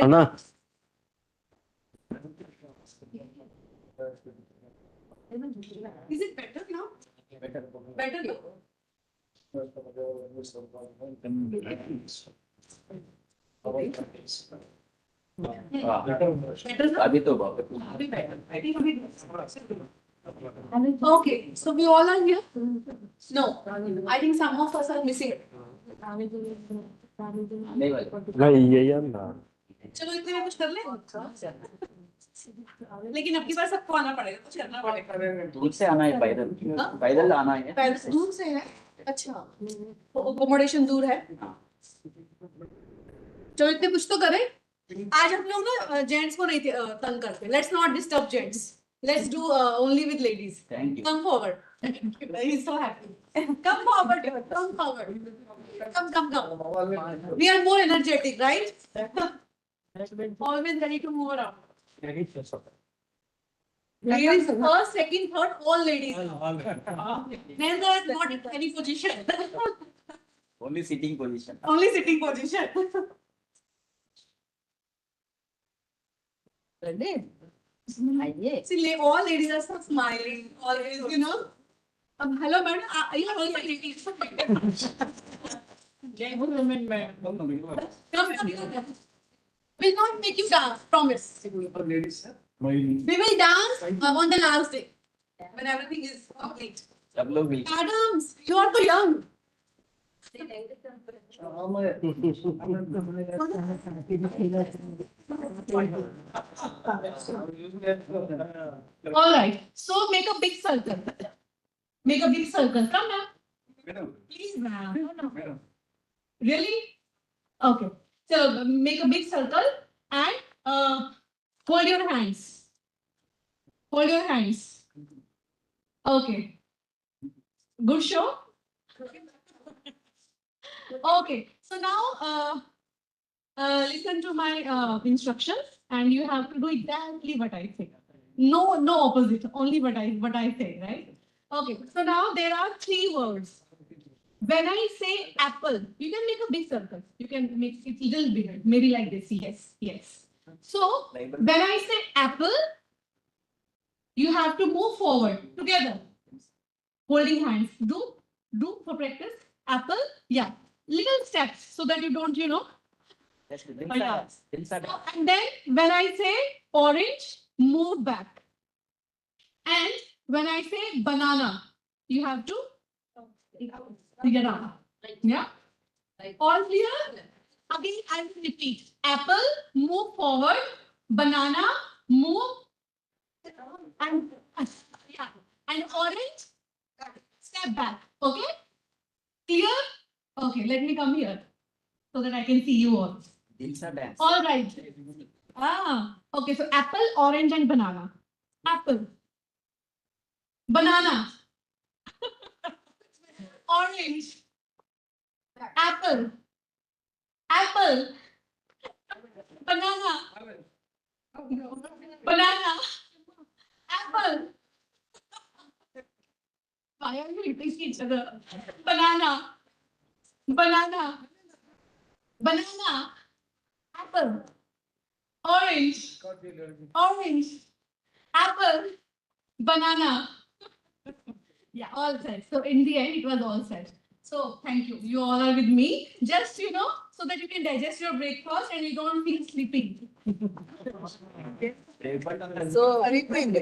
అన్నా Is it better now? Better now? अभी तो बाप Okay, so we all are here? No, I think some of us are missing. नहीं वाले नहीं ये यार ना चलो इतने में कुछ कर ले लेकिन अब की बार सबको आना पड़ेगा, कुछ करना पड़ेगा। दूर से आना है, पैदल पैदल आना है। पैदल दूर से है? अच्छा, अकोमोडेशन दूर है। चलो इतने कुछ तो करें। आज हम लोग ना जेंट्स को नहीं तंग करते। Let's not disturb gents, let's do only with ladies. Thank you. Come forward, he is so happy. Come forward, come forward, come we are more energetic, right? Always ready to move around. Ladies first, second, third, all ladies. Men are not in any position. Only sitting position. Only sitting position. See, all ladies are so smiling, always, you know. Hello, madam. Are you also ladies? Come. We'll not make you dance, promise. We will dance on the last day when everything is complete. सब लोग मिल Adams, you are too young. All right. So make a big circle. Make a big circle. Come now. Please, ma'am. No. Really? Okay. So make a big circle and hold your hands. Hold your hands. Okay. Good show. Okay. So now listen to my instructions and you have to do exactly what I say. No opposite. Only what I say, right? Okay. So now there are 3 words. When I say apple, you can make a big circle. You can make it a little bigger, maybe like this. Yes. So when I say apple, you have to move forward together, holding hands. Do for practice. Apple, yeah. Little steps so that you don't, you know. And then when I say orange, move back. And when I say banana, you have to figure out. Yeah? All clear? Again, I will repeat. Apple, move forward. Banana, move. And orange, step back. Okay? Clear? Okay, let me come here so that I can see you all. dance. All right. Okay, so apple, orange, and banana. Apple. Banana. Orange. Apple. Banana. Apple. Why are you hitting each other? Banana. Apple. Orange. Apple. Banana. Yeah, all set. So in the end, it was all set. So thank you. You all are with me. Just, you know, so that you can digest your breakfast and you don't feel sleepy. So, are you going to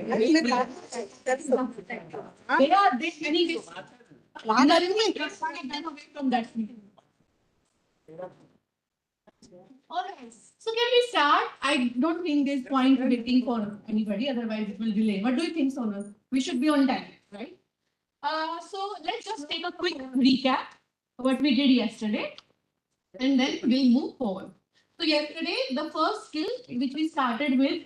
that's They are anyway. Just away from that meeting. All right. So can we start? I don't think there's point waiting for anybody. Otherwise, it will delay. What do you think, Sonal? We should be on time, right? So let's just take a quick recap of what we did yesterday, and then we'll move forward. So yesterday, the first skill which we started with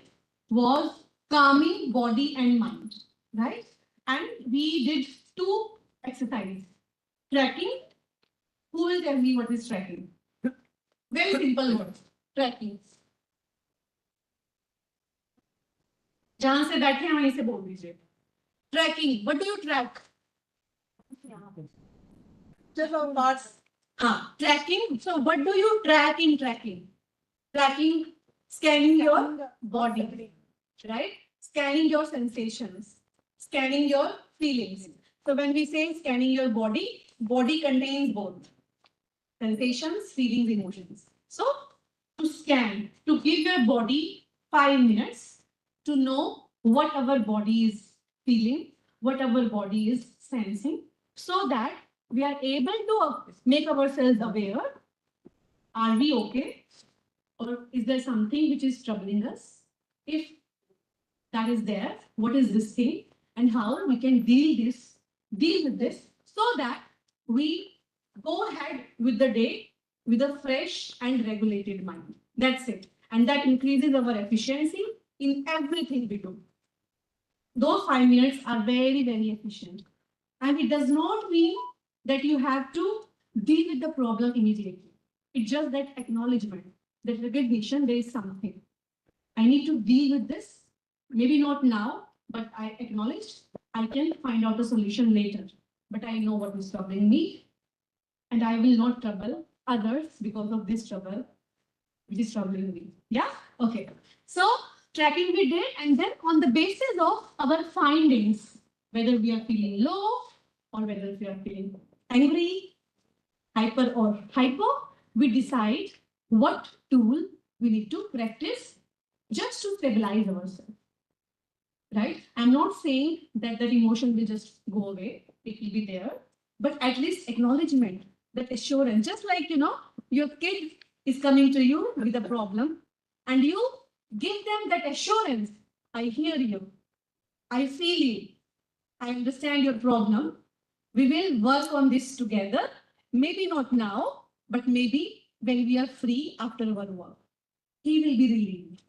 was calming body and mind, right? And we did 2 exercises. Tracking. Who will tell me what is tracking? Very simple word. Tracking. जहां से बैठे हैं वहीं से बोल दीजिए. Tracking. What do you track? Just on parts. Tracking. So what do you track in tracking? Tracking, scanning your body, right? Scanning your sensations, scanning your feelings. So when we say scanning your body, body contains both sensations, feelings, emotions. So to scan, to give your body 5 minutes to know what our body is feeling, what our body is sensing, so that we are able to make ourselves aware. Are we okay? Or is there something which is troubling us? If that is there, what is this thing and how we can deal with this so that we go ahead with the day with a fresh and regulated mind. That's it. And that increases our efficiency in everything we do. Those 5 minutes are very, very efficient. And it does not mean that you have to deal with the problem immediately. It's just that acknowledgement, that recognition, there is something. I need to deal with this. Maybe not now, but I acknowledge I can find out a solution later. But I know what is troubling me, and I will not trouble others because of this trouble, which is troubling me. Yeah? Okay. So tracking we did, and then on the basis of our findings, whether we are feeling low or whether we are feeling angry, hyper or hypo, we decide what tool we need to practice just to stabilize ourselves. Right? I'm not saying that that emotion will just go away. It will be there, but at least acknowledgement, that assurance, just like, your kid is coming to you with a problem and you give them that assurance. I hear you. I feel you. I understand your problem. We will work on this together. Maybe not now, but maybe when we are free after our work. He will be relieved.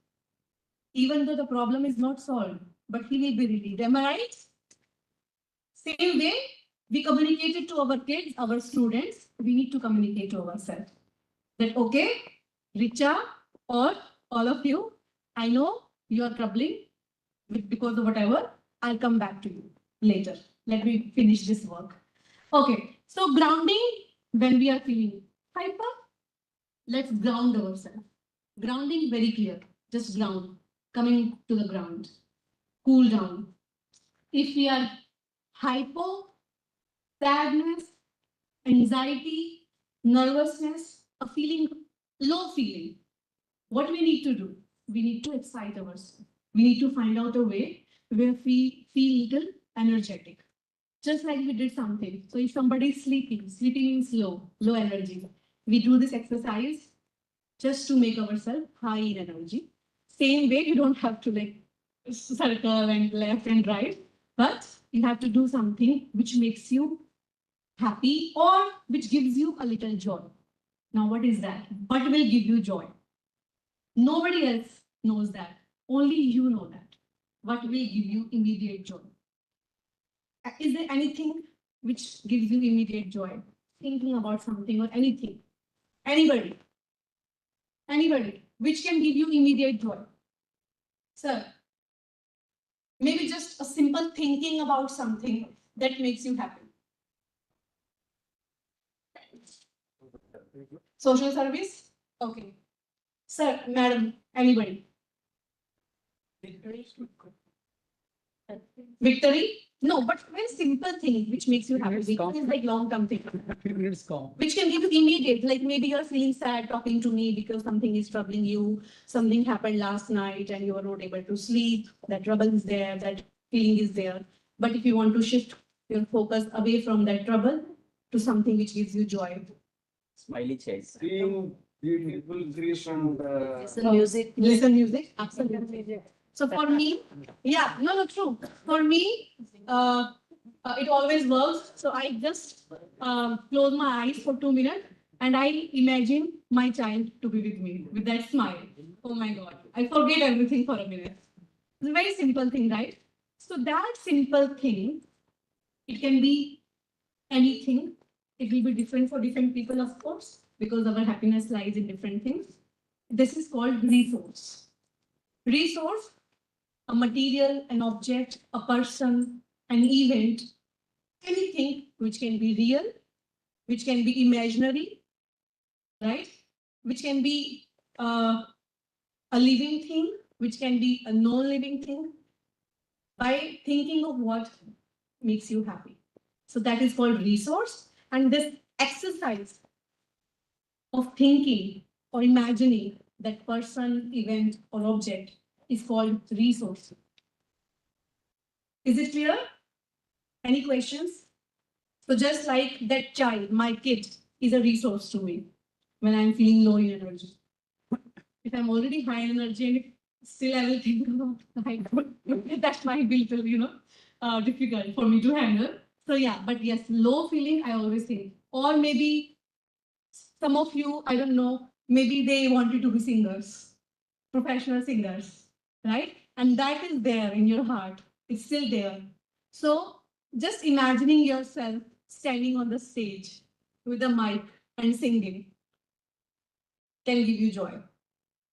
Even though the problem is not solved, but he will be relieved. Am I right? Same way, we communicated to our kids, our students, we need to communicate to ourselves. That, okay, Richa or all of you, I know you are troubling because of whatever, I'll come back to you later. Let me finish this work. Okay, so grounding when we are feeling hyper, let's ground ourselves. Grounding very clear, just ground, coming to the ground, cool down. If we are hypo, sadness, anxiety, nervousness, a feeling, low feeling, what we need to do? We need to excite ourselves. We need to find out a way where we feel little energetic. Just like we did something. So if somebody is sleeping means low energy. We do this exercise just to make ourselves high in energy. Same way, you don't have to like circle and left and right, but you have to do something which makes you happy or which gives you a little joy. Now, what is that? What will give you joy? Nobody else knows that. Only you know that. What will give you immediate joy? Is there anything which gives you immediate joy? Thinking about something or anything? Anybody? Anybody? Which can give you immediate joy? Sir, maybe just a simple thinking about something that makes you happy. Social service? Okay. Sir, madam, anybody? Victory? No, but very simple thing which makes you happy. Victory is like long-term thing. Which can give you immediate, like maybe you're feeling sad talking to me because something is troubling you, something happened last night and you were not able to sleep, that trouble is there, that feeling is there. But if you want to shift your focus away from that trouble to something which gives you joy. Smiley chase. Seeing beautiful trees and Listen music. Listen music, absolutely. So for me, yeah, no, true. For me, it always works. So I just close my eyes for 2 minutes and I imagine my child to be with me with that smile. Oh my God, I forget everything for a minute. It's a very simple thing, right? So that simple thing, it can be anything. It will be different for different people, of course, because our happiness lies in different things. This is called resource. Resource, a material, an object, a person, an event, anything which can be real, which can be imaginary, right? Which can be a living thing, which can be a non-living thing, by thinking of what makes you happy. So that is called resource. And this exercise of thinking or imagining that person, event, or object is called resource. Is it clear? Any questions? So just like that child, my kid is a resource to me when I'm feeling low in energy. If I'm already high in energy and still I will think about high, that might be little, difficult for me to handle. So yeah, but yes, low feeling, I always think. Or maybe some of you, I don't know, maybe they wanted to be singers, professional singers, right? And that is there in your heart. It's still there. So just imagining yourself standing on the stage with a mic and singing can give you joy.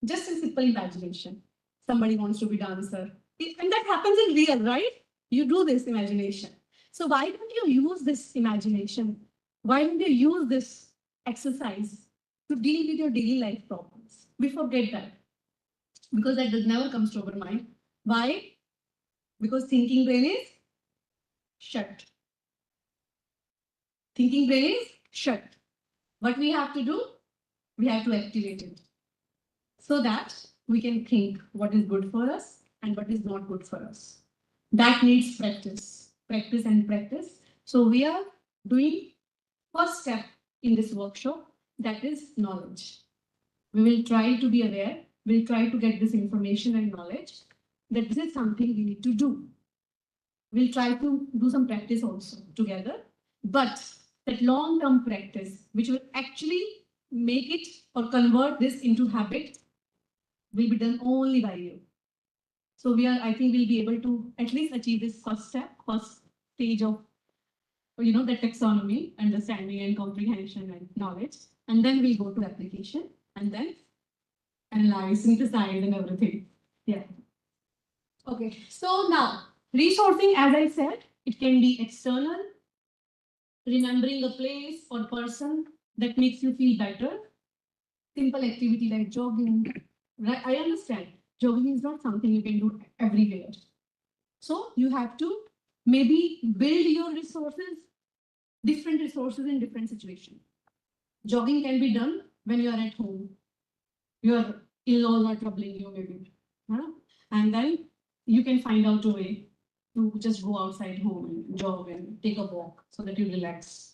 Just a simple imagination. Somebody wants to be dancer. And that happens in real, right? You do this imagination. So why don't you use this imagination? Why don't you use this exercise to deal with your daily life problems? We forget that because that never comes to our mind. Why? Because thinking brain is shut. Thinking brain is shut. What we have to do? We have to activate it so that we can think what is good for us and what is not good for us. That needs practice, practice and practice. So we are doing first step in this workshop, that is knowledge. We will try to be aware, we'll try to get this information and knowledge that this is something we need to do. We'll try to do some practice also together, but that long-term practice, which will actually make it or convert this into habit, will be done only by you. So I think we'll be able to at least achieve this first step, first stage of, the taxonomy, understanding and comprehension and knowledge. And then we'll go to application and then analyze, synthesize and everything. Yeah. Okay. So now resourcing, as I said, it can be external, remembering a place or person that makes you feel better. Simple activity like jogging. Right? I understand jogging is not something you can do everywhere. So you have to maybe build your resources, different resources in different situations. Jogging can be done when you are at home. Your in-laws are troubling you maybe. And then you can find out a way to just go outside home and jog and take a walk so that you relax.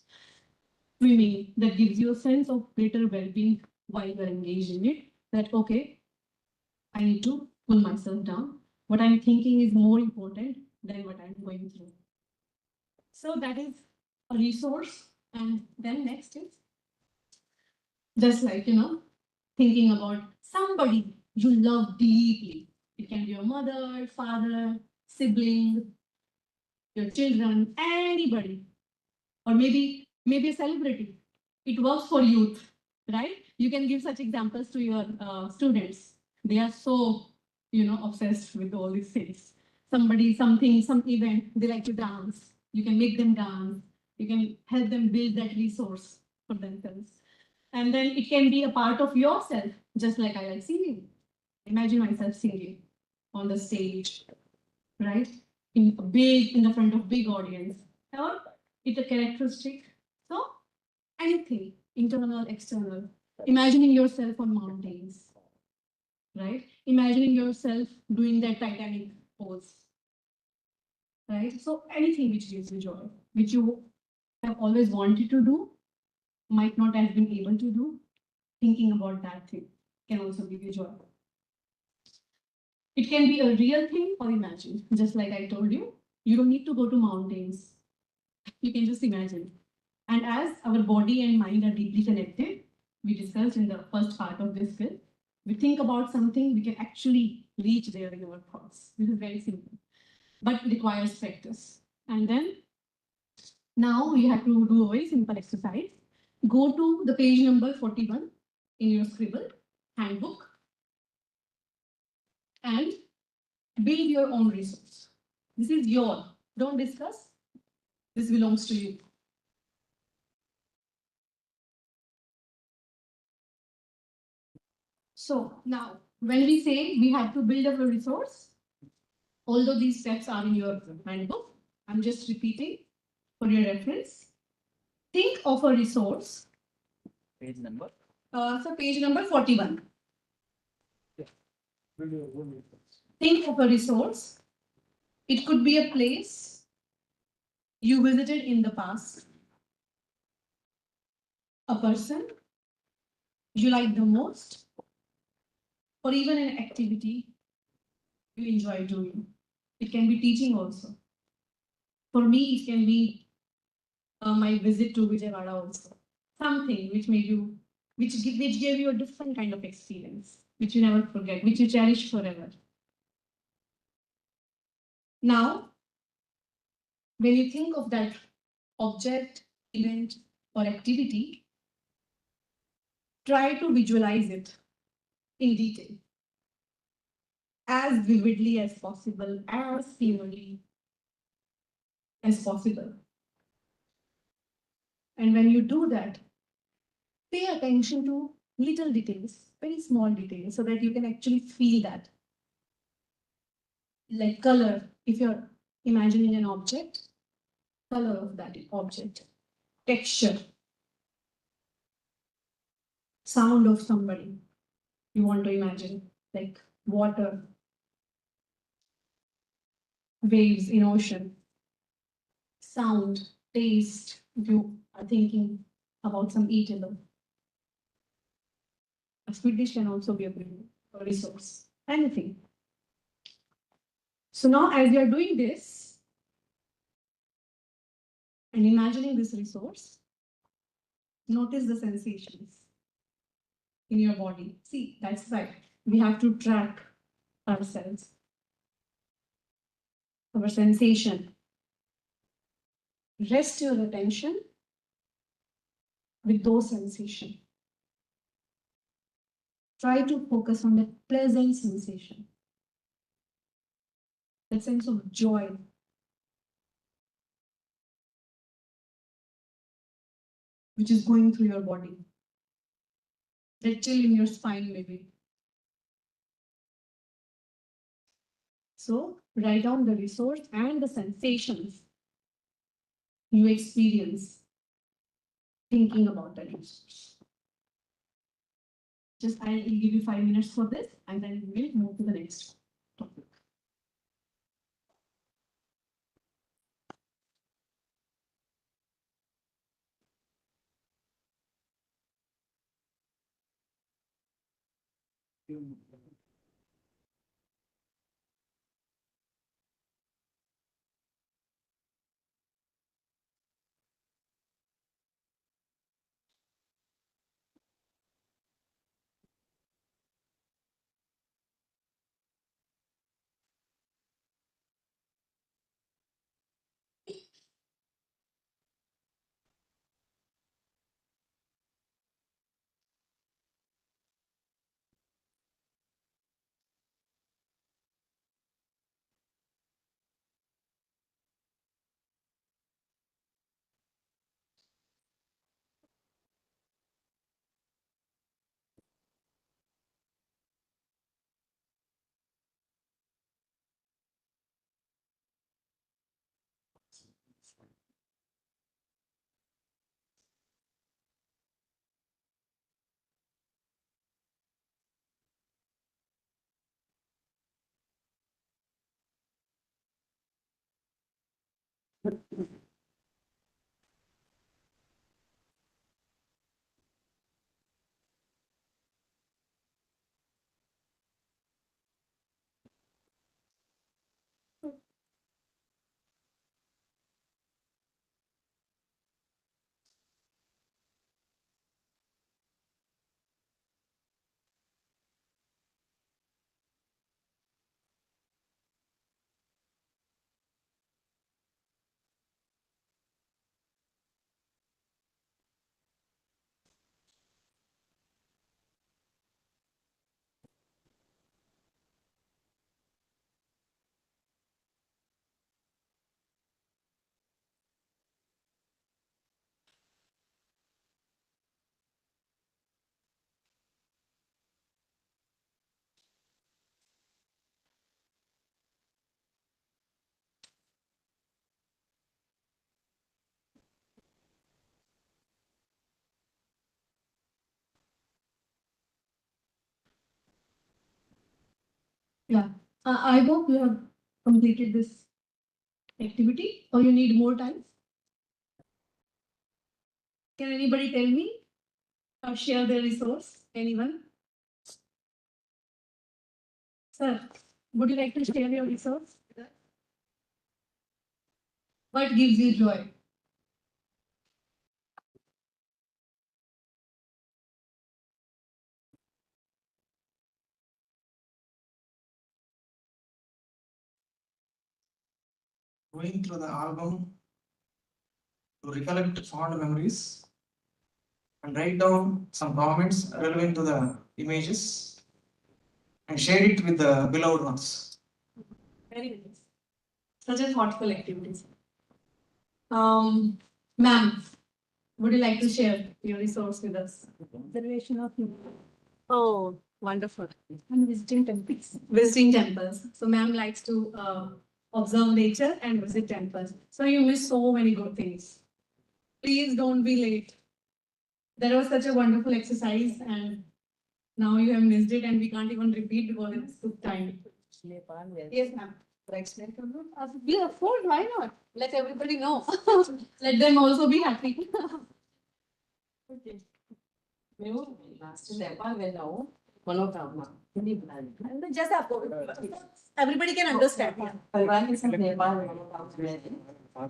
Swimming, that gives you a sense of greater well-being while you're engaged in it. That, okay, I need to pull myself down. What I'm thinking is more important than what I'm going through. So that is a resource. And then next is just like, thinking about somebody you love deeply. It can be your mother, father, sibling, your children, anybody, or maybe a celebrity. It works for youth, right? You can give such examples to your students. They are so, obsessed with all these things. Somebody, something, some event, they like to dance. You can make them dance. You can help them build that resource for themselves. And then it can be a part of yourself, just like I like singing. Imagine myself singing on the stage, right? In the front of big audience. Or it's a characteristic. So anything, internal, external. Imagining yourself on mountains, right? Imagining yourself doing that Titanic pose, right? So anything which gives you joy, which you have always wanted to do, might not have been able to do, thinking about that thing can also give you joy. It can be a real thing or imagined, just like I told you. You don't need to go to mountains. You can just imagine. And as our body and mind are deeply connected, we discussed in the first part of this skill, We think about something, we can actually reach there in our thoughts. This is very simple, but it requires practice. And then now you have to do a very simple exercise. Go to the page number 41 in your Scribble handbook and build your own resource. This is your, don't discuss. This belongs to you. So now, when we say we have to build up a resource, although these steps are in your handbook, I'm just repeating for your reference. Think of a resource. Page number. So page number 41. Video. Think of a resource. It could be a place you visited in the past, a person you like the most, or even an activity you enjoy doing. It can be teaching also. For me, it can be my visit to Vijayawada also. Something which made you, which gave you a different kind of experience, which you never forget, which you cherish forever. Now, when you think of that object, event, or activity, try to visualize it in detail, as vividly as possible, as clearly as possible. And when you do that, pay attention to little details, very small details, so that you can actually feel that. Like color, if you're imagining an object, color of that object, texture, sound of somebody you want to imagine, like water, waves in ocean, sound, taste, if you are thinking about some eatable. A sweet dish can also be a resource, anything. So now as you are doing this and imagining this resource, notice the sensations in your body. See, that's right. We have to track ourselves, our sensation. Rest your attention with those sensations. Try to focus on that pleasant sensation, that sense of joy. Which is going through your body. That chill in your spine, maybe. So, write down the resource and the sensations you experience thinking about that resource. Just I'll give you 5 minutes for this, and then we'll move to the next topic. Yeah. I hope you have completed this activity or you need more time. Can anybody tell me or share their resource? Anyone? Sir, would you like to share your resource? What gives you joy? Going through the album to recollect fond memories and write down some comments relevant to the images and share it with the beloved ones. Very nice. Such a thoughtful activities. Ma'am, would you like to share your resource with us? Observation of Oh, wonderful. and visiting temples. Visiting temples. So ma'am likes to observe nature and visit temples. So you miss so many good things. Please don't be late. That was such a wonderful exercise and now you have missed it and we can't even repeat because it's took time. Yes, ma'am. Yeah, of course, why not? Let everybody know. Let them also be happy. Okay. जैसे आपको everybody can understand. परिवार के साथ नेपाल गए थे।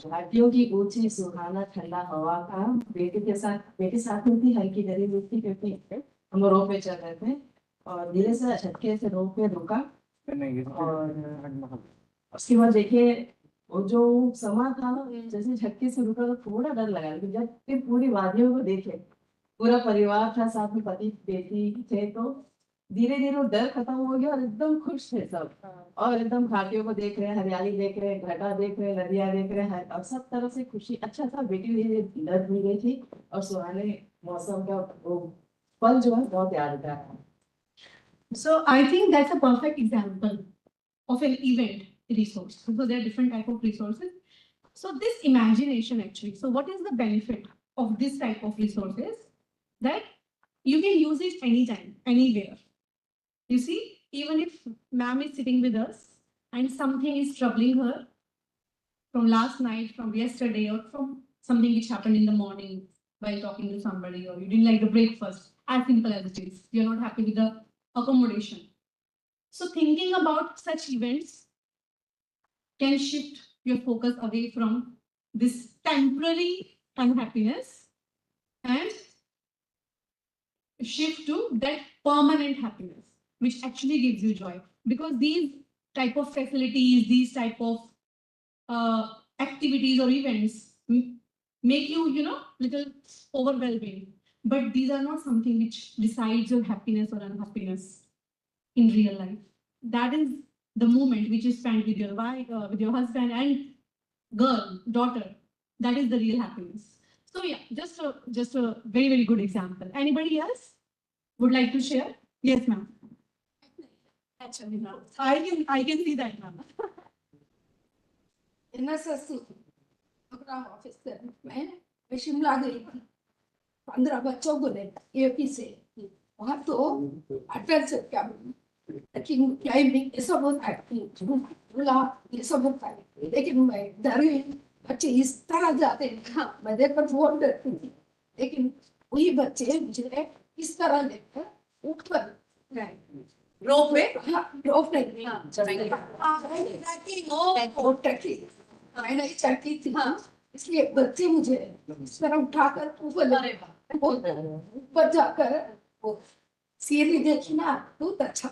घाटियों की ऊंची सुहाना ठंडा हवा का बेटे साथ में थी हल्की दरी मिट्टी क्योंकि हम रोप पे चल रहे थे और धीरे से झटके से रोप पे रुका और उसके बाद देखिए वो जो समा था ना जैसे झटके से रुका तो थोड़ा डर लगा लेकिन जब फिर पूरी वादियों को देखे पूरा परिवार था साथ में पति बेटी थे तो धीरे धीरे वो डर खत्म हो गया और एकदम खुश थे सब और एकदम घाटियों को देख रहे हैं हरियाली देख रहे हैं घटा देख रहे हैं नदियां देख रहे हैं और सब तरफ से खुशी अच्छा था बेटी धीरे डर भी गई थी और सुहाने मौसम का वो पल जो है बहुत याद है So I think that's a perfect example of an event resource. So there are different type of resources. So this imagination actually. So what is the benefit of this type of resources? That you can use it anytime, anywhere. You see, even if ma'am is sitting with us and something is troubling her from last night, from yesterday, or from something which happened in the morning while talking to somebody, or you didn't like the breakfast, as simple as it is. You're not happy with the accommodation. So thinking about such events can shift your focus away from this temporary unhappiness and shift to that permanent happiness, which actually gives you joy. Because these type of facilities, these type of activities or events make you, little overwhelming. But these are not something which decides your happiness or unhappiness in real life. That is the moment which you spend with your wife, with your husband and girl, daughter. That is the real happiness. So yeah, just a very, very good example. Anybody else would like to share? Yes, ma'am. Actually, no. I can see that, ma'am. NSS programme officer मैं शिमला गई थी 15 बच्चों को ले UP से वहाँ तो अटल से क्या लेकिन क्लाइंबिंग ये सब होता है झूला ये सब होता है लेकिन मैं डर गई बच्चे इस तरह जाते हैं मैं देखकर बहुत डरती थी लेकिन वही बच्चे मुझे इस तरह लेकर ऊपर रोप नहीं मैं नहीं चढ़ती थी इसलिए बच्चे मुझे इस तरह उठाकर ऊपर जाकर वो सीढ़ी देखी ना बहुत अच्छा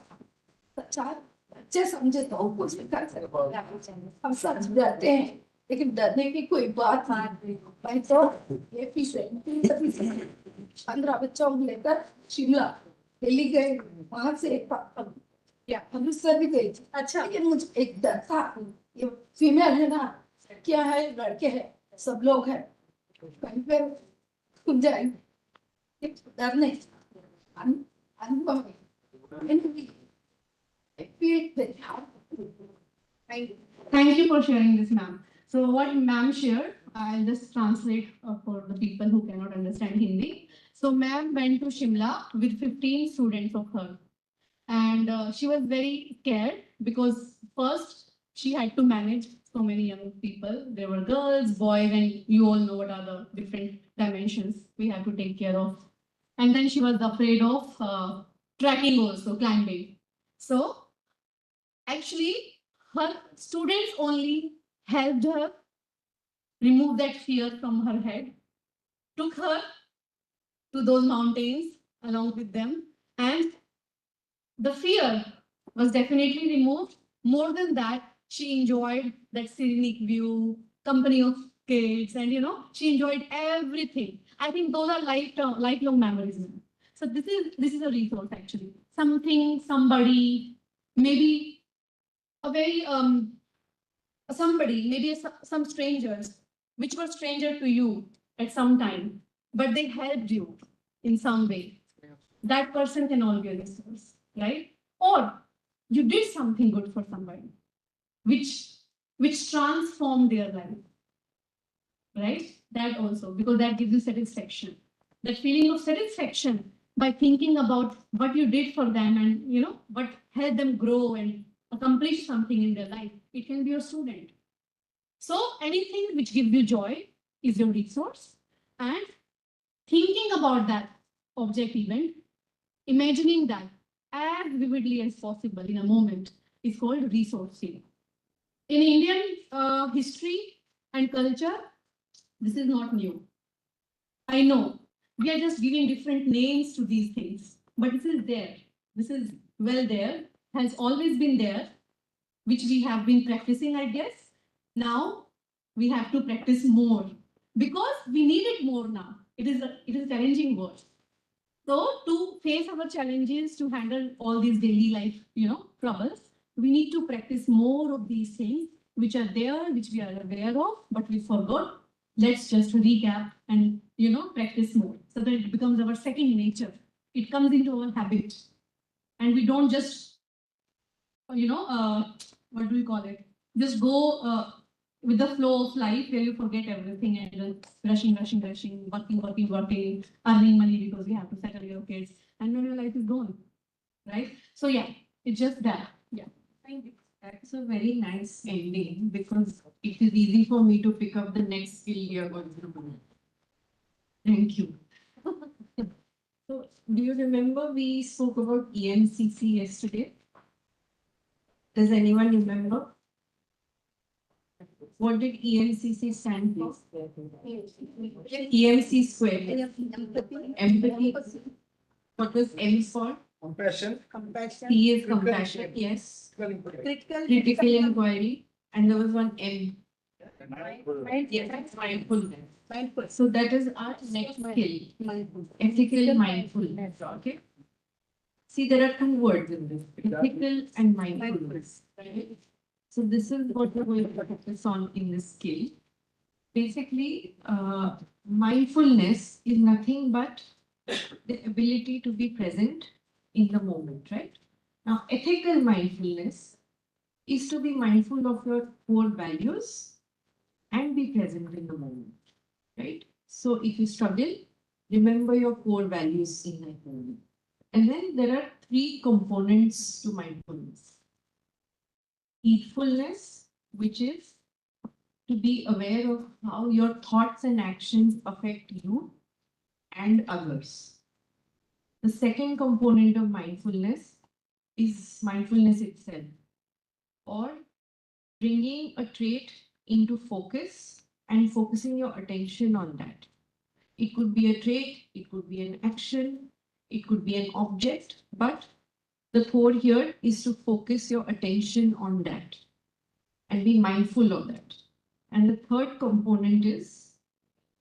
बच्चे समझे तो कुछ भी कर सकते हम सब डरते हैं लेकिन डरने की कोई बात नहीं मैं तो ये पीछे 15 बच्चों को लेकर शिमला दिल्ली गए वहां से क्या अमृतसर भी गई थी अच्छा लेकिन मुझे एक डर था ये फीमेल है ना क्या है लड़के हैं सब लोग हैं कहीं पर खुल जाएंगे डर नहीं अनुभव Thank you for sharing this, ma'am. So what ma'am shared, I'll just translate for the people who cannot understand Hindi. So ma'am went to Shimla with 15 students of her. And she was very scared because first she had to manage so many young people. There were girls, boys, and you all know what are the different dimensions we have to take care of. And then she was afraid of tracking also, climbing. So actually, her students only helped her remove that fear from her head, took her to those mountains along with them, and the fear was definitely removed. More than that, she enjoyed that scenic view, company of kids, and she enjoyed everything. I think those are lifelong memories. So this is a resource actually. Something, somebody, maybe a very somebody, maybe some strangers, which were stranger to you at some time, but they helped you in some way. That person can all be a resource, right? Or you did something good for somebody, which which transformed their life, right? That also, because that gives you satisfaction. That feeling of satisfaction by thinking about what you did for them and what helped them grow and accomplish something in their life. It can be your student. So anything which gives you joy is your resource. And thinking about that object event, imagining that as vividly as possible in a moment is called resourcing. In Indian history and culture, this is not new. I know we are just giving different names to these things, but this is there. This is well there, has always been there, which we have been practicing, I guess. Now we have to practice more because we need it more now. It is a challenging world. So to face our challenges, to handle all these daily life, troubles, we need to practice more of these things which are there, which we are aware of, but we forgot. Let's just recap and practice more so that it becomes our second nature. It comes into our habit, and we don't just what do we call it? Just go with the flow of life where you forget everything and rushing, working, earning money because you have to settle your kids, and then your life is gone, right? So yeah, it's just that. Yeah. Thank you. That's a very nice ending because it is easy for me to pick up the next skill you're going to do. Thank you. So, do you remember we spoke about EMCC yesterday? Does anyone remember? What did EMCC stand for? EMC squared. Empathy. What was M for? Compassion. C is compassion, yes. Critical inquiry. And there was one M. Yes, mindfulness. So that is our next skill. Ethical mindfulness. Okay. See, there are two words in this: ethical and mindfulness. Right? So this is what we're going to focus on in this skill. Basically, mindfulness is nothing but the ability to be present in the moment, right? Now, ethical mindfulness is to be mindful of your core values and be present in the moment, right? So if you struggle, remember your core values in that moment. And then there are three components to mindfulness. Heedfulness, which is to be aware of how your thoughts and actions affect you and others. The second component of mindfulness is mindfulness itself, or bringing a trait into focus and focusing your attention on that. It could be a trait, it could be an action, it could be an object, but the core here is to focus your attention on that and be mindful of that. And the third component is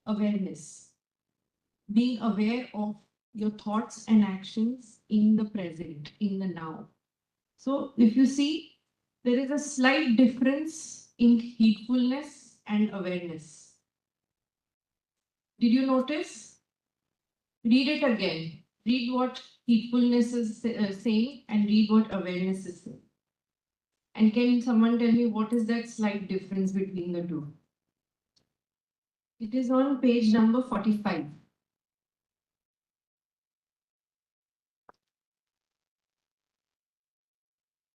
awareness, being aware of your thoughts and actions in the present, in the now. So if you see, there is a slight difference in heedfulness and awareness. Did you notice? Read it again. Read what heedfulness is saying and read what awareness is saying. And can someone tell me what is that slight difference between the two? It is on page number 45.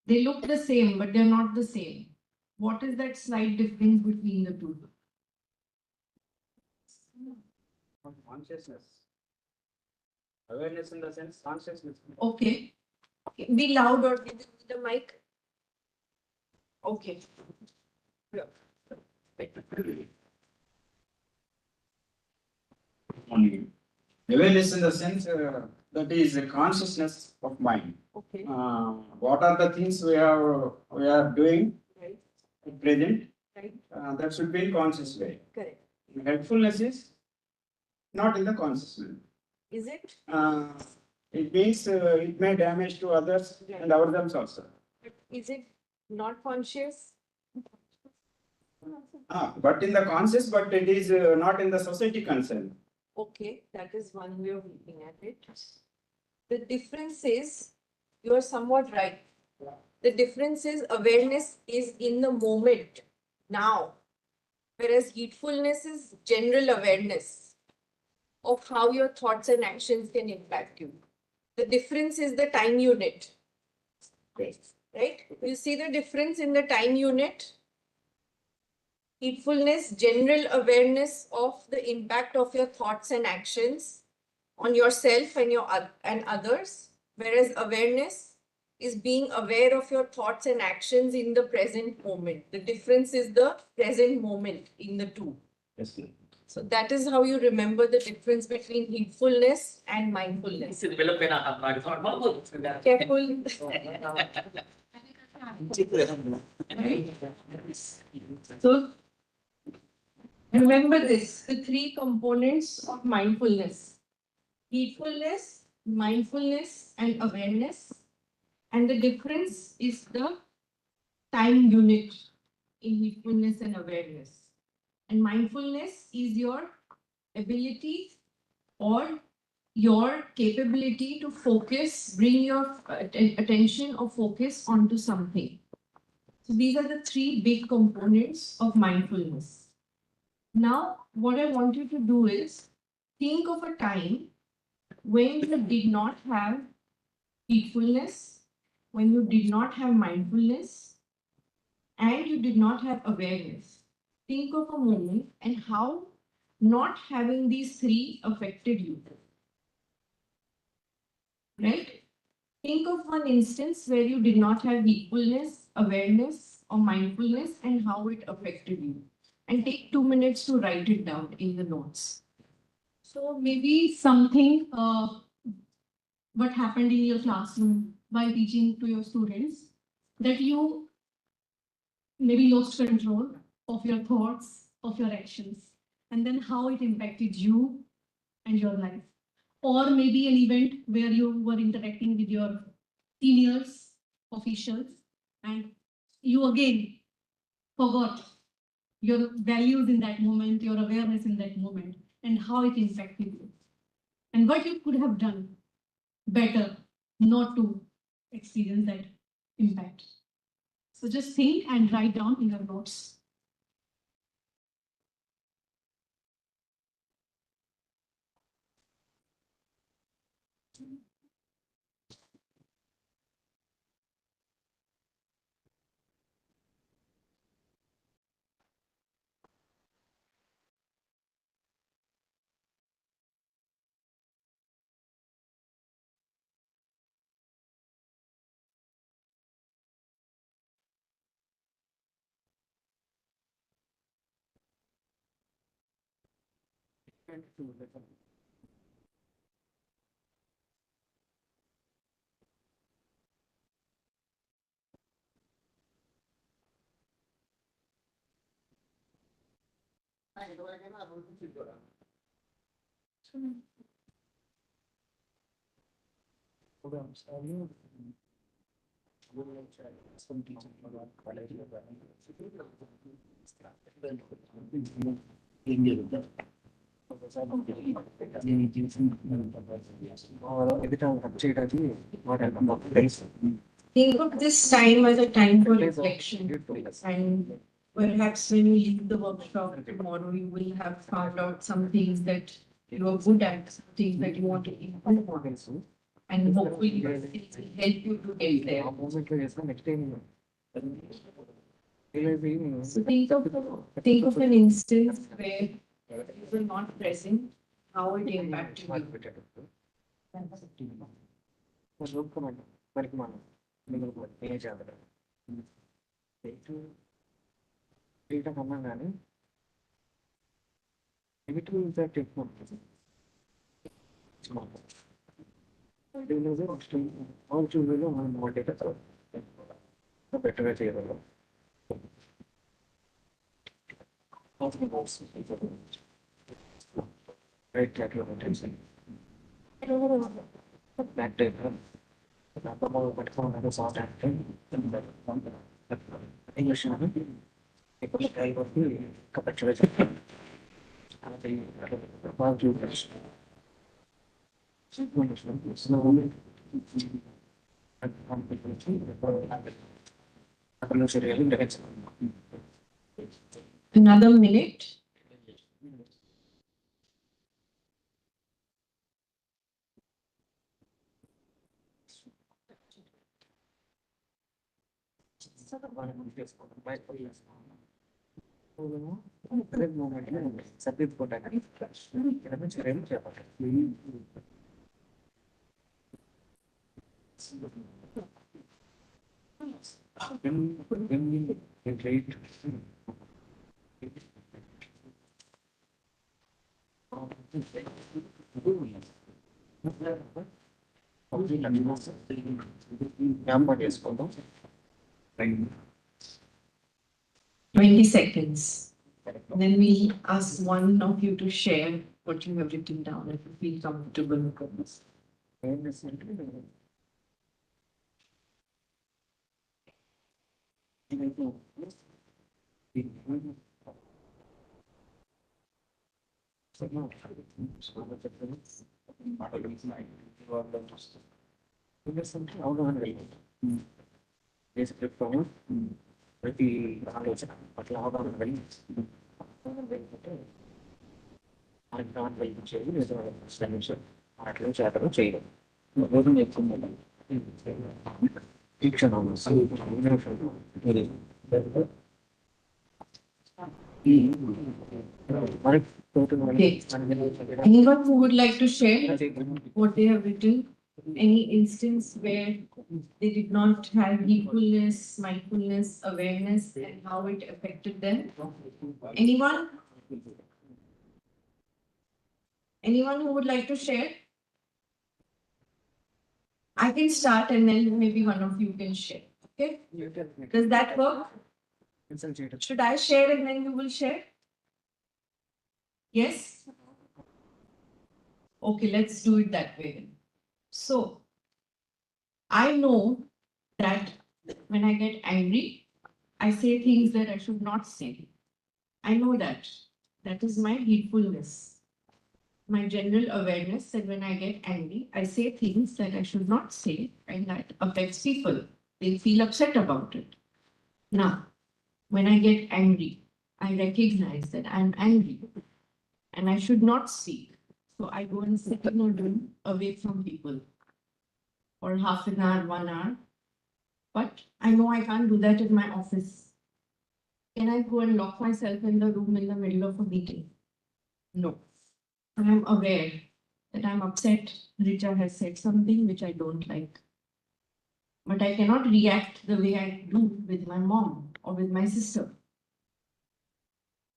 They look the same, but they're not the same. What is that slight difference between the two? Consciousness. Awareness in the sense consciousness. Okay. Be loud or give the mic. Okay. Only. Awareness in the sense that is a consciousness of mind. Okay. What are the things we are doing Right. at present? Right. That should be in conscious way. Correct. Helpfulness is not in the conscious way. Is it? It means it may damage to others and ourselves also. But is it not conscious? But in the conscious, but it is not in the society concern. Okay, that is one way of looking at it. The difference is, you are somewhat right. The difference is awareness is in the moment, now. Whereas heedfulness is general awareness of how your thoughts and actions can impact you. The difference is the time unit. Right? You see the difference in the time unit? Heedfulness, general awareness of the impact of your thoughts and actions on yourself and others, whereas awareness is being aware of your thoughts and actions in the present moment. The difference is the present moment in the two. Yes, ma'am. So that is how you remember the difference between heedfulness and mindfulness. Careful. So remember this, the three components of mindfulness: heedfulness, mindfulness, and awareness. And the difference is the time unit in heedfulness and awareness. And mindfulness is your ability or your capability to focus, bring your attention or focus onto something. So these are the three big components of mindfulness. Now, what I want you to do is think of a time when you did not have heedfulness, when you did not have mindfulness, and you did not have awareness. Think of a moment and how not having these three affected you. Right? Think of one instance where you did not have heedfulness, awareness, or mindfulness and how it affected you. And take 2 minutes to write it down in the notes. So maybe something, what happened in your classroom while teaching to your students, that you maybe lost control of your thoughts, of your actions, and then how it impacted you and your life. Or maybe an event where you were interacting with your seniors, officials, and you again forgot your values in that moment, your awareness in that moment, and how it impacted you. And what you could have done better not to experience that impact. So just think and write down in your notes. Think of this time as a time for reflection. And perhaps when you leave the workshop tomorrow, you will have found out some things that you are good at, some things that you want to improve on. and hopefully it will help you to get there. So think of an instance where you were not present, how it impacted you. Negative impact ఎక్కువ ఉంటుంది positive వేలో మనం motivate బెటర్గా చేయగలం right ట్రాక్లో maintain back type పట్టుకోవడానికి soft English ఎక్కువ వరకు కరెక్ట్గా చెప్తాను పాజిటివ్ Another minute. సర్దిద్దుకోవటానికి చర్యలు చేపట్టాలి జ్ఞాపకం చేసుకుందాం 20 seconds. Then we ask one of you to share what you have written down if you feel comfortable. అవగాహన కలిగింది ప్రతి ఆలోచన పట్ల అవగాహన కలిగింది అవగాహన కలిగించేది లేదా శ్రమించడం అట్లా చేతలు చేయడం రోజు ఎక్కువ ఈ క్షణం Anyone who would like to share what they have written? Any instance where they did not have heedfulness, mindfulness, awareness, and how it affected them? Anyone? Anyone who would like to share? I can start and then maybe one of you can share. Okay? Does that work? Should I share and then you will share? Yes? Okay, let's do it that way. So, I know that when I get angry, I say things that I should not say. I know that. That is my heedfulness. My general awareness that when I get angry, I say things that I should not say, and that affects people. They feel upset about it. Now, when I get angry, I recognize that I'm angry and I should not speak. So I go and sit in a room away from people for half an hour, 1 hour. But I know I can't do that in my office. Can I go and lock myself in the room in the middle of a meeting? No. I'm aware that I'm upset. Richa has said something which I don't like. But I cannot react the way I do with my mom or with my sister.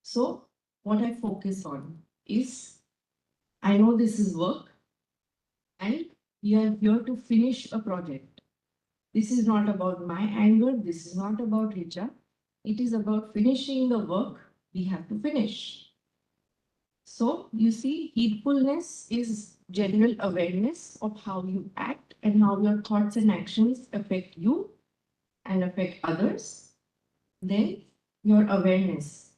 So what I focus on is, I know this is work and we are here to finish a project. This is not about my anger. This is not about Richa. It is about finishing the work we have to finish. So you see, heedfulness is general awareness of how you act and how your thoughts and actions affect you and affect others. Then your awareness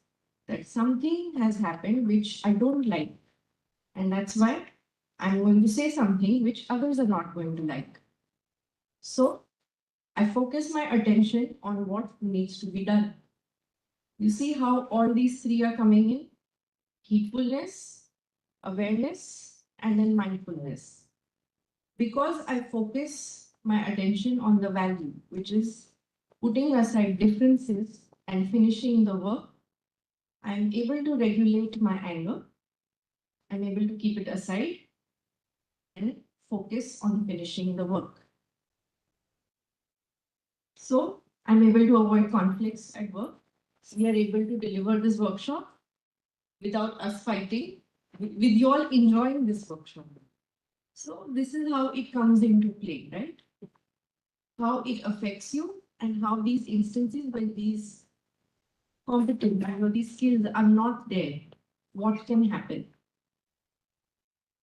that something has happened which I don't like. And that's why I'm going to say something which others are not going to like. So I focus my attention on what needs to be done. You see how all these three are coming in? Heedfulness, awareness, and then mindfulness. Because I focus my attention on the value, which is putting aside differences and finishing the work, I am able to regulate my anger. I'm able to keep it aside and focus on finishing the work. So I'm able to avoid conflicts at work. We are able to deliver this workshop without us fighting, with you all enjoying this workshop. So this is how it comes into play, right? How it affects you and how these instances when these competence or these skills are not there, what can happen?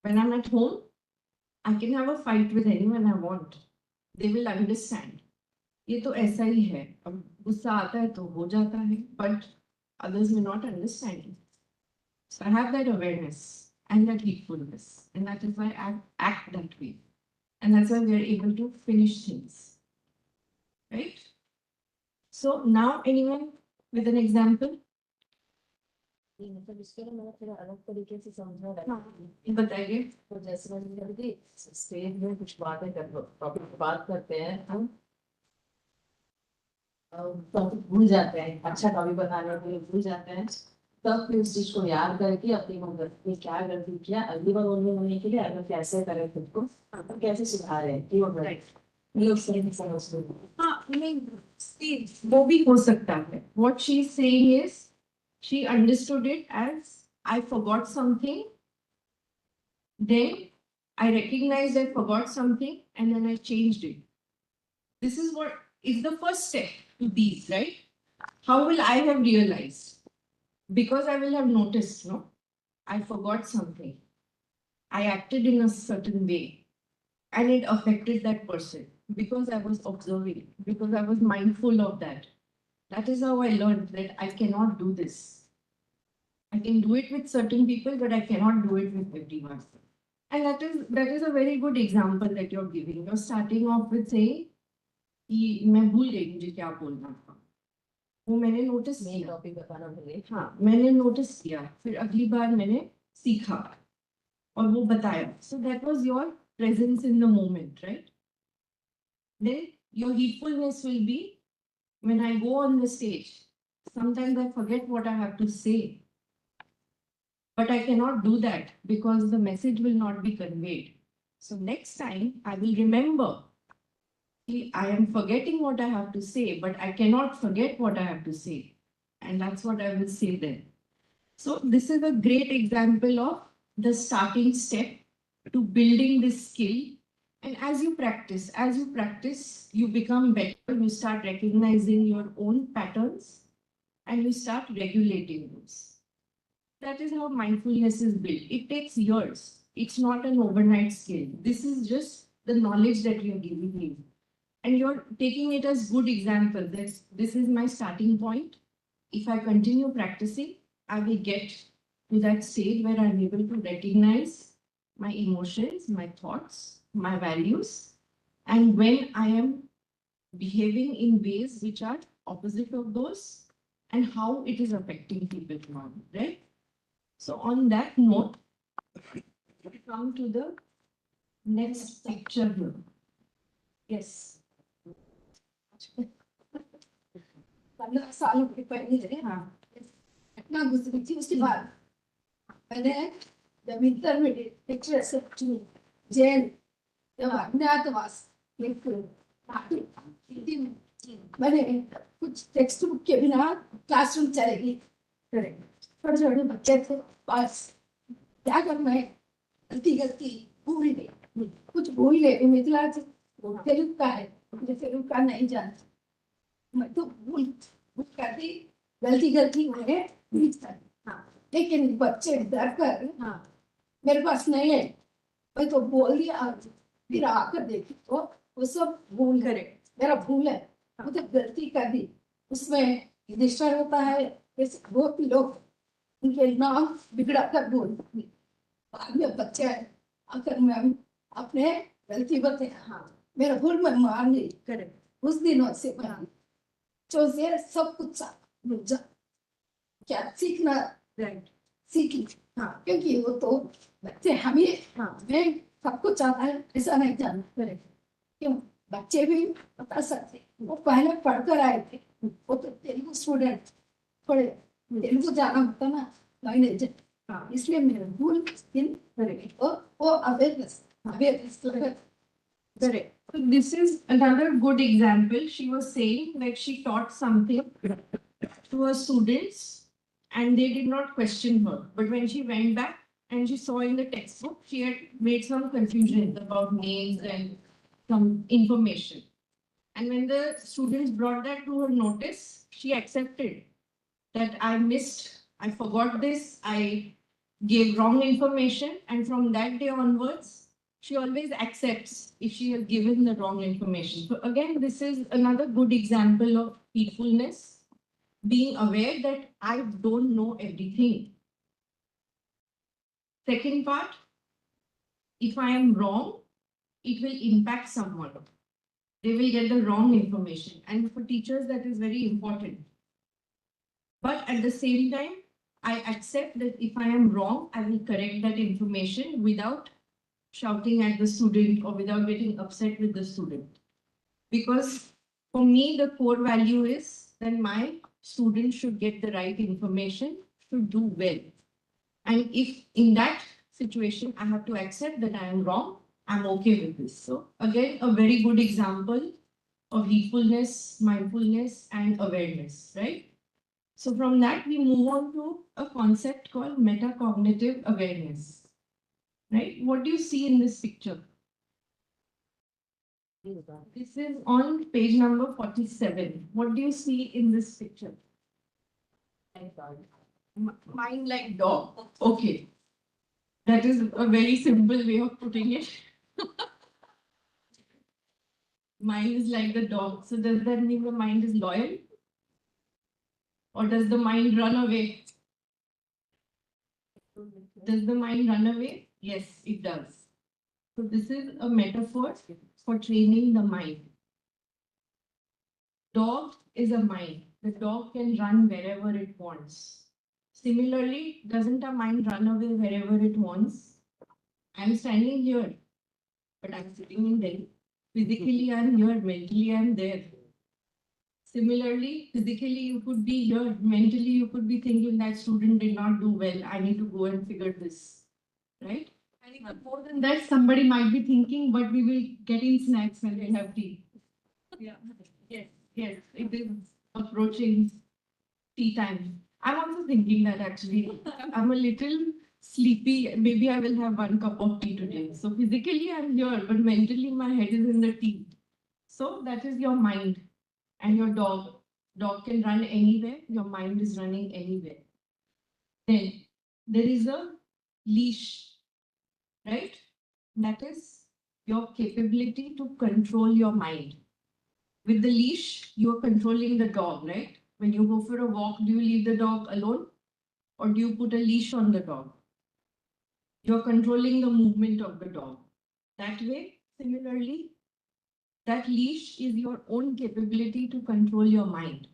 When I'm at home, I can have a fight with anyone I want. They will understand. ये तो ऐसा ही है. अब गुस्सा आता है तो हो जाता है, but others may not understand it. So I have that awareness and that heedfulness, and that is why I act that way. And that's why we are able to finish things. Right? So now anyone with an example? मतलब इसके लिए मैंने थोड़ा अलग तरीके से समझा रहा है। बताइए। तो जैसे मैंने कहा कि स्टेज में कुछ बातें कर टॉपिक बात करते हैं हम टॉपिक भूल जाते हैं, अच्छा टॉपिक बताने के लिए भूल जाते हैं, तब फिर उस चीज को याद करके अपनी गलती क्या गलती किया अगली बार होने के लिए अगर कैसे करें खुद को तो कैसे सुधारें कि वो लोग सही समझते हैं। हाँ, नहीं, see, वो भी हो सकता है. What she is saying is, she understood it as I forgot something, then I recognized I forgot something, and then I changed it. This is what is the first step to these, right? How will I have realized? Because I will have noticed, no? I forgot something. I acted in a certain way, and it affected that person because I was observing, because I was mindful of that. That is how I learned that I cannot do this. I can do it with certain people, but I cannot do it with everyone. And that is a very good example that you're giving. You're starting off with saying कि मैं भूल गई मुझे क्या बोलना था. वो मैंने नोटिस मेन किया. टॉपिक बताना भूले। हाँ, मैंने नोटिस किया. फिर अगली बार मैंने सीखा और वो बताया. So that was your presence in the moment, right? Then your heedfulness will be when I go on the stage. Sometimes I forget what I have to say. But I cannot do that because the message will not be conveyed. So next time I will remember. I am forgetting what I have to say, but I cannot forget what I have to say. And that's what I will say then. So this is a great example of the starting step to building this skill. And as you practice, you become better. You start recognizing your own patterns and you start regulating those. That is how mindfulness is built. It takes years. It's not an overnight skill. This is just the knowledge that you're giving me. And you're taking it as good example. This is my starting point. If I continue practicing, I will get to that stage where I'm able to recognize my emotions, my thoughts, my values, and when I am behaving in ways which are opposite of those, and how it is affecting people around me, right? So on that note, we come to the next picture here. Yes. 15 सालों के पहले घटना गुजरी थी। उसके बाद मैंने जब इंटरमीडिएट लेक्चर से जेल जब अज्ञातवास मैंने कुछ टेक्स्ट बुक के बिना क्लासरूम चले गई। छोटे छोटे बच्चे थे बस क्या करना है, गलती भूल गई, कुछ भूल गए। मिथिला तेलुगु का है, मुझे तेलुगु का नहीं जानती, मैं तो भूल कर दी, गलती मैंने नहीं की। लेकिन बच्चे डर कर मेरे पास नहीं है, मैं तो बोल दिया। फिर आकर देखी तो वो सब भूल करे, मेरा भूल है, मुझे गलती कर दी। उसमें रजिस्टर होता है, जैसे वो लोग उनके नाम बिगड़ा कर बोल बाद में बच्चे आकर मैं अपने गलती बताया। मेरा भूल मैं मान ली। उस दिनों से जो से सब कुछ क्या सीखना सीखी। क्योंकि वो तो बच्चे हमें सबको जाना है ऐसा नहीं जाना पड़ेगा, क्यों? बच्चे भी बता सकते, वो पहले पढ़कर आए थे, वो तो तेलुगु स्टूडेंट, थोड़े तेलुगु जाना होता ना, लैंग्वेज, इसलिए मेरे भूल इन वो awareness Correct. So this is another good example. She was saying that she taught something to her students and they did not question her. But when she went back and she saw in the textbook, she had made some confusion about names and some information. And when the students brought that to her notice, she accepted that I forgot this, I gave wrong information. And from that day onwards, she always accepts if she has given the wrong information. So again, this is another good example of heedfulness, being aware that I don't know everything. Second part, if I am wrong, it will impact someone. They will get the wrong information. And for teachers, that is very important. But at the same time, I accept that if I am wrong, I will correct that information without shouting at the student or without getting upset with the student. Because for me, the core value is that my student should get the right information, should do well. And if in that situation, I have to accept that I am wrong, I'm okay with this. So again, a very good example of heedfulness, mindfulness, and awareness, right? So from that, we move on to a concept called metacognitive awareness, right? What do you see in this picture? This is on page number 47. What do you see in this picture? Mind like dog. Okay. That is a very simple way of putting it. Mind is like the dog. So does that mean the mind is loyal? Or does the mind run away? Does the mind run away? Yes, it does. So this is a metaphor for training the mind. Dog is a mind. The dog can run wherever it wants. Similarly, doesn't a mind run away wherever it wants? I'm standing here, but I'm sitting in Delhi. Physically, I'm here. Mentally, I'm there. Similarly, physically, you could be here. Mentally, you could be thinking that student did not do well. I need to go and figure this, right? And even more than that, somebody might be thinking, but we will get in snacks when we have tea. Yeah. Yes. Yes. It is approaching tea time. I'm also thinking that actually I'm a little sleepy. Maybe I will have one cup of tea today. So physically I'm here, but mentally my head is in the tea. So that is your mind and your dog. Dog can run anywhere. Your mind is running anywhere. Then there is a leash, right? That is your capability to control your mind. With the leash, you're controlling the dog, right? When you go for a walk, do you leave the dog alone or do you put a leash on the dog? You're controlling the movement of the dog. That way, similarly, that leash is your own capability to control your mind.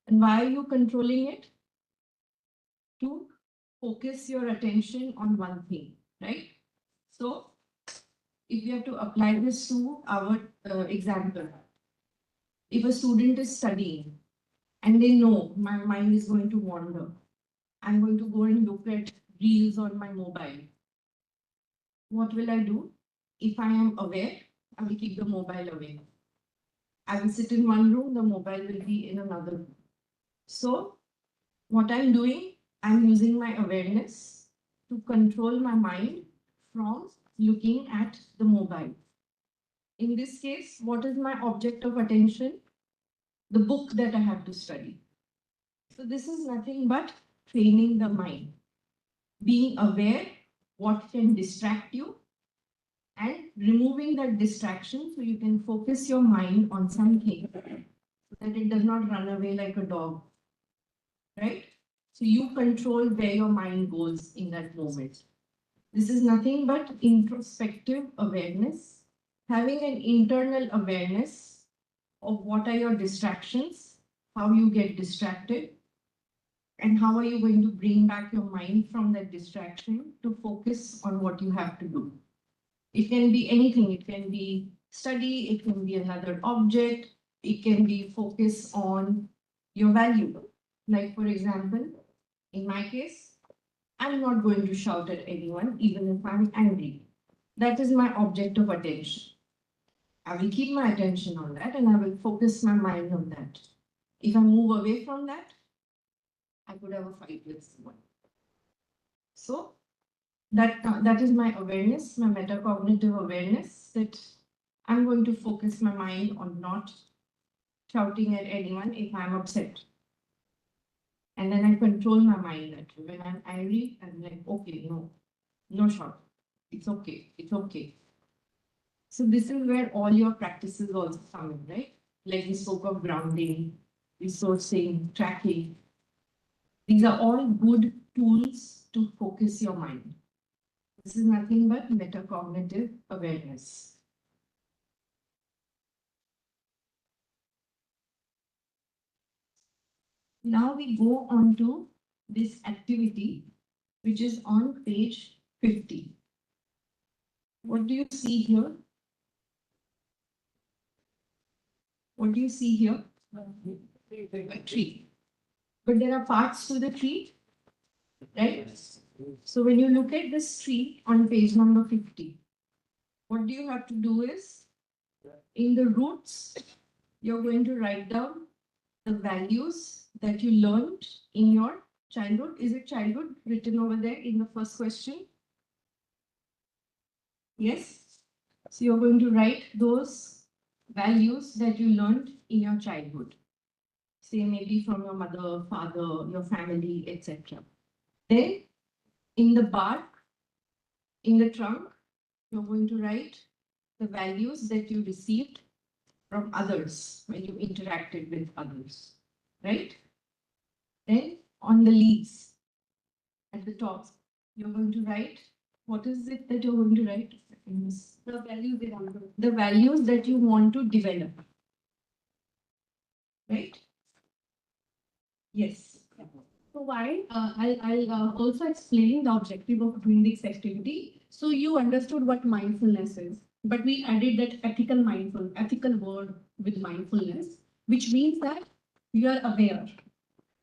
And why are you controlling it? To focus your attention on one thing, right? So, if we have to apply this to our example, if a student is studying and they know my mind is going to wander, I'm going to go and look at reels on my mobile. What will I do? If I am aware, I will keep the mobile away. I will sit in one room, the mobile will be in another room. So, what I'm doing, I'm using my awareness to control my mind from looking at the mobile. In this case, what is my object of attention? The book that I have to study. So, this is nothing but training the mind, being aware what can distract you and removing that distraction so you can focus your mind on something so that it does not run away like a dog, right? So you control where your mind goes in that moment. This is nothing but introspective awareness, having an internal awareness of what are your distractions, how you get distracted, and how are you going to bring back your mind from that distraction to focus on what you have to do. It can be anything. It can be study, it can be another object, it can be focus on your value. Like for example, in my case, I'm not going to shout at anyone, even if I'm angry. That is my object of attention. I will keep my attention on that and I will focus my mind on that. If I move away from that, I could have a fight with someone. So that is my awareness, my metacognitive awareness, that I'm going to focus my mind on not shouting at anyone if I'm upset. And then I control my mind that when I'm angry, I'm like, okay, no shout. It's okay, it's okay. So this is where all your practices also come in, right? Like we spoke of grounding, resourcing, tracking. These are all good tools to focus your mind. This is nothing but metacognitive awareness. Now we go on to this activity, which is on page 50. What do you see here? What do you see here? A tree. But there are parts to the tree, right? So when you look at this tree on page number 50, what do you have to do is, in the roots, you're going to write down the values that you learned in your childhood. Is it childhood written over there in the first question? Yes. So you're going to write those values that you learned in your childhood. Say maybe from your mother, father, your family, etc. Then in the bark, in the trunk, you're going to write the values that you received from others when you interacted with others, right? Then on the leaves, at the top, you're going to write, what is it that you're going to write? The values they want to, the values that you want to develop, right? Yes. So why? I'll also explain the objective of doing this activity. So you understood what mindfulness is, but we added that ethical word with mindfulness, which means that you are aware.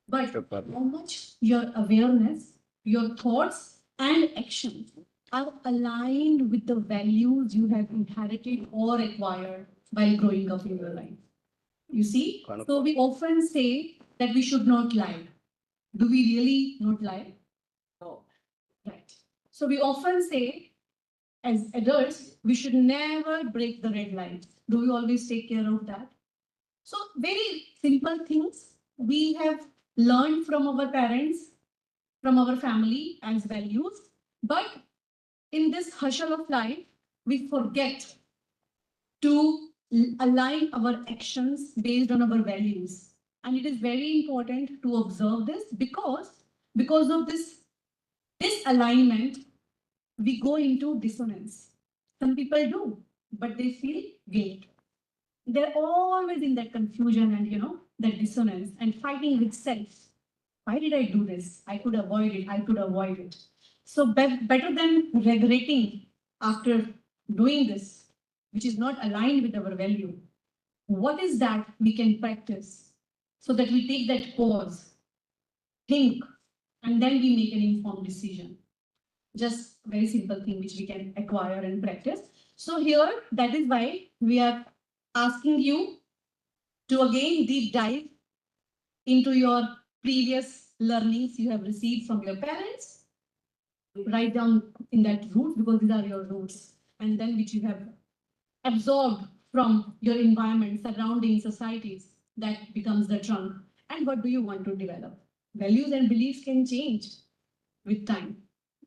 But how much your awareness, your thoughts and actions are aligned with the values you have inherited or acquired while growing up in your life. You see? So we often say that we should not lie. Do we really not lie? No. Right. So we often say, as adults, we should never break the red light. Do we always take care of that? So very simple things we have learned from our parents, from our family as values. But in this hustle of life, we forget to align our actions based on our values. And it is very important to observe this because of this disalignment, we go into dissonance. Some people do, but they feel guilt. They're always in that confusion and that dissonance and fighting with self. Why did I do this? I could avoid it. I could avoid it. So better than regretting after doing this, which is not aligned with our value. What is that we can practice so that we take that pause, think, and then we make an informed decision? Just very simple thing which we can acquire and practice. So here, that is why we are asking you to again deep dive into your previous learnings you have received from your parents. Write down in that root because these are your roots, and then which you have absorbed from your environment, surrounding societies, that becomes the trunk. And what do you want to develop? Values and beliefs can change with time.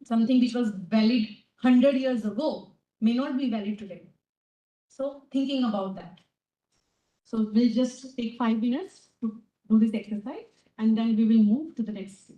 Something which was valid 100 years ago may not be valid today. So thinking about that. So we'll just take 5 minutes to do this exercise and then we will move to the next step.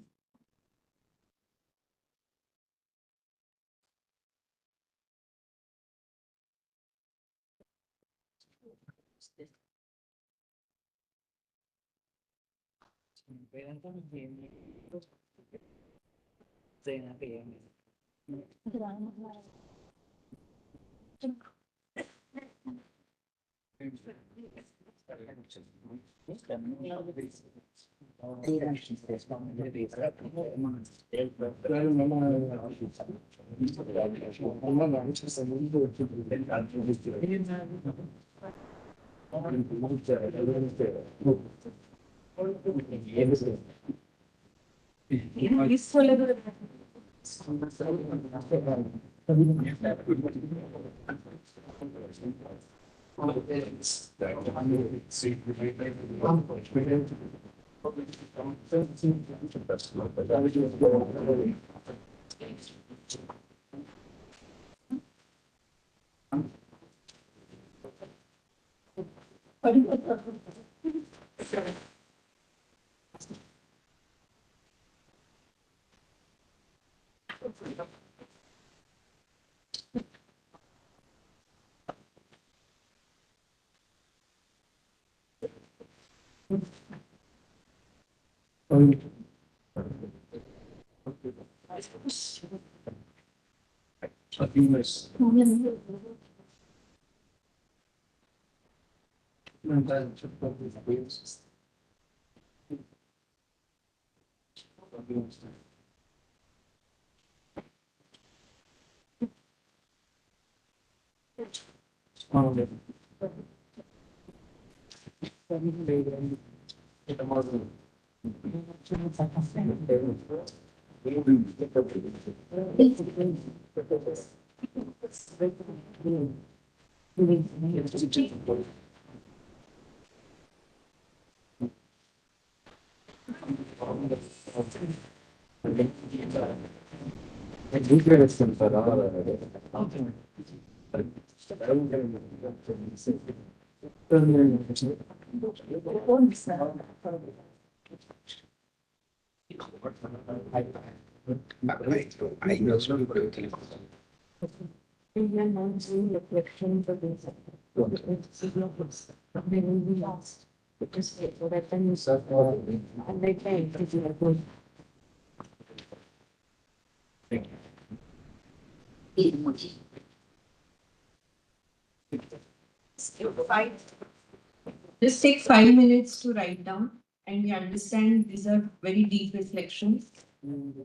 Just take 5 minutes to write down, and we understand these are very deep reflections.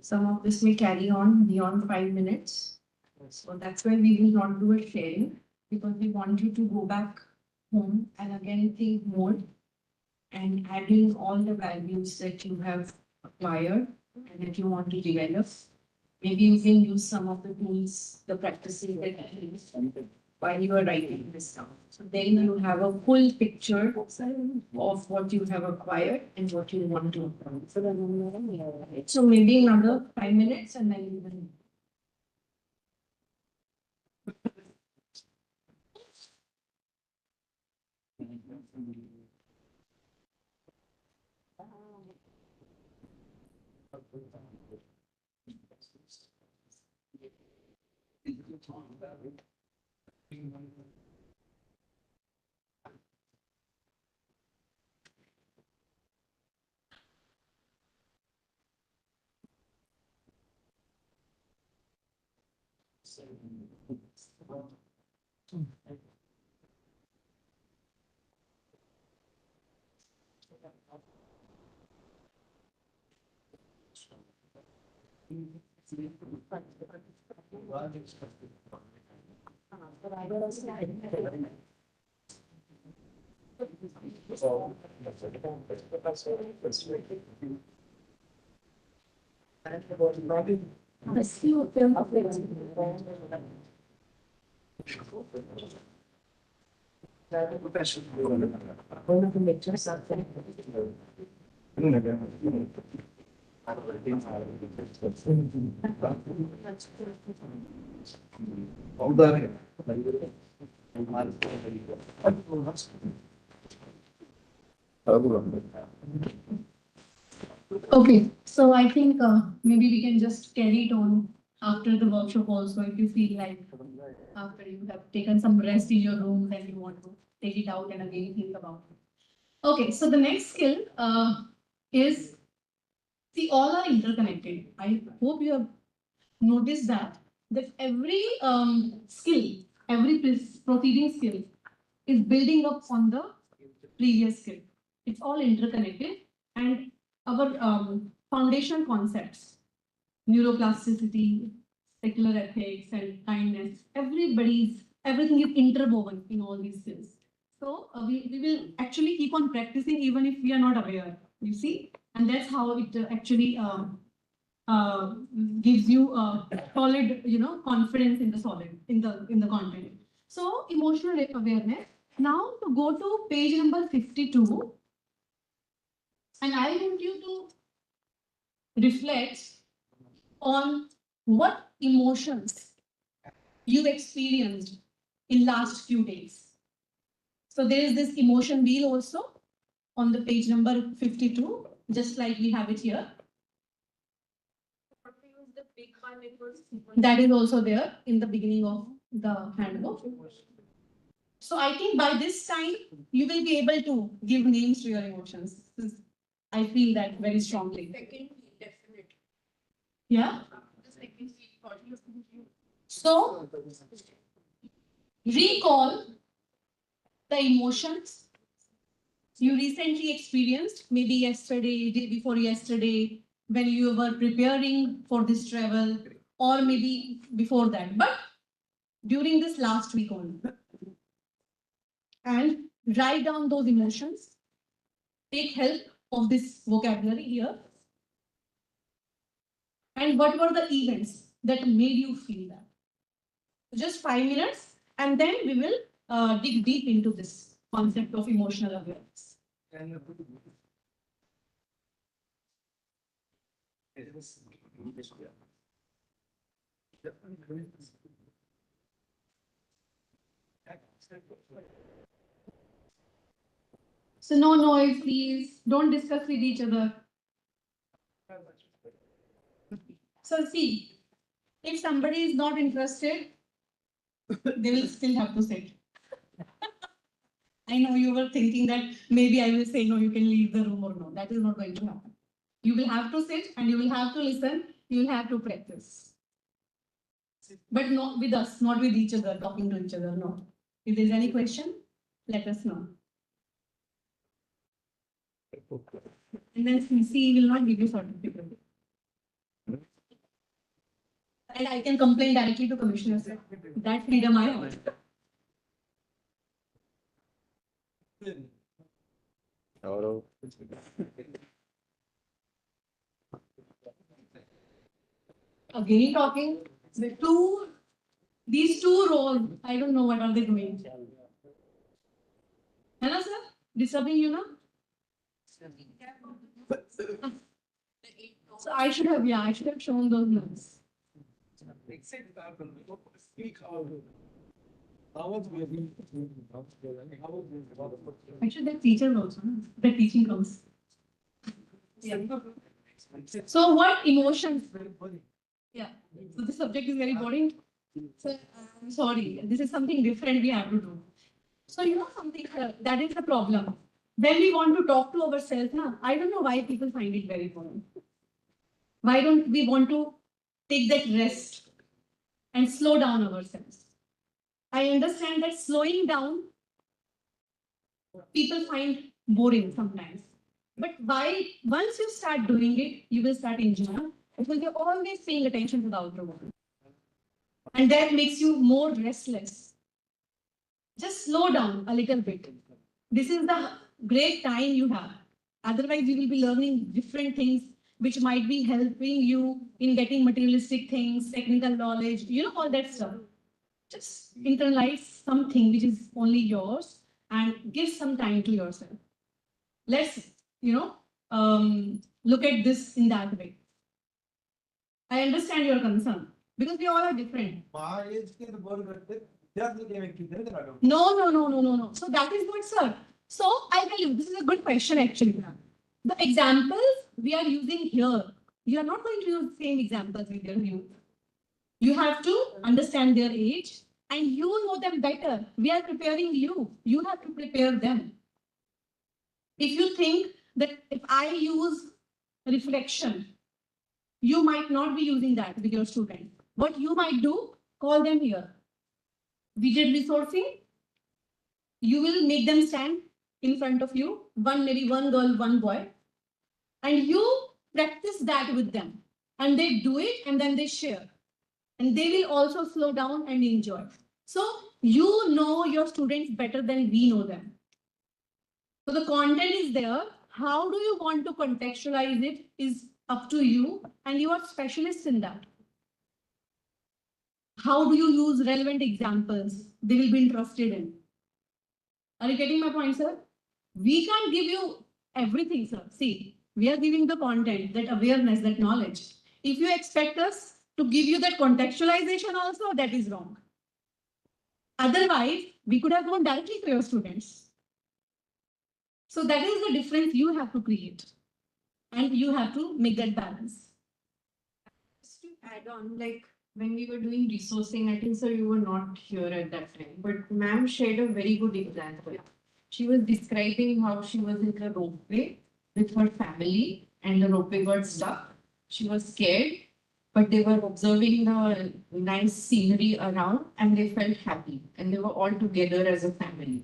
Some of this may carry on beyond 5 minutes. So that's why we will not do a sharing, because we want you to go back home and again think more and add in all the values that you have acquired and that you want to develop. Maybe you can use some of the tools, the practices that you use while you are writing this down. So then you have a full picture of what you have acquired and what you want to. So maybe another 5 minutes and then you will. Okay, so I think maybe we can just carry it on after the workshop also, if you feel like after you have taken some rest in your room, then you want to take it out and again think about it. Okay, so the next skill is, see, all are interconnected. I hope you have noticed that every skill, every proceeding skill is building up on the previous skill. It's all interconnected, and our foundation concepts, neuroplasticity, secular ethics, and kindness, everything is interwoven in all these skills. So we will actually keep on practicing even if we are not aware, you see, and that's how it actually uh, gives you a solid, confidence in the content. So emotional awareness. Now to go to page number 52, and I want you to reflect on what emotions you experienced in last few days. So there is this emotion wheel also on the page number 52, just like we have it here. That is also there in the beginning of the handbook. So I think by this time you will be able to give names to your emotions. I feel that very strongly. Second, definitely. Yeah. The second, So recall the emotions you recently experienced, maybe yesterday, day before yesterday, when you were preparing for this travel, or maybe before that, but during this last week only. And write down those emotions. Take help of this vocabulary here. And what were the events that made you feel that? Just 5 minutes, and then we will dig deep into this concept of emotional awareness. So no noise, please. Don't discuss with each other. So see, if somebody is not interested, they will still have to sit. I know you were thinking that maybe I will say no, you can leave the room or no. That is not going to happen. You will have to sit and you will have to listen. You will have to practice. But not with us, not with each other, talking to each other. No. If there's any question, let us know. And then CC will not give you certificate. And I can complain directly to Commissioner, sir. That freedom I have. Again talking. These two roles, I don't know what are they doing. Hello, sir? Disturbing you now? So I should have shown those notes. Actually, they're teachers also. No? They're teaching comes. Yeah. So what emotions? Yeah. So the subject is very boring. So I'm sorry. This is something different we have to do. So you know something, that is the problem. When we want to talk to ourselves, I don't know why people find it very boring. Why don't we want to take that rest and slow down ourselves? I understand that slowing down, people find boring sometimes. But once you start doing it, you will start enjoying because you're always paying attention to the outer world. And that makes you more restless. Just slow down a little bit. This is the great time you have. Otherwise, you will be learning different things which might be helping you in getting materialistic things, technical knowledge, all that stuff. Just internalize something which is only yours and give some time to yourself. Let's, look at this in that way. I understand your concern because we all are different. No. So that is good, sir. So I'll tell you, this is a good question actually. The examples we are using here, you are not going to use the same examples with your youth. You have to understand their age and you know them better. We are preparing you. You have to prepare them. If you think that if I use reflection, you might not be using that with your student. What you might do, call them here. We did resourcing. You will make them stand in front of you, maybe one girl, one boy, and you practice that with them. And they do it and then they share. And they will also slow down and enjoy. So you know your students better than we know them. So the content is there. How do you want to contextualize it is up to you, and you are specialists in that. How do you use relevant examples they will be interested in? Are you getting my point, sir? We can't give you everything, sir. See, we are giving the content, that awareness, that knowledge. If you expect us to give you that contextualization also, that is wrong. Otherwise, we could have gone directly to your students. So that is the difference you have to create. And you have to make that balance. Just to add on, like when we were doing resourcing, I think sir, you were not here at that time, but ma'am shared a very good example. She was describing how she was in the ropeway with her family and the ropeway got stuck. She was scared, but they were observing the nice scenery around and they felt happy and they were all together as a family.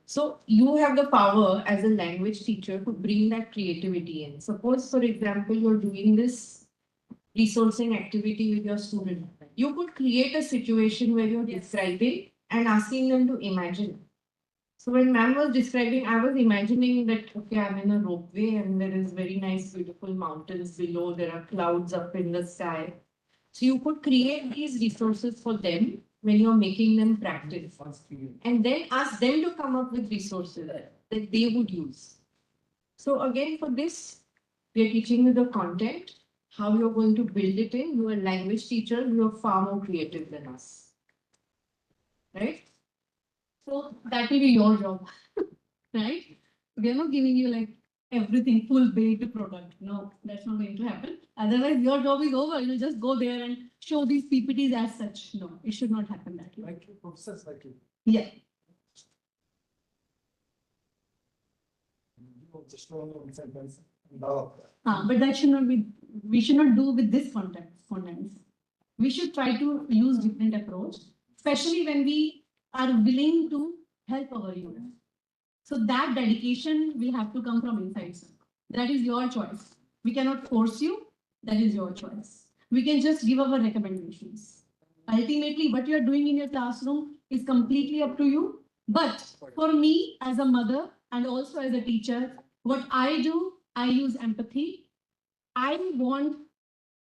So you have the power as a language teacher to bring that creativity in. Suppose, for example, you're doing this resourcing activity with your student. You could create a situation where you're describing and asking them to imagine. So when ma'am was describing, I was imagining that, okay, I'm in a ropeway and there is very nice, beautiful mountains below. There are clouds up in the sky. So you could create these resources for them when you're making them practice. And then ask them to come up with resources that they would use. So again, for this, we are teaching you the content, how you're going to build it in. You are a language teacher, you are far more creative than us. Right? So that will be your job, right? We are not giving you like everything full baked product. No, that's not going to happen. Otherwise, your job is over. You'll just go there and show these PPTs as such. No, it should not happen that way. Like you, professors like you. Yeah. You just know inside this. But that should not be, we should not do with this contents. We should try to use different approach, especially when we are willing to help our youth. So that dedication will have to come from inside, sir. That is your choice. We cannot force you. That is your choice. We can just give our recommendations. Ultimately, what you are doing in your classroom is completely up to you. But for me, as a mother and also as a teacher, what I do, I use empathy. I want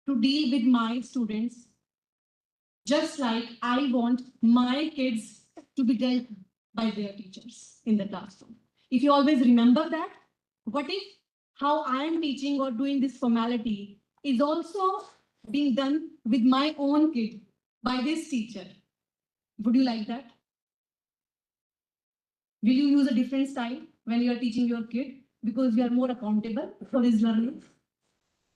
to deal with my students just like I want my kids to be dealt by their teachers in the classroom. If you always remember that, what if how I am teaching or doing this formality is also being done with my own kid by this teacher? Would you like that? Will you use a different style when you are teaching your kid because you are more accountable for his learning?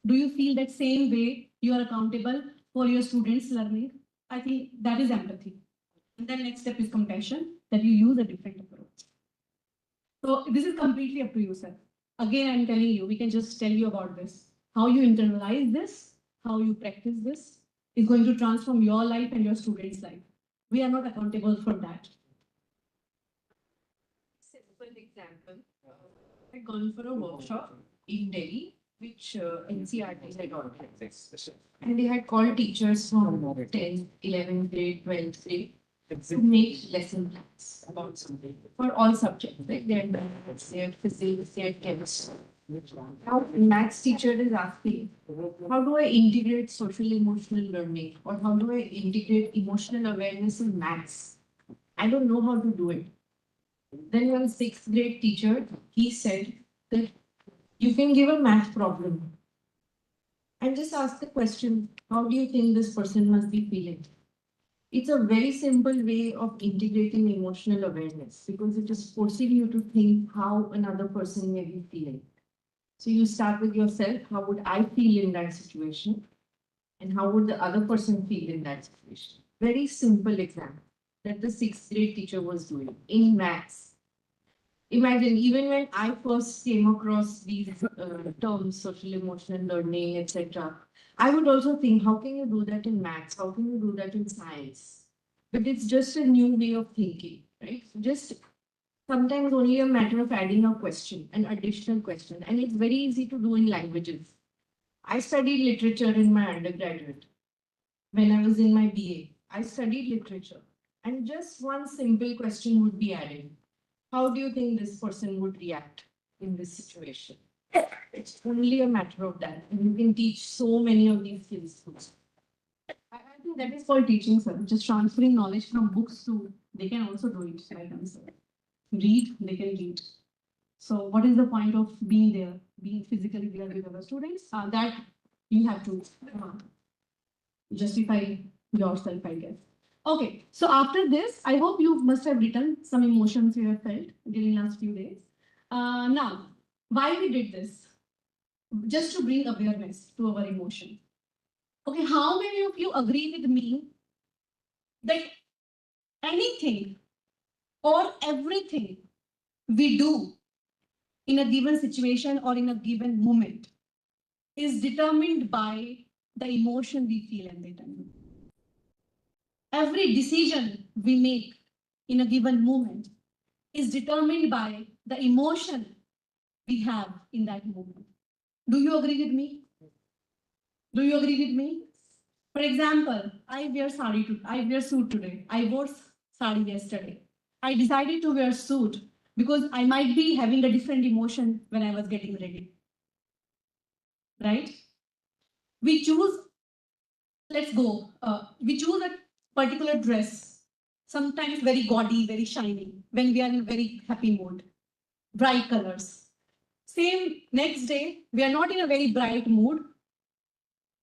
Do you feel that same way you are accountable for your students' learning? I think that is empathy. And then next step is compassion, that you use a different approach. So this is completely up to you, sir. Again, I'm telling you, we can just tell you about this. How you internalize this, how you practice this is going to transform your life and your students' life. We are not accountable for that. Simple example. I had gone for a workshop in Delhi, which NCRT had organized. And they had called teachers from 10th, 11th grade, 12th grade to make lesson plans about something for all subjects. Like they had maths, they had physics, they had chemistry. Now, maths teacher is asking, how do I integrate social emotional learning, or how do I integrate emotional awareness in maths? I don't know how to do it. Then one sixth grade teacher, he said that you can give a math problem and just ask the question, how do you think this person must be feeling? It's a very simple way of integrating emotional awareness because it is forcing you to think how another person may be feeling. So you start with yourself, how would I feel in that situation? And how would the other person feel in that situation? Very simple example that the sixth grade teacher was doing in maths. Imagine, even when I first came across these terms, social emotional learning, etc., I would also think, how can you do that in maths? How can you do that in science? But it's just a new way of thinking, right? So just sometimes only a matter of adding a question, an additional question, and it's very easy to do in languages. I studied literature in my undergraduate. When I was in my BA, I studied literature, and just one simple question would be added. How do you think this person would react in this situation? It's only a matter of that, and you can teach so many of these skills. I think that is called teaching, sir. Just transferring knowledge from books to, they can also do it like themselves. Read, they can read. So what is the point of being there, being physically there with our students? That you have to justify yourself, I guess. Okay, so after this, I hope you must have written some emotions you have felt during last few days. Now, why we did this? Just to bring awareness to our emotion. Okay, how many of you agree with me that anything or everything we do in a given situation or in a given moment is determined by the emotion we feel at the time? Every decision we make in a given moment is determined by the emotion we have in that moment. Do you agree with me? Do you agree with me? For example, I wear suit today. I wore sari yesterday. I decided to wear suit because I might be having a different emotion when I was getting ready. Right? We choose, we choose a particular dress, sometimes very gaudy, very shiny, when we are in a very happy mood, bright colors. Same next day, we are not in a very bright mood,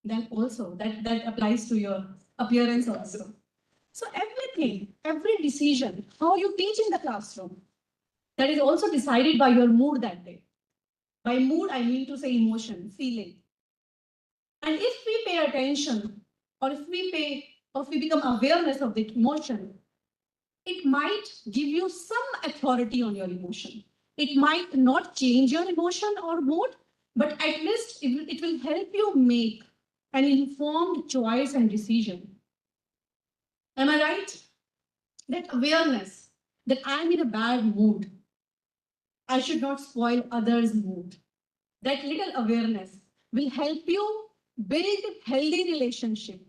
then also that applies to your appearance also. So everything, every decision, how you teach in the classroom, that is also decided by your mood that day. By mood, I mean to say emotion, feeling. And if we pay attention, or if we become awareness of the emotion, it might give you some authority on your emotion. It might not change your emotion or mood, but at least it will help you make an informed choice and decision. Am I right? That awareness that I'm in a bad mood, I should not spoil others' mood. That little awareness will help you build healthy relationship,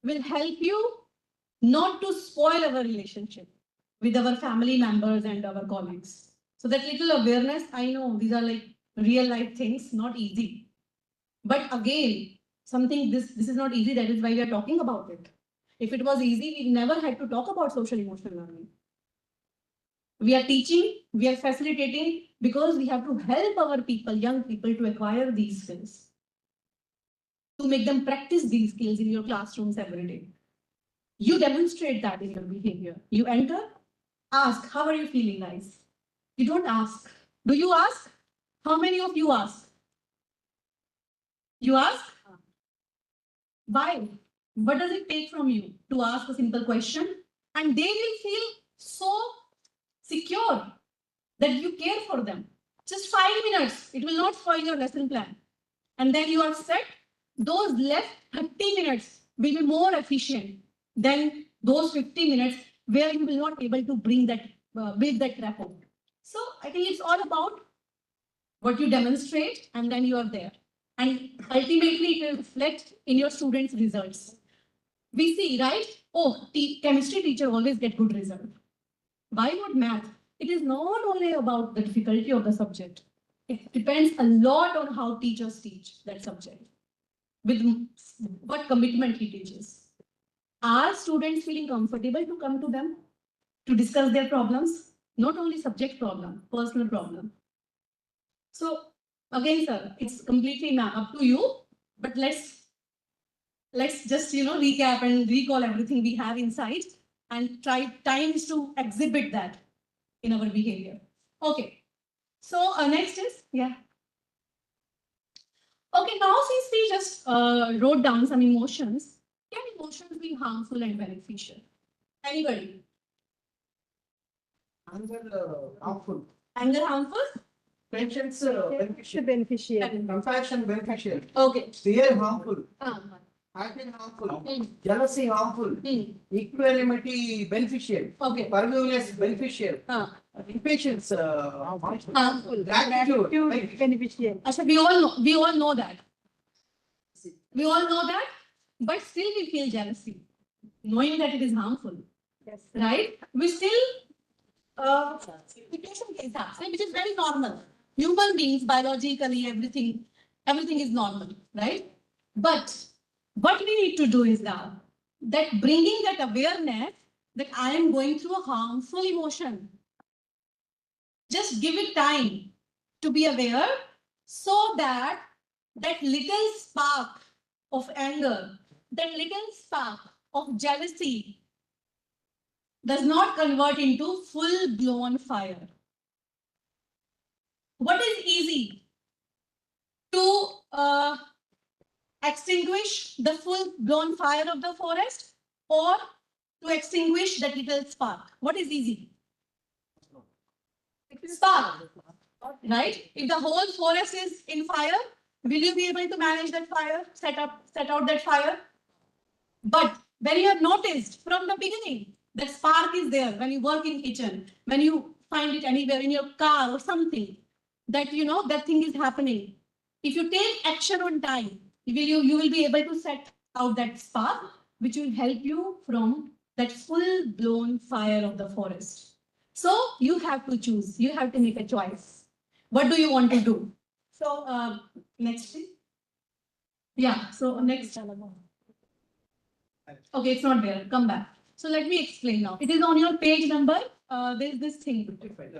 will help you not to spoil our relationship with our family members and our colleagues. So that little awareness, I know these are like real life things, not easy. But again, something this is not easy, that is why we are talking about it. If it was easy, we never had to talk about social emotional learning. We are teaching, we are facilitating because we have to help our people, young people, to acquire these skills, to make them practice these skills in your classrooms every day. You demonstrate that in your behavior. You enter, ask, how are you feeling, guys? You don't ask. Do you ask? How many of you ask? You ask? Why? What does it take from you to ask a simple question? And they will feel so secure that you care for them. Just 5 minutes, it will not spoil your lesson plan. And then you are set. Those left 30 minutes will be more efficient than those 50 minutes where you will not be able to bring that, build that rapport. So I think it's all about what you demonstrate and then you are there. And ultimately it will reflect in your students' results. We see, right? Oh, chemistry teacher always get good result. Why not math? It is not only about the difficulty of the subject. It depends a lot on how teachers teach that subject, with what commitment he teaches. Are students feeling comfortable to come to them to discuss their problems? Not only subject problem, personal problem. So again, sir, it's completely up to you, but let's just recap and recall everything we have inside and try times to exhibit that in our behavior. Okay, so next is, yeah. Okay, now since we just wrote down some emotions, can emotions be harmful and beneficial? Anybody? Anger harmful. Anger harmful? Patience beneficial. Beneficial. Compassion beneficial. Okay. Fear harmful. Happy harmful, Hmm. jealousy harmful, Hmm. equanimity beneficial, Okay. forgiveness beneficial, impatience Harmful. gratitude beneficial. Asha, we all know that. We all know that, but still we feel jealousy, knowing that it is harmful. Yes. Right? We still situation is happening, which is very normal. Human beings, biologically, everything is normal, right? But what we need to do is now that bringing that awareness that I am going through a harmful emotion. Just give it time to be aware so that that little spark of anger, that little spark of jealousy does not convert into full blown fire. What is easy to extinguish the full blown fire of the forest or to extinguish that little spark? What is easy? Spark, right? If the whole forest is in fire, will you be able to manage that fire, set out that fire? But when you have noticed from the beginning that spark is there, when you work in kitchen, when you find it anywhere in your car or something, that you know that thing is happening. If you take action on time, you will be able to set out that spark, which will help you from that full blown fire of the forest. So you have to choose. You have to make a choice. What do you want to do? So next, please. Yeah. So next. Okay, it's not there. Come back. So let me explain now. It is on your page number. There's this thing.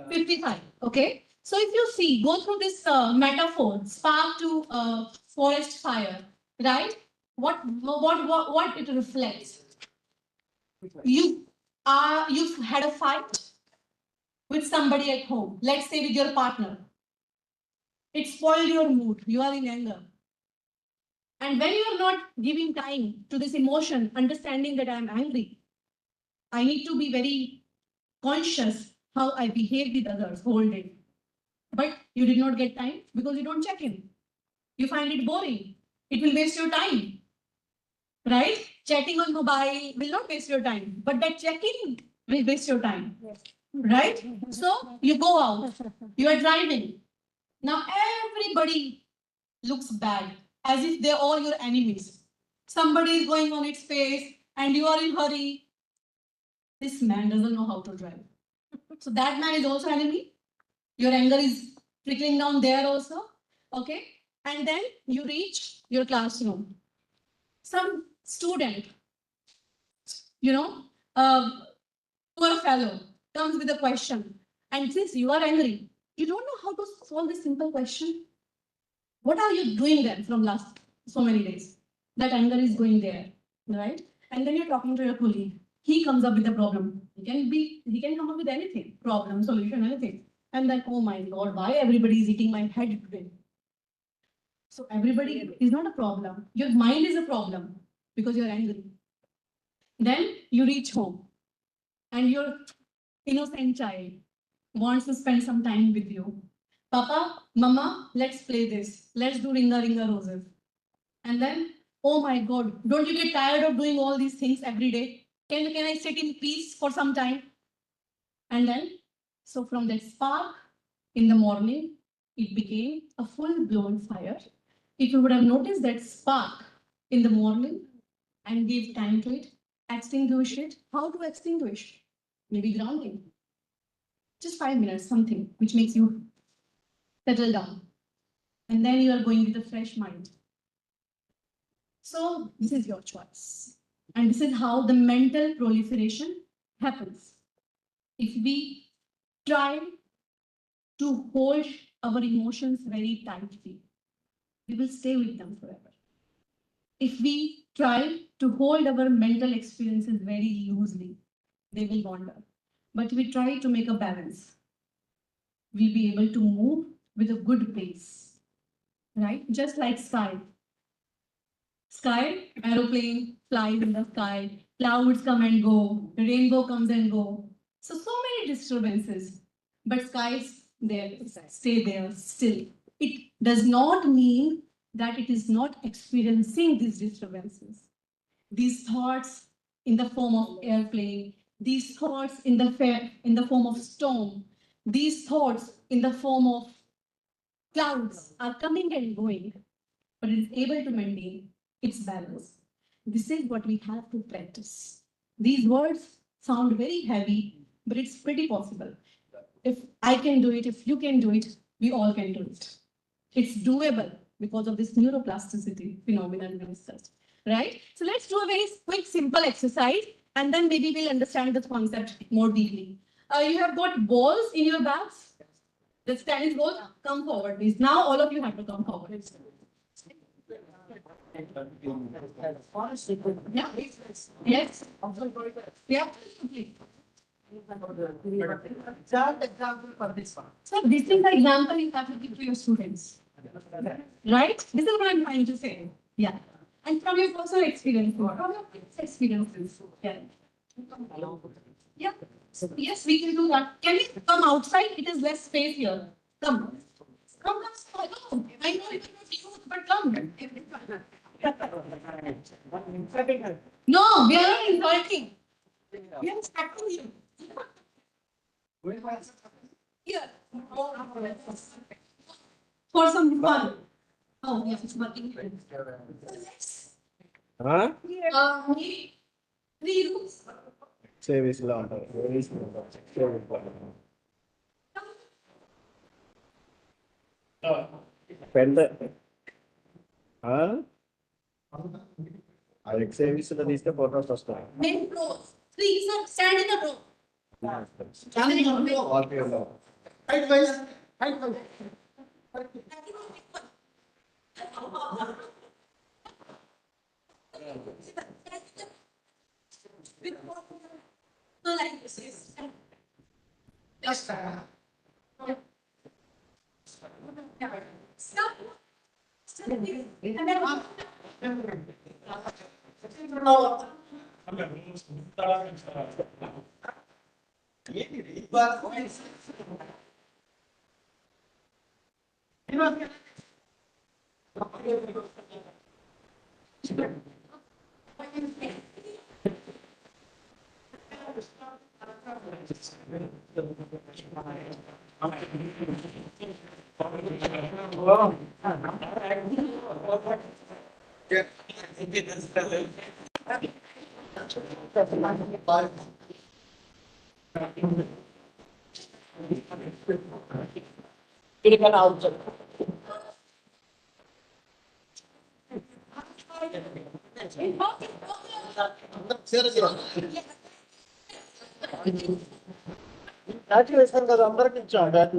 55. Okay. So if you see, go through this metaphor, spark to forest fire, right? What it reflects? You've had a fight with somebody at home. Let's say with your partner. It spoiled your mood. You are in anger. And when you are not giving time to this emotion, understanding that I am angry, I need to be very conscious how I behave with others whole day. But you did not get time because you don't check in. You find it boring. It will waste your time. Right? Chatting on mobile will not waste your time, but that checking will waste your time. Yes. Right? So you go out, you are driving. Now everybody looks bad, as if they're all your enemies. Somebody is going on its pace and you are in hurry. This man doesn't know how to drive. So that man is also enemy. Your anger is trickling down there also. Okay. And then you reach your classroom. Some student, you know, poor fellow comes with a question. And since you are angry, you don't know how to solve this simple question. What are you doing then from last so many days? That anger is going there, right? And then you're talking to your colleague. He comes up with a problem. He can come up with anything, problem, solution, anything. And then, oh my God, why everybody is eating my head today? So everybody is not a problem. Your mind is a problem because you're angry. Then you reach home and your innocent child wants to spend some time with you. Papa, Mama, let's play this. Let's do Ringa Ringa Roses. And then, oh my God, don't you get tired of doing all these things every day? Can I sit in peace for some time? And then, so from that spark in the morning, it became a full-blown fire. If you would have noticed that spark in the morning and give time to it, extinguish it. How to extinguish? Maybe grounding. Just 5 minutes, something which makes you settle down. And then you are going with a fresh mind. So this is your choice. And this is how the mental proliferation happens. If we try to hold our emotions very tightly, we will stay with them forever. If we try to hold our mental experiences very loosely, they will wander. But if we try to make a balance, we'll be able to move with a good pace, right? Just like sky. Sky, aeroplane flies in the sky, clouds come and go, rainbow comes and go. So many disturbances, but skies there, stay there still. It does not mean that it is not experiencing these disturbances. these thoughts in the form of airplane, these thoughts in the form of storm, these thoughts in the form of clouds are coming and going, but it is able to maintain its balance. This is what we have to practice. These words sound very heavy, but it's pretty possible. If I can do it, if you can do it, we all can do it. It's doable because of this neuroplasticity phenomenon we discussed, right? So let's do a very quick, simple exercise, and then maybe we'll understand this concept more deeply. You have got balls in your bags. The tennis balls, come forward, please. Now all of you have to come forward. Yeah. Yes. Yeah. Chart example for this one. So this is the example you have to give to your students. Right? This is what I'm trying to say. Yeah. And from your personal experience, from your kids' experiences. Yeah. Yeah. Yes, we can do that. Can we come outside? It is less space here. Come. Come. Come. I know it is not you, but come. No, we are not insulting. We are respecting you. Here. For some fun. Oh, yes, it's working. Three rooms. Service law. Penda. Huh? I service the list of photos first. Main rows. Three, sir, stand in a row. Standing on the floor. Height wise. Height wise. No, like this. Yes. Stop. And then Actually, it's not the number of job that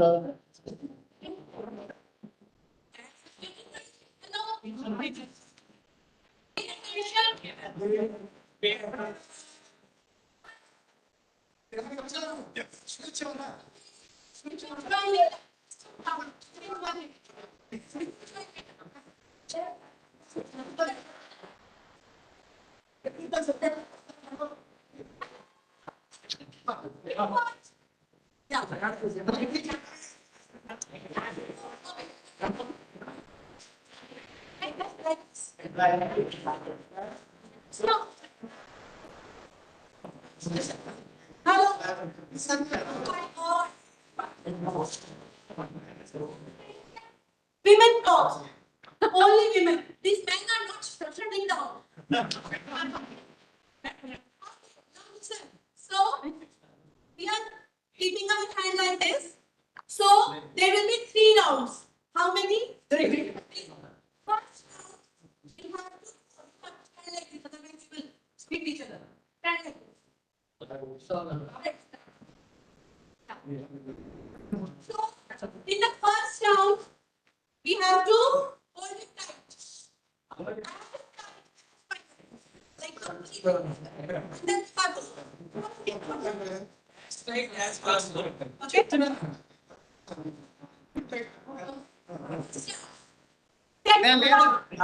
women talk. Only women. These men are not shutting down. So we are keeping our hand like this. So there will be 3 rounds. How many? 3. First round, we have to stand like this, otherwise we will speak each other. Stand like this. Alright. So in the first round, we have to hold it tight. Like completely. And then straight as possible. Okay.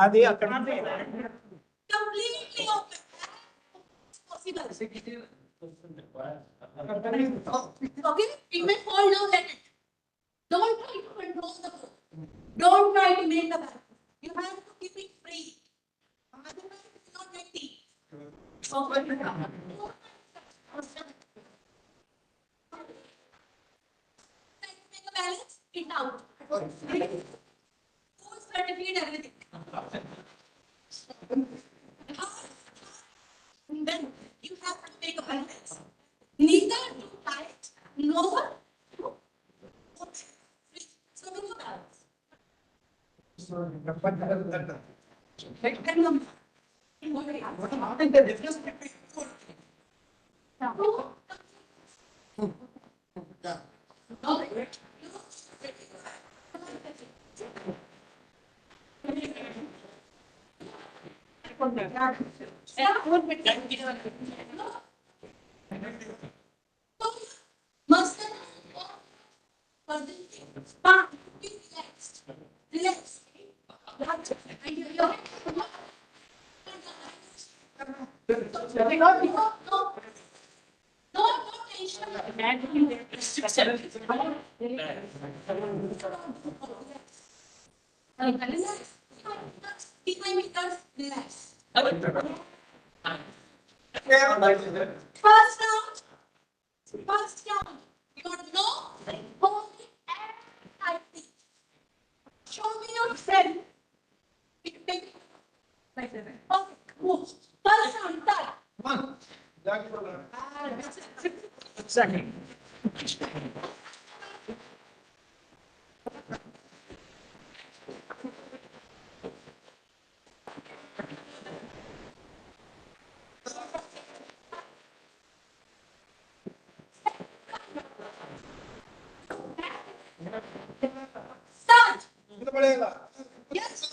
అది అక్కడ Completely open. Possible. Okay, it may fall now, let it. Don't try to control the boat. Don't try to make the back. You have to keep it free. Otherwise, it will not get deep. Make a balance, it out. Full certificate, everything. Then you have to make a balance. Neither too tight, nor too free. So make a balance. Must be relaxed. Relax. And you're no tension. Relax. Behind meters, relax. First round. First round. You want to know? Hold it and tightly. Show me your friend. Like that. Okay, move. First round, start. Second. Start. Yes, yes,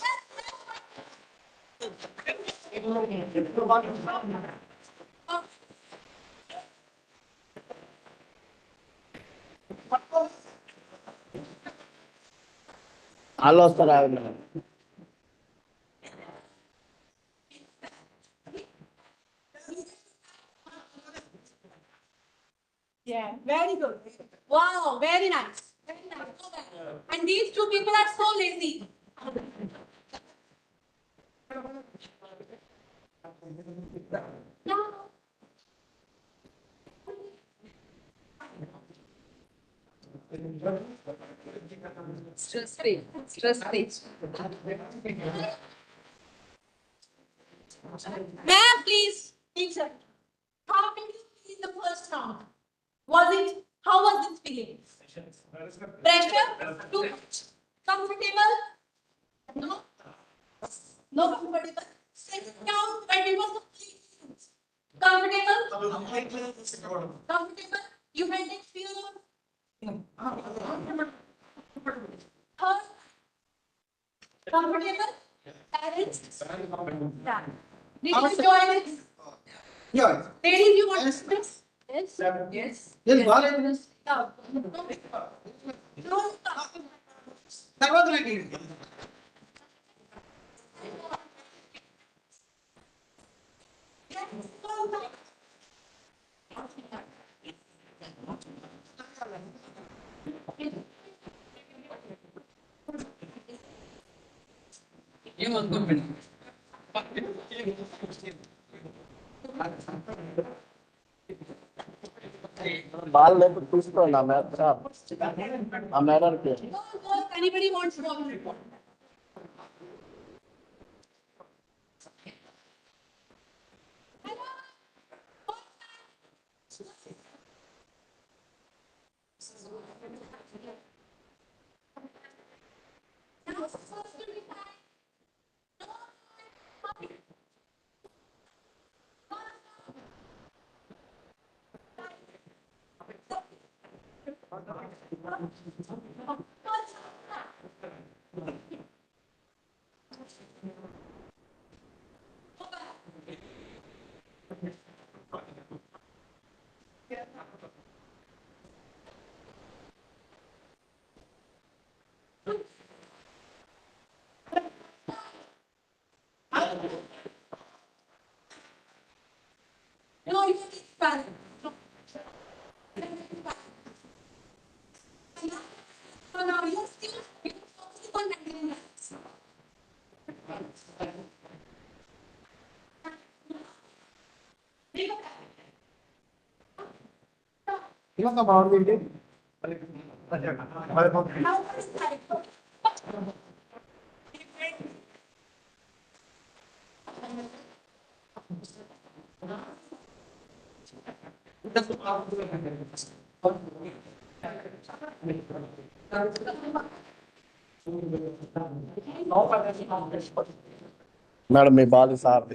Allo saravna. yeah, very good. Wow, very nice. Very nice. Go back. And these two people are so lazy. No. Stress free. Stress free. Ma'am, please. Teacher. How did you feel in the first round? How was it feeling? Pressure? Too much? Comfortable? No? No comfortable? Second round when it was comfortable? Comfortable? You had that fear of third? Comfortable? Parents? Yeah. Did you enjoy it? Yeah. Ladies, you want to this? Yes. Yes. Yes, Bharat. No. No. That was like बाल लेके कुछ तो ना मैं अच्छा अमेरर के If anybody wants to report. No, you can keep back. So now you're still focusing on maintenance. Now first slide. Madam मैं बाद सार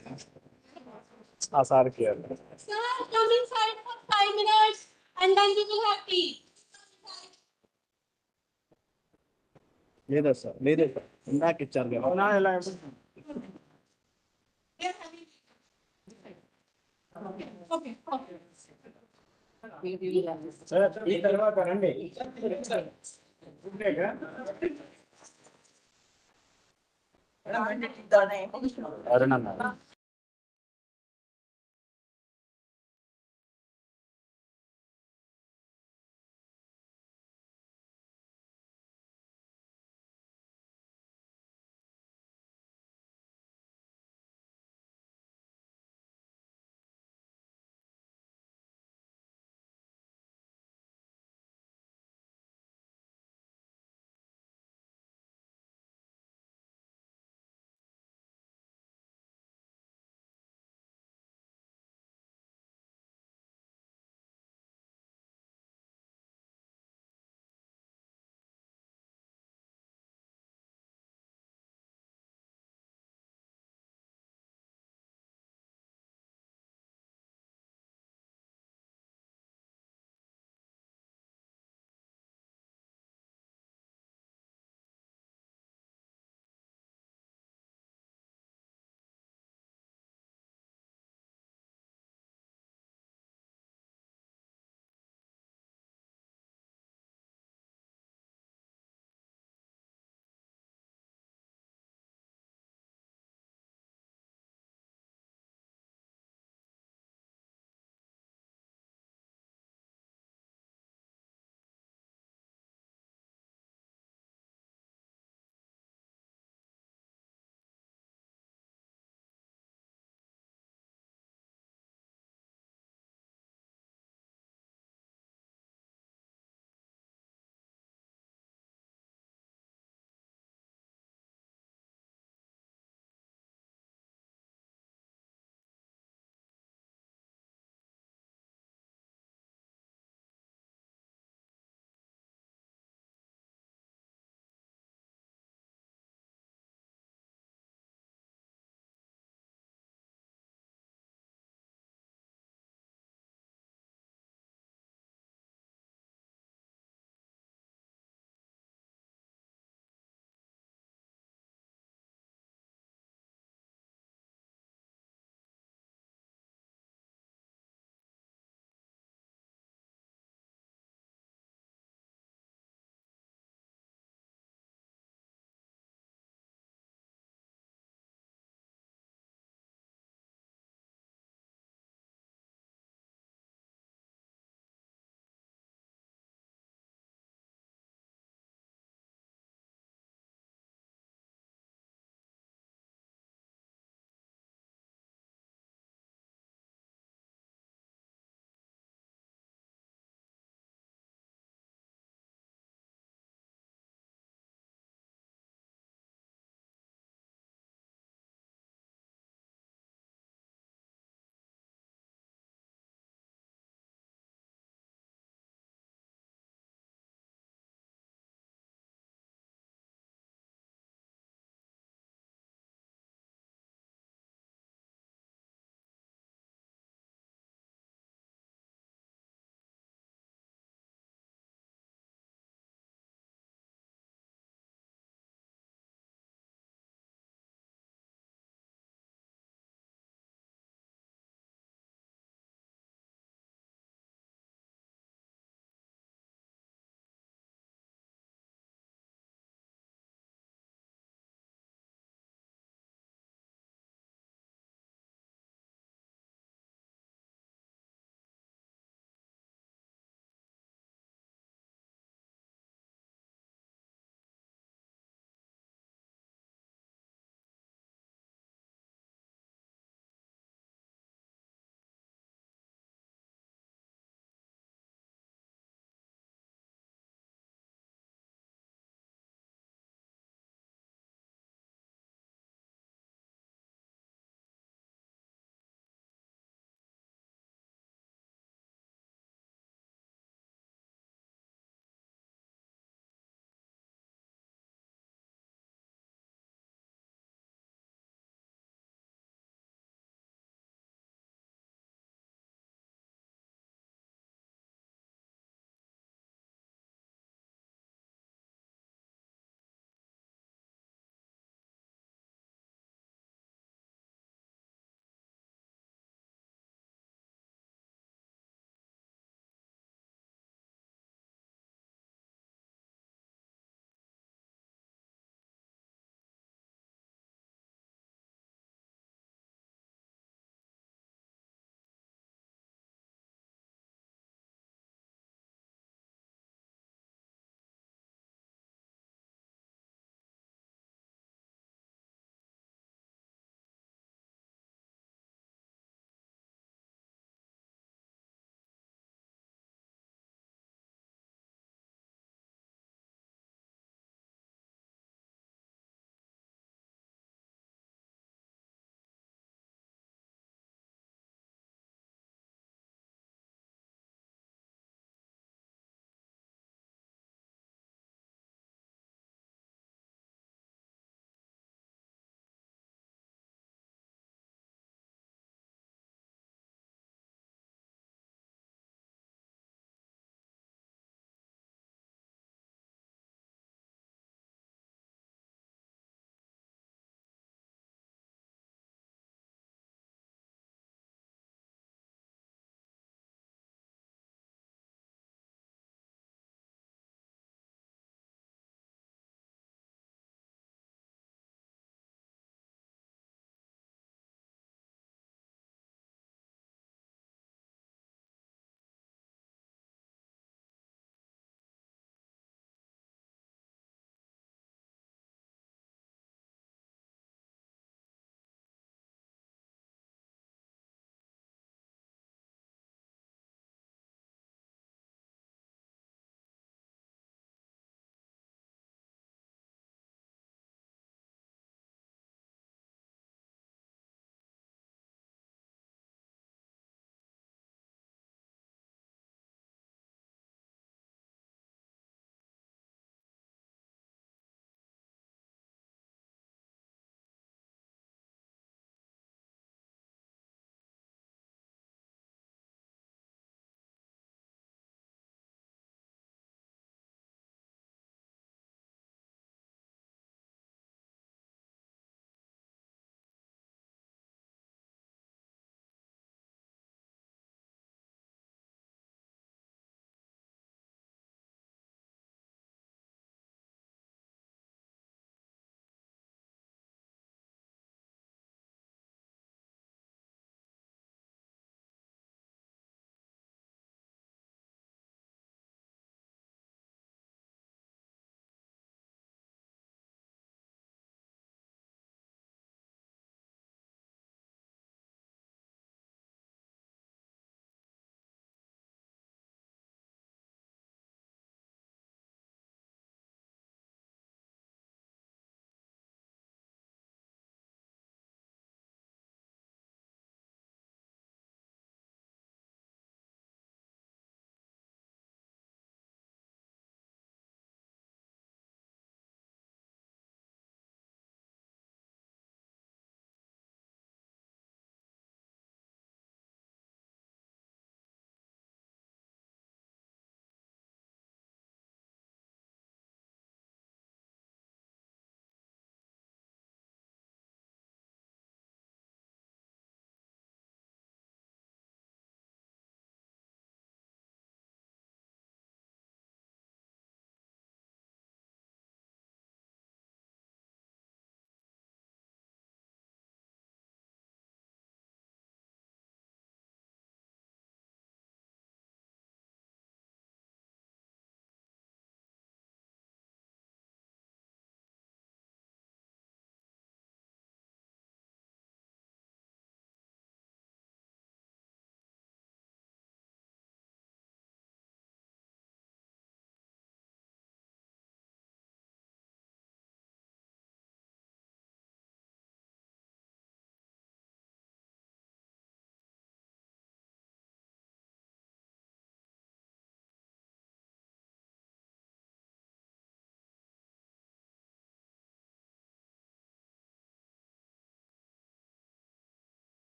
आसार किया Sir, come inside for 5 minutes and then we will have tea. లేదు sir లేదు sir ఇందాక ఇచ్చారు కదా We are having. Okay. Okay. ఈ తర్వాత రండి అరుణ మేడం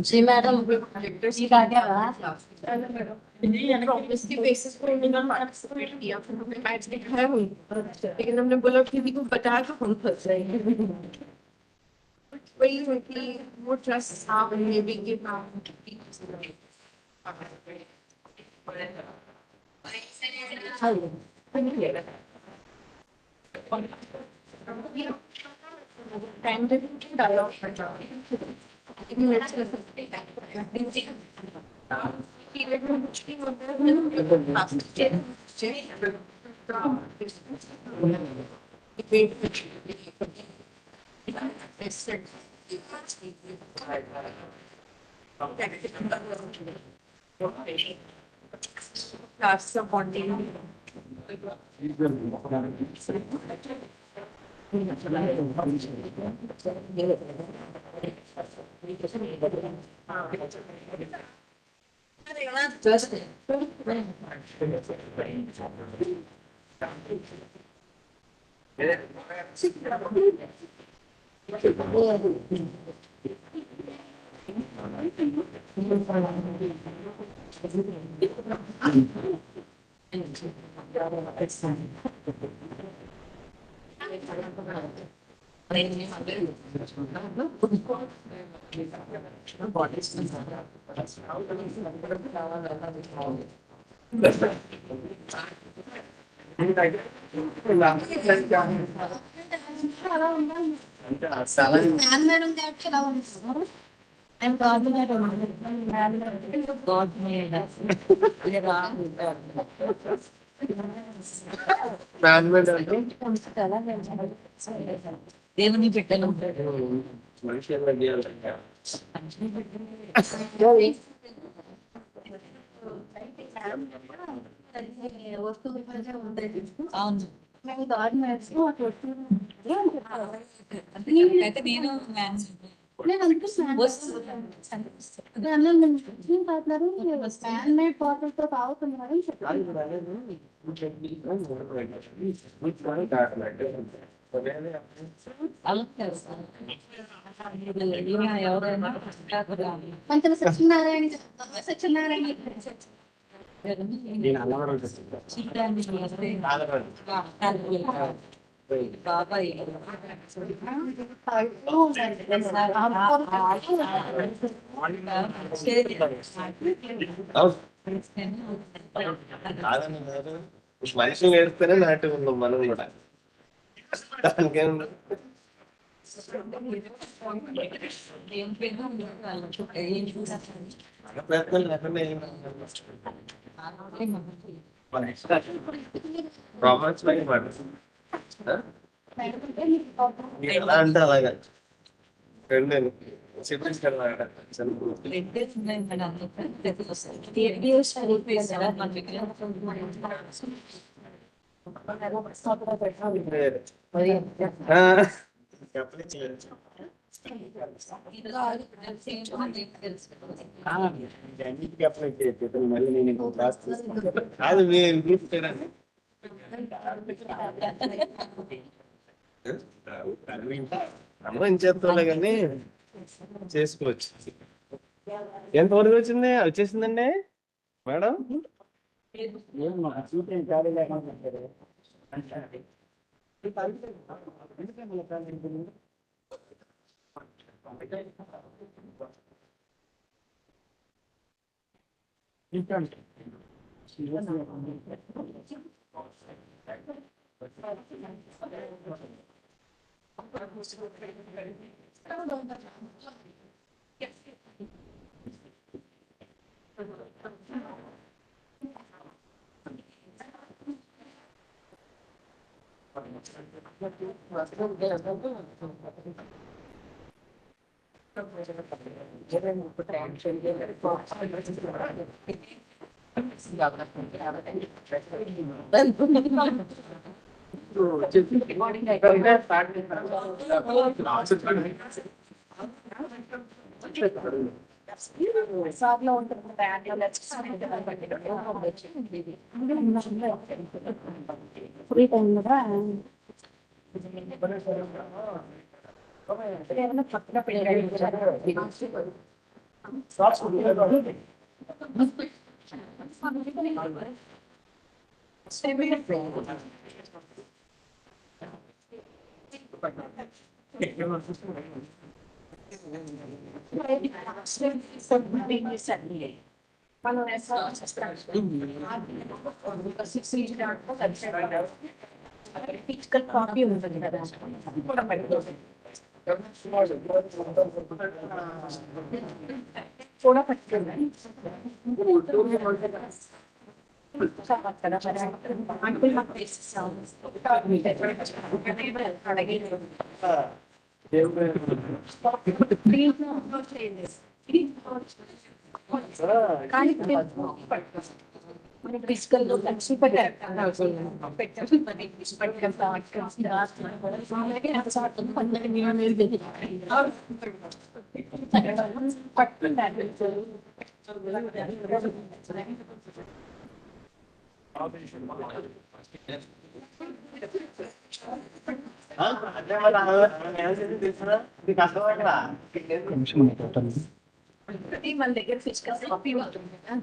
जी मैडम इसकी बेसिस पर उन्होंने पार्टिसिपेट किया, फिर हमने मैच दिखाया उनको, लेकिन हमने बोला किसी को बताया तो हम फंस जाएंगे। वही है कि वो ट्रस्ट आप में भी कि टाइम डाला पीरियड में कुछ नहीं होता just ఫ్యాన్ మేడం కాబట్టి ఎలా ఉంది I'm God made God made us. దేవుని బిడ్డలు అవును మేము గాడ్ మేడ్స్ అయితే నేను మ్యాథ్స్ నేను అనిపిస్తున్నాను ఫ్యాన్ మేడ్ బాటిల్ తో తాగుతున్నారు ఎవరైనా మంత్రి సత్యనారాయణ సత్యనారాయణ బాబాయ్ మనిషి నేర్స్తేనే నాటి ఉన్నాం మనం కూడా దానికేం ప్రయత్నం లేకుండా ప్రాబ్లమ్స్ ఎలా అంటే అలాగా రెండు చూపించారు మళ్ళీ నేను క్లాస్ కాదు మీరు అమ్మ చేస్తాలే కానీ చేసుకోవచ్చు. ఎంతవరకు వచ్చింది? వచ్చేసిందండి మేడం. ఫ్రీ టైం కదా ఫిజికల్ కాపీ ఉంటుంది కదా కూడా పట్టుకుంది కానీ మనకి ఫిజికల్ లో లక్ష్మి మన దగ్గర ఫిజికల్ కాపీ ఉంటుంది కదా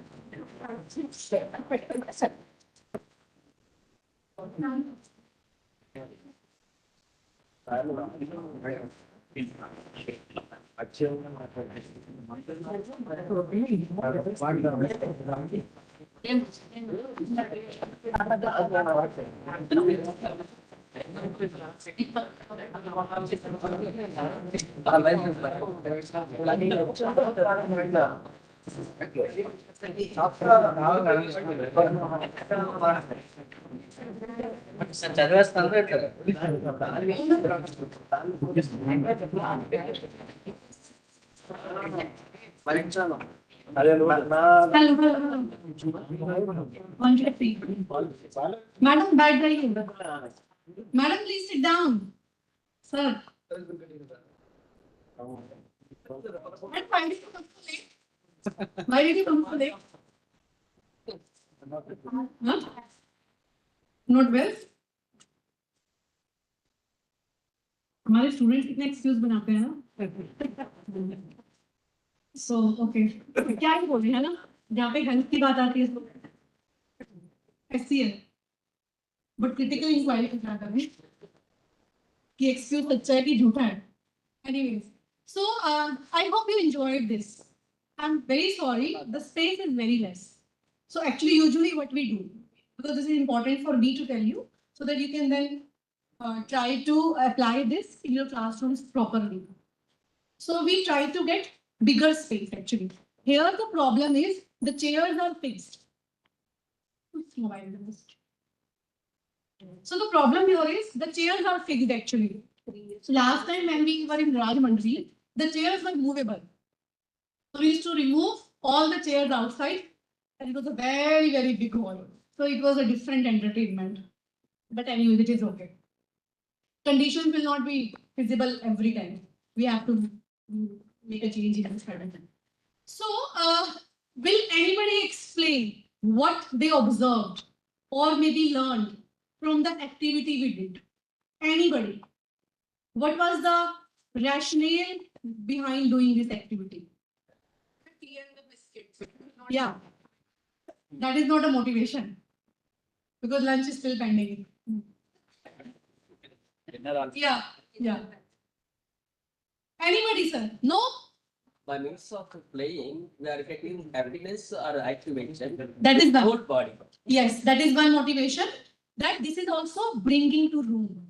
Madam, bad writing. Madam, please sit down. Sir. And why did you come so late? Why did you come so late? Huh? Not well? हमारे स्टूडेंट कितने एक्सक्यूज बनाते हैं ना सो ओके क्या ही बोल रहे हैं ना जहाँ पे हेल्थ की बात आती है ऐसी है बट क्रिटिकल इंक्वायरी करना करें कि एक्सक्यूज सच्चा है कि झूठा है anyways so I hope you enjoyed this I am very sorry the space is very less so actually usually what we do because this is important for me to tell you so that you can then try to apply this in your classrooms properly. So we try to get bigger space actually. Here the problem is the chairs are fixed. So the problem here is the chairs are fixed actually. So last time when we were in Rajmandri, the chairs were movable. So we used to remove all the chairs outside and it was a very, very big hall. So it was a different entertainment. But anyway, it is okay. Conditions will not be feasible every time. We have to make a change in this pattern. So, will anybody explain what they observed or maybe learned from the activity we did? Anybody? What was the rationale behind doing this activity? tea and the biscuits. Yeah. That is not a motivation. Because lunch is still pending. Yeah, yeah. Anybody, sir? No? By means of playing, we are getting happiness or activation. That is the Whole body. Yes, that is one motivation. That this is also bringing to room.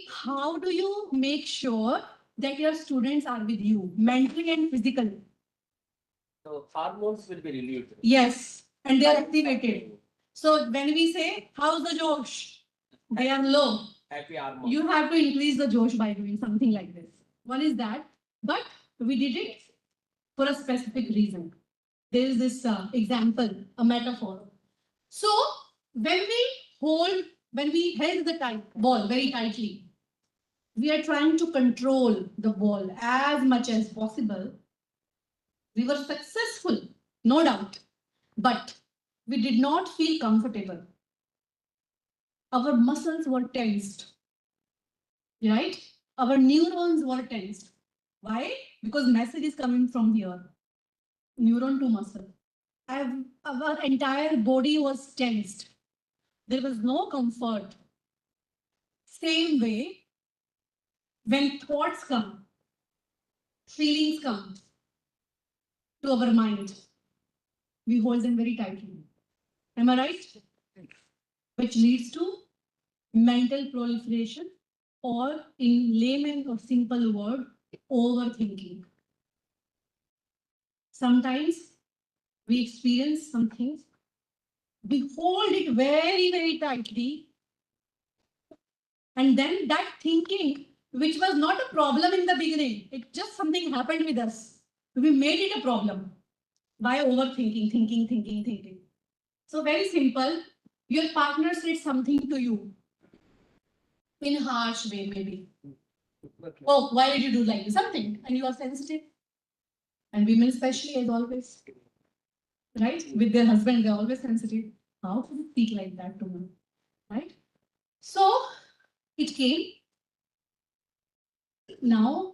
How do you make sure that your students are with you mentally and physically? So hormones will be released. Yes, and they are activated. So when we say, how's the Josh? They are low. Happy hormones. You have to increase the Josh by doing something like this. One is that, but we did it for a specific reason. there is this example, a metaphor. So when we held the ball very tightly, we are trying to control the ball as much as possible. We were successful, no doubt, but we did not feel comfortable. Our muscles were tensed, right? Our neurons were tensed. Why? Because message is coming from here, neuron to muscle. Our entire body was tensed. There was no comfort. Same way, when thoughts come, feelings come to our mind, we hold them very tightly. Am I right? Which leads to mental proliferation, or in layman or simple word, overthinking. Sometimes we experience some things, we hold it very, very tightly, and then that thinking, which was not a problem in the beginning, it just something happened with us. We made it a problem by overthinking, thinking. So very simple, your partner said something to you in harsh way, maybe. Oh, why did you do like this? Something, and you are sensitive. And women especially, as always, right? With their husband, they're always sensitive. How could you speak like that to me? Right? So it came. Now,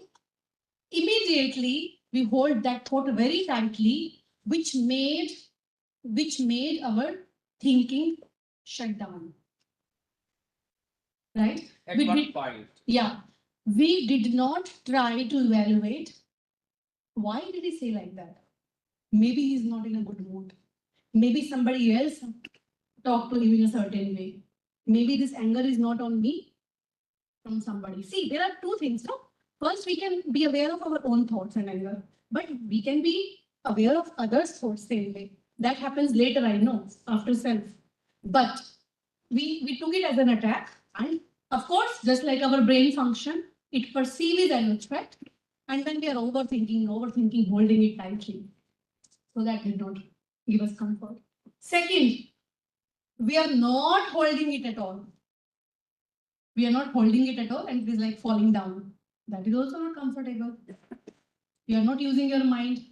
immediately we hold that thought very tightly, which made our thinking shut down. Right? At We what did- point? Yeah. We did not try to evaluate why did he say like that? Maybe he's not in a good mood. Maybe somebody else talked to him in a certain way. Maybe this anger is not on me, from somebody. See, there are two things. No? First, we can be aware of our own thoughts and anger, but we can be aware of others' thoughts same way. That happens later, I know, after self. But we took it as an attack, and of course, just like our brain function, it perceives it as a threat, and then we are overthinking, holding it tightly. So that did not give us comfort. Second, we are not holding it at all. We are not holding it at all, and it is like falling down. That is also not comfortable. You are not using your mind.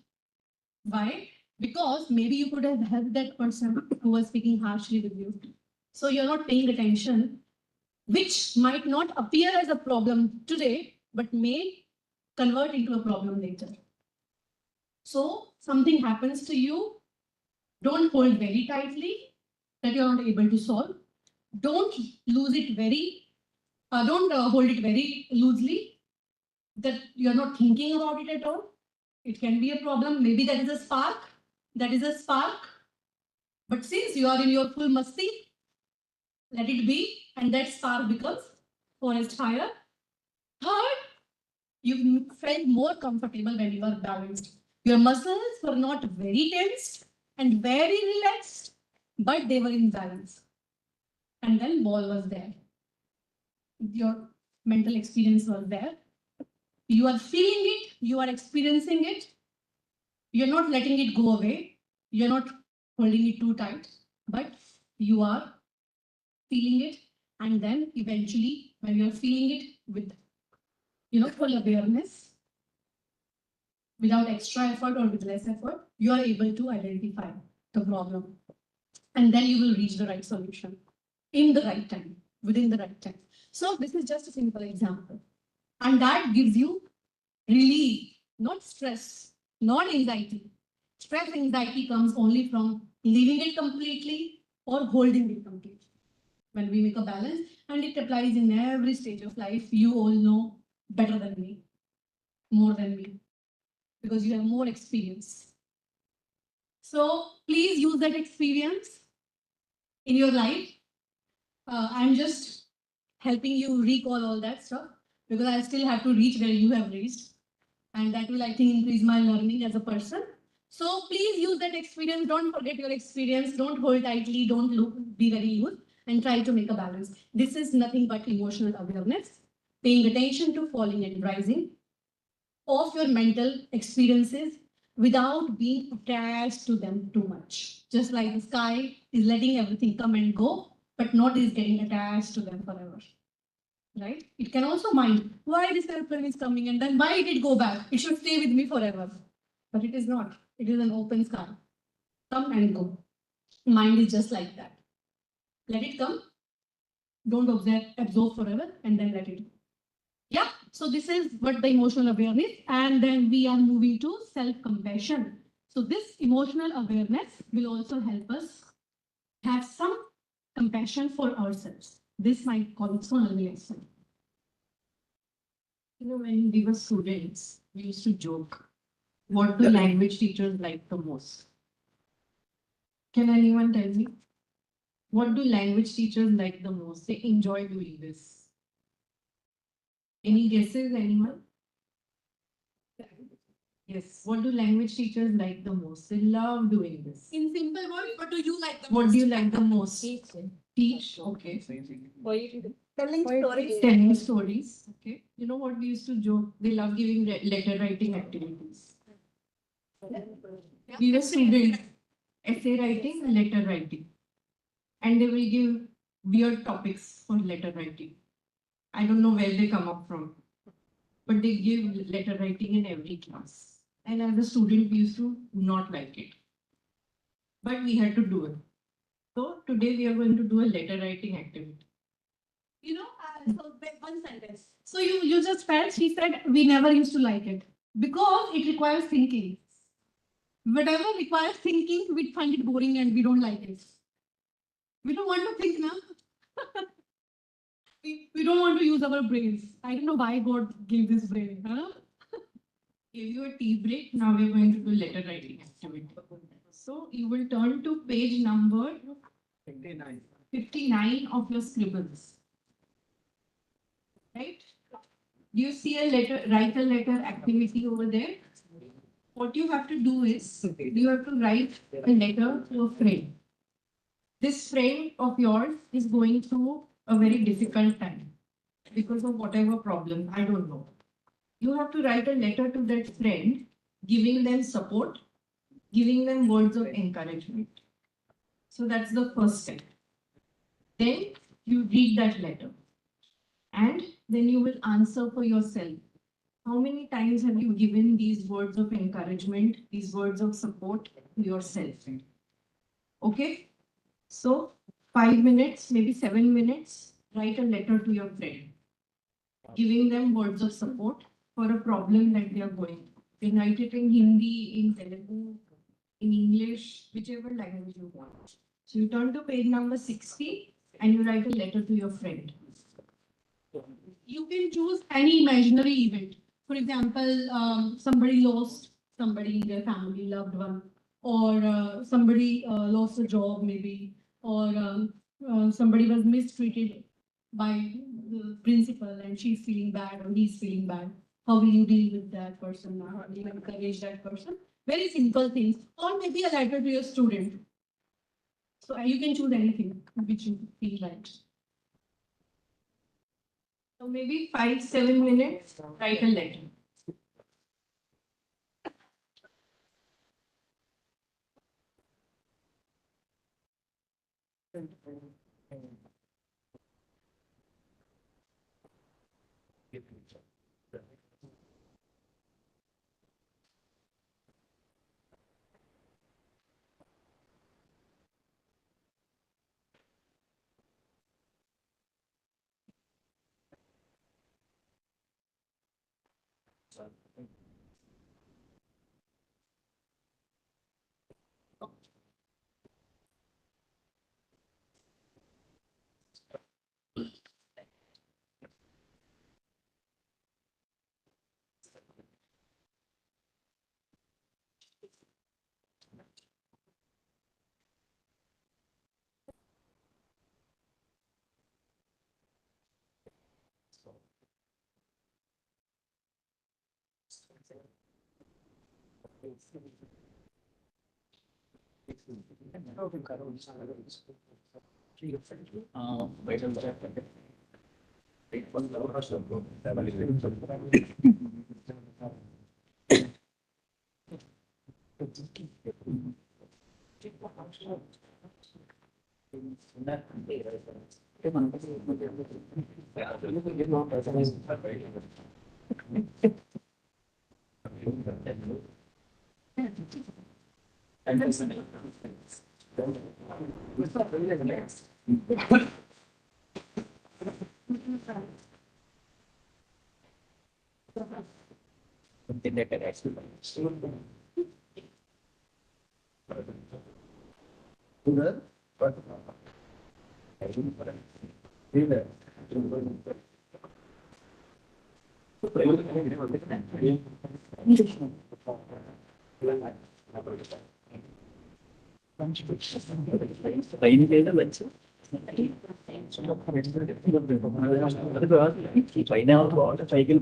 Why? Because maybe you could have helped that person who was speaking harshly with you. So you're not paying attention, which might not appear as a problem today, but may convert into a problem later. So something happens to you, don't hold very tightly that you're not able to solve. Don't lose it very, don't hold it very loosely that you're not thinking about it at all. It can be a problem. Maybe that is a spark. That is a spark. But since you are in your full masti, let it be, and that spark becomes forest fire. Third, you felt more comfortable when you were balanced. Your muscles were not very tense and very relaxed, but they were in balance. And then ball was there. Your mental experience was there. You are feeling it, you are experiencing it. You're not letting it go away. You're not holding it too tight, but you are feeling it. And then eventually, when you're feeling it with, full awareness, without extra effort or with less effort, you are able to identify the problem. And then you will reach the right solution in the right time, within the right time. So this is just a simple example. And that gives you relief, not stress, not anxiety. Stress, anxiety comes only from leaving it completely or holding it completely. When we make a balance, and it applies in every stage of life, you all know better than me, more than me, because you have more experience. So please use that experience in your life. I'm just helping you recall all that stuff because I still have to reach where you have reached. And that will, I think, increase my learning as a person. So please use that experience. Don't forget your experience. Don't hold tightly. Don't be very loose, and try to make a balance. This is nothing but emotional awareness, paying attention to falling and rising of your mental experiences without being attached to them too much. Just like the sky is letting everything come and go, but not is getting attached to them forever. Right? It can also mind why this airplane is coming and then why did it go back? It should stay with me forever. But it is not. It is an open sky. Come and go. Mind is just like that. Let it come. Don't absorb forever and then let it go. Yeah. So this is what the emotional awareness, and then we are moving to self-compassion. So this emotional awareness will also help us have some compassion for ourselves. This might also lesson. When we were students, we used to joke. What do language teachers like the most? Can anyone tell me? What do language teachers like the most? They enjoy doing this. Any guesses, anyone? Yes. What do language teachers like the most? They love doing this. In simple words, what do you like the What most? do you like the most? Teach. Okay. Telling stories. Telling stories. Okay. You know what we used to joke? They love giving letter writing activities. We were students. Essay writing and letter writing. And they will give weird topics for letter writing. I don't know where they come up from. But they give letter writing in every class. And as a student, we used to not like it. But we had to do it. So today we are going to do a letter writing activity. So one sentence. So you just felt, she said, we never used to like it because it requires thinking. Whatever requires thinking, we find it boring and we don't like it. We don't want to think now. we don't want to use our brains. I don't know why God gave this brain. Huh? Give you a tea break. Now we're going to do letter writing activity. So you will turn to page number 59 of your scribbles. Right? Do you see a letter, write a letter activity over there? What you have to do is, you have to write a letter to a friend. This friend of yours is going through a very difficult time because of whatever problem, I don't know. You have to write a letter to that friend, giving them support, giving them words of encouragement. So that's the first step. Then you read that letter and then you will answer for yourself. How many times have you given these words of encouragement, these words of support to yourself? Okay? So 5 minutes, maybe 7 minutes, write a letter to your friend, giving them words of support for a problem that they are going through. You can write it in Hindi, in Telugu, in English, whichever language you want. So you turn to page number 60 and you write a letter to your friend. You can choose any imaginary event. For example, somebody lost somebody in their family, loved one, or somebody lost a job maybe, or somebody was mistreated by the principal and she's feeling bad or he's feeling bad. How will you deal with that person? How will you encourage that person? Very simple things. Or maybe a letter to your student. So you can choose anything which you feel right. So maybe 5-7 minutes, write a letter. Cycle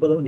പദം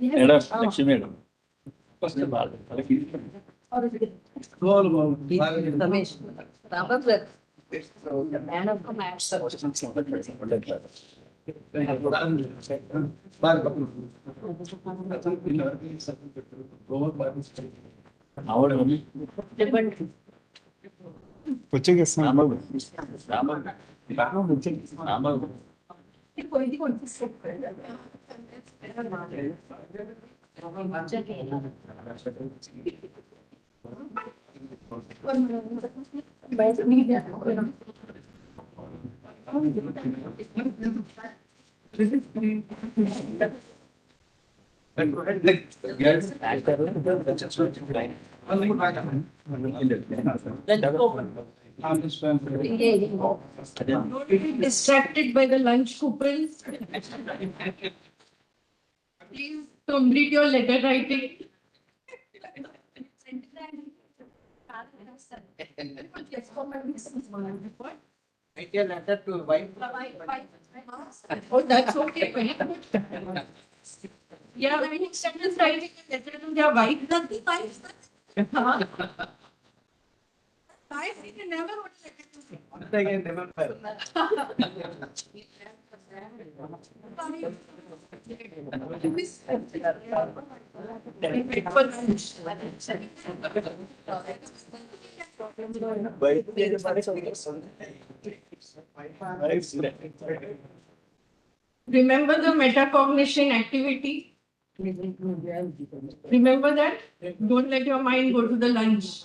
madam Lakshmi madam Ramesh, Ramabhadra, the man of command. Distracted by the lunch coupons. Please complete your letter writing. Write your letter to wife. Oh, that's okay. Very good. Yeah, I mean, sentence writing a letter to their wife. Nothing wife. Wife, you can never hold a letter to Remember the metacognition activity? Remember that? Don't let your mind go to the lunch.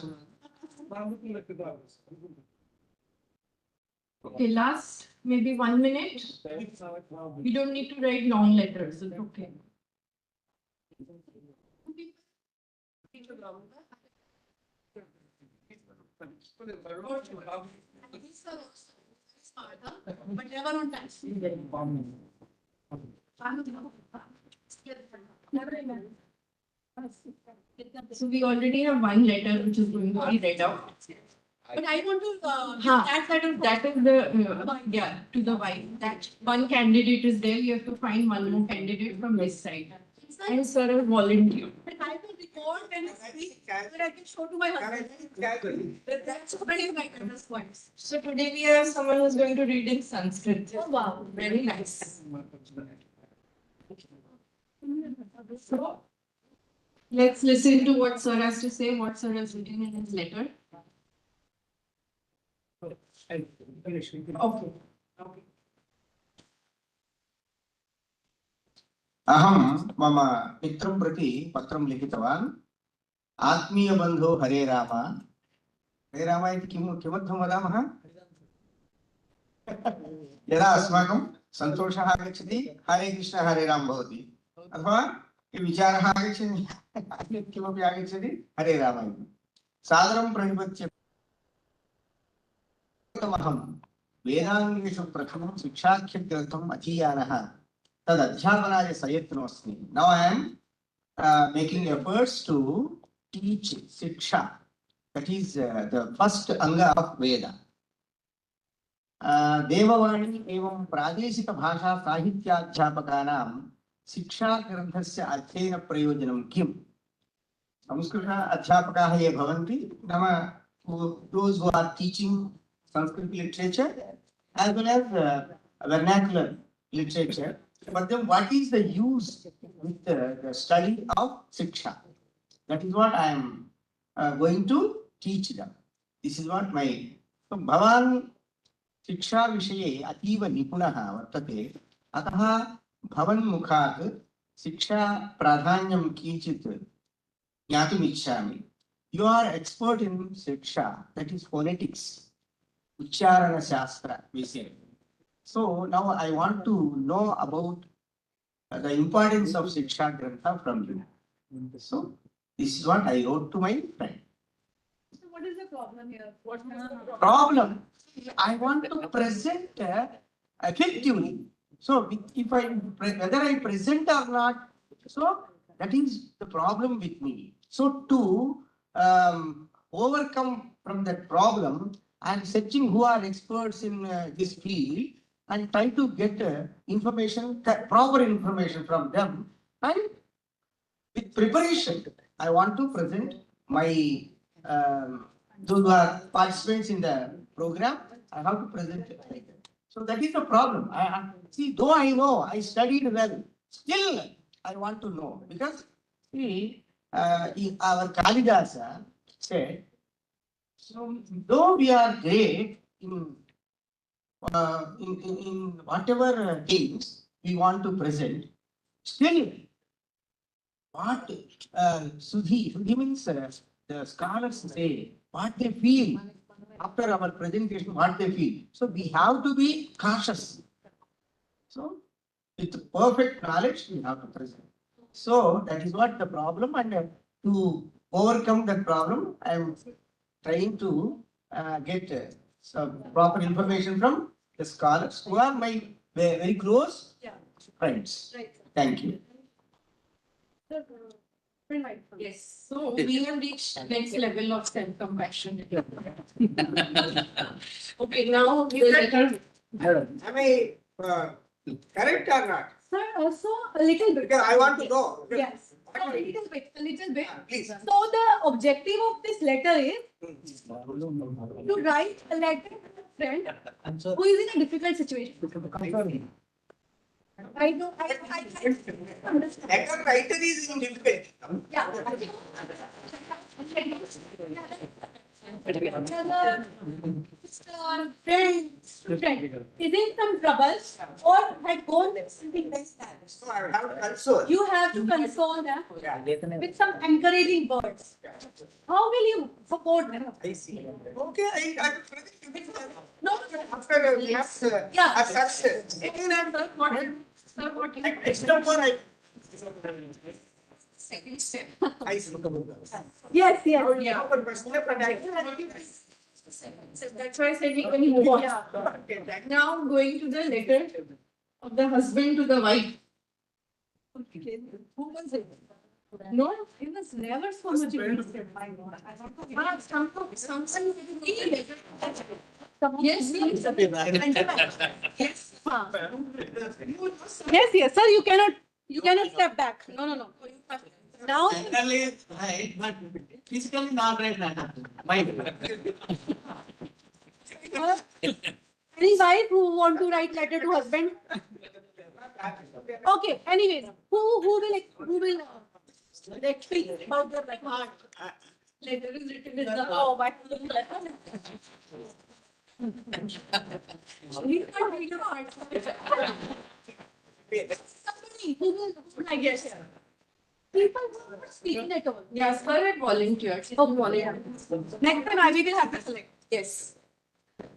Okay, last maybe 1 minute. We don't need to write long letters. It's okay. but never on time. So we already have one letter which is going to be read out. But I want to That is the to the wife. That one candidate is there. You have to find one more candidate from this side. And sir has volunteered. I will record and speak that I can show to my husband. That's already my bonus points. So today we have someone who's going to read in Sanskrit. Oh wow. Very nice. So let's listen to what sir has to say, what sir has written in his letter. Okay. अहं मम पितृं प्रति पत्रं लिखितवान् आत्मीयबन्धो हरे राम इति किमर्थं वदामः यदा अस्माकं सन्तोषः आगच्छति हरे कृष्ण हरे राम भवति अथवा विचारः आगच्छति अन्यत् किमपि आगच्छति हरे राम इति सादरं प्रणिपत्य अहं वेदाङ्गेषु प्रथमं शिक्षाख्यग्रन्थम् अधीयानः तदध्यापनाय प्रयत्नोऽस्मि. Now I am making efforts to teach Siksha. That is the first anga of Veda. देववाणी एवं प्रादेशिकभाषा साहित्याध्यापकानां शिक्षाग्रन्थस्य अध्ययन प्रयोजनं किम्? संस्कृत अध्यापकाः ये भवन्ति नाम those who are teaching Sanskrit literature as well as vernacular literature. But then what is the use with the study of Siksha? That is what I am going to teach them. This is what my so Bhavan शिक्षा विषये अतीव निपुणः वर्तते. अतः भवन् मुखात् शिक्षा प्राधान्यं किञ्चित् ज्ञातुम् इच्छामि. You are expert in Siksha, that is phonetics, Ucharana Shastra, we say. So now I want to know about the importance of Siksha Grantha from you. So this is what I wrote to my friend. So what is the problem here? What's the Problem? I want to present effectively. So if I whether I present or not, so that is the problem with me. So to overcome from that problem, I am searching who are experts in this field and try to get information, proper information from them, and with preparation, I want to present my those who are participants in the program. I have to present it like that. So that is the problem. I see, though I know I studied well, still I want to know, because see, our Kalidasa said, so though we are great in whatever things we want to present, still what Sudhi means the scholars say, what they feel after our presentation, what they feel. So we have to be cautious. So with perfect knowledge, we have to present. So that is what the problem, and to overcome that problem, I am trying to get some proper information from the scholars who are my very close friends. right? Thank you. Yes. So we have reached next level of self-compassion. Okay, now we will let her. Am I correct or not? Sir, also a little bit. Because I want to know. Yes. So a little bit, a little bit. Please. So the objective of this letter is to write a letter to a friend who is in a difficult situation. I know. I understand. Letter writer is in difficulty. Yeah. Friend is in some trouble or had gone something like that. So I have to console. You have to console them with some encouraging words. How will you support them? I see. Okay, I No, after we have yeah. assessed. Again, I'm not what Extra for I. Second step. I see. Yes, yes. Yeah. So that's why I said we can move on. Now going to the letter of the husband to the wife. Who was it? No, it was never so much interested. Yes, yes. Yes, yes, sir. You cannot step back. No, no, no. Now, Mentally right, but physically not right now. any wife who want to write letter to husband? Okay. Anyways, who will speak about their heart? Letter is written in the wife. You can't read your heart. Somebody who will, I guess. People who are speaking at all. Yes, her at volunteers. Oh, volunteers. Next time I will have to select. Yes.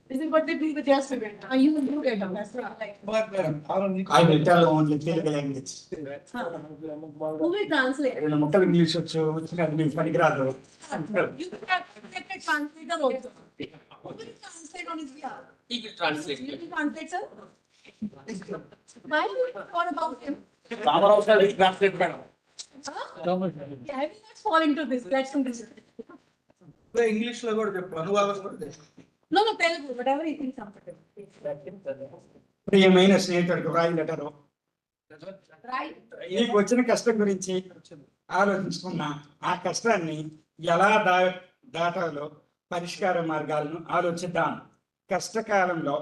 This is what they do with their student. You get them. That's right. Like, I will tell only Telugu language. who will translate? మొక్కలు English వచ్చు పనికిరాదు. You can get a translator also. Who will translate on his behalf? He will translate. You will translate, sir? Why do you thought about him? Ramaram sir will translate, madam. Huh? Yeah, I will not fall into this. Let's do this. English లో కూడా చెప్పు అనువాదం కూడా చెప్పు. No, no, Telugu, whatever he thinks comfortable. ప్రియమైన స్నేహితుడికి రాయి letter. Right. నీకు వచ్చిన కష్టం గురించి ఆలోచించుకున్నా ఆ కష్టాన్ని ఎలా దాటాలో పరిష్కార మార్గాలను ఆలోచిద్దాం. కష్టకాలంలో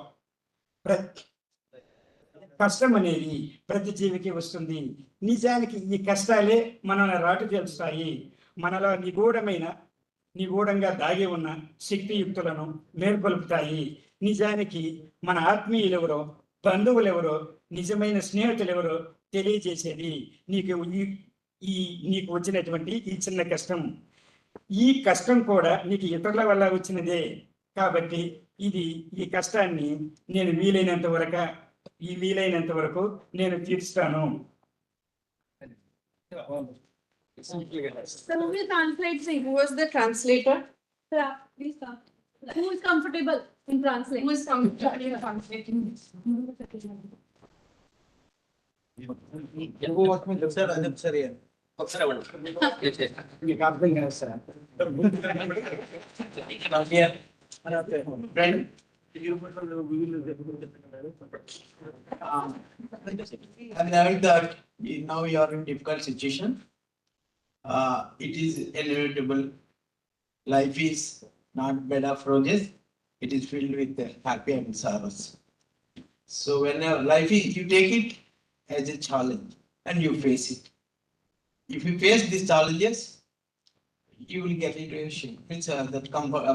కష్టం అనేది ప్రతి జీవికి వస్తుంది. నిజానికి ఈ కష్టాలే మనల్ని రాటు తెలుస్తాయి. మనలో నిగూఢంగా దాగి ఉన్న శక్తియుక్తులను మేల్కొల్పుతాయి. నిజానికి మన ఆత్మీయులెవరో, బంధువులెవరో, నిజమైన స్నేహితులెవరో తెలియజేసేది నీకు వచ్చినటువంటి ఈ చిన్న కష్టం. ఈ కష్టం కూడా నీకు ఇతరుల వల్ల వచ్చినదే. కాబట్టి ఈ కష్టాన్ని నేను వీలైనంత వరకు నేను తీర్చుతాను. So who will translate? Say, who was the translator? Yeah, please come. Who is comfortable in translating? Who is comfortable in translating? ఒకసారి అవ్వండి. మీకు అర్థం కాదు sir. I heard that now you are in difficult situation. It is inevitable. Life is not bed of roses. It is filled with happy and sorrows. So whenever life is, you take it as a challenge and you face it. If you face these challenges, you will get into a shape. It's that comfort.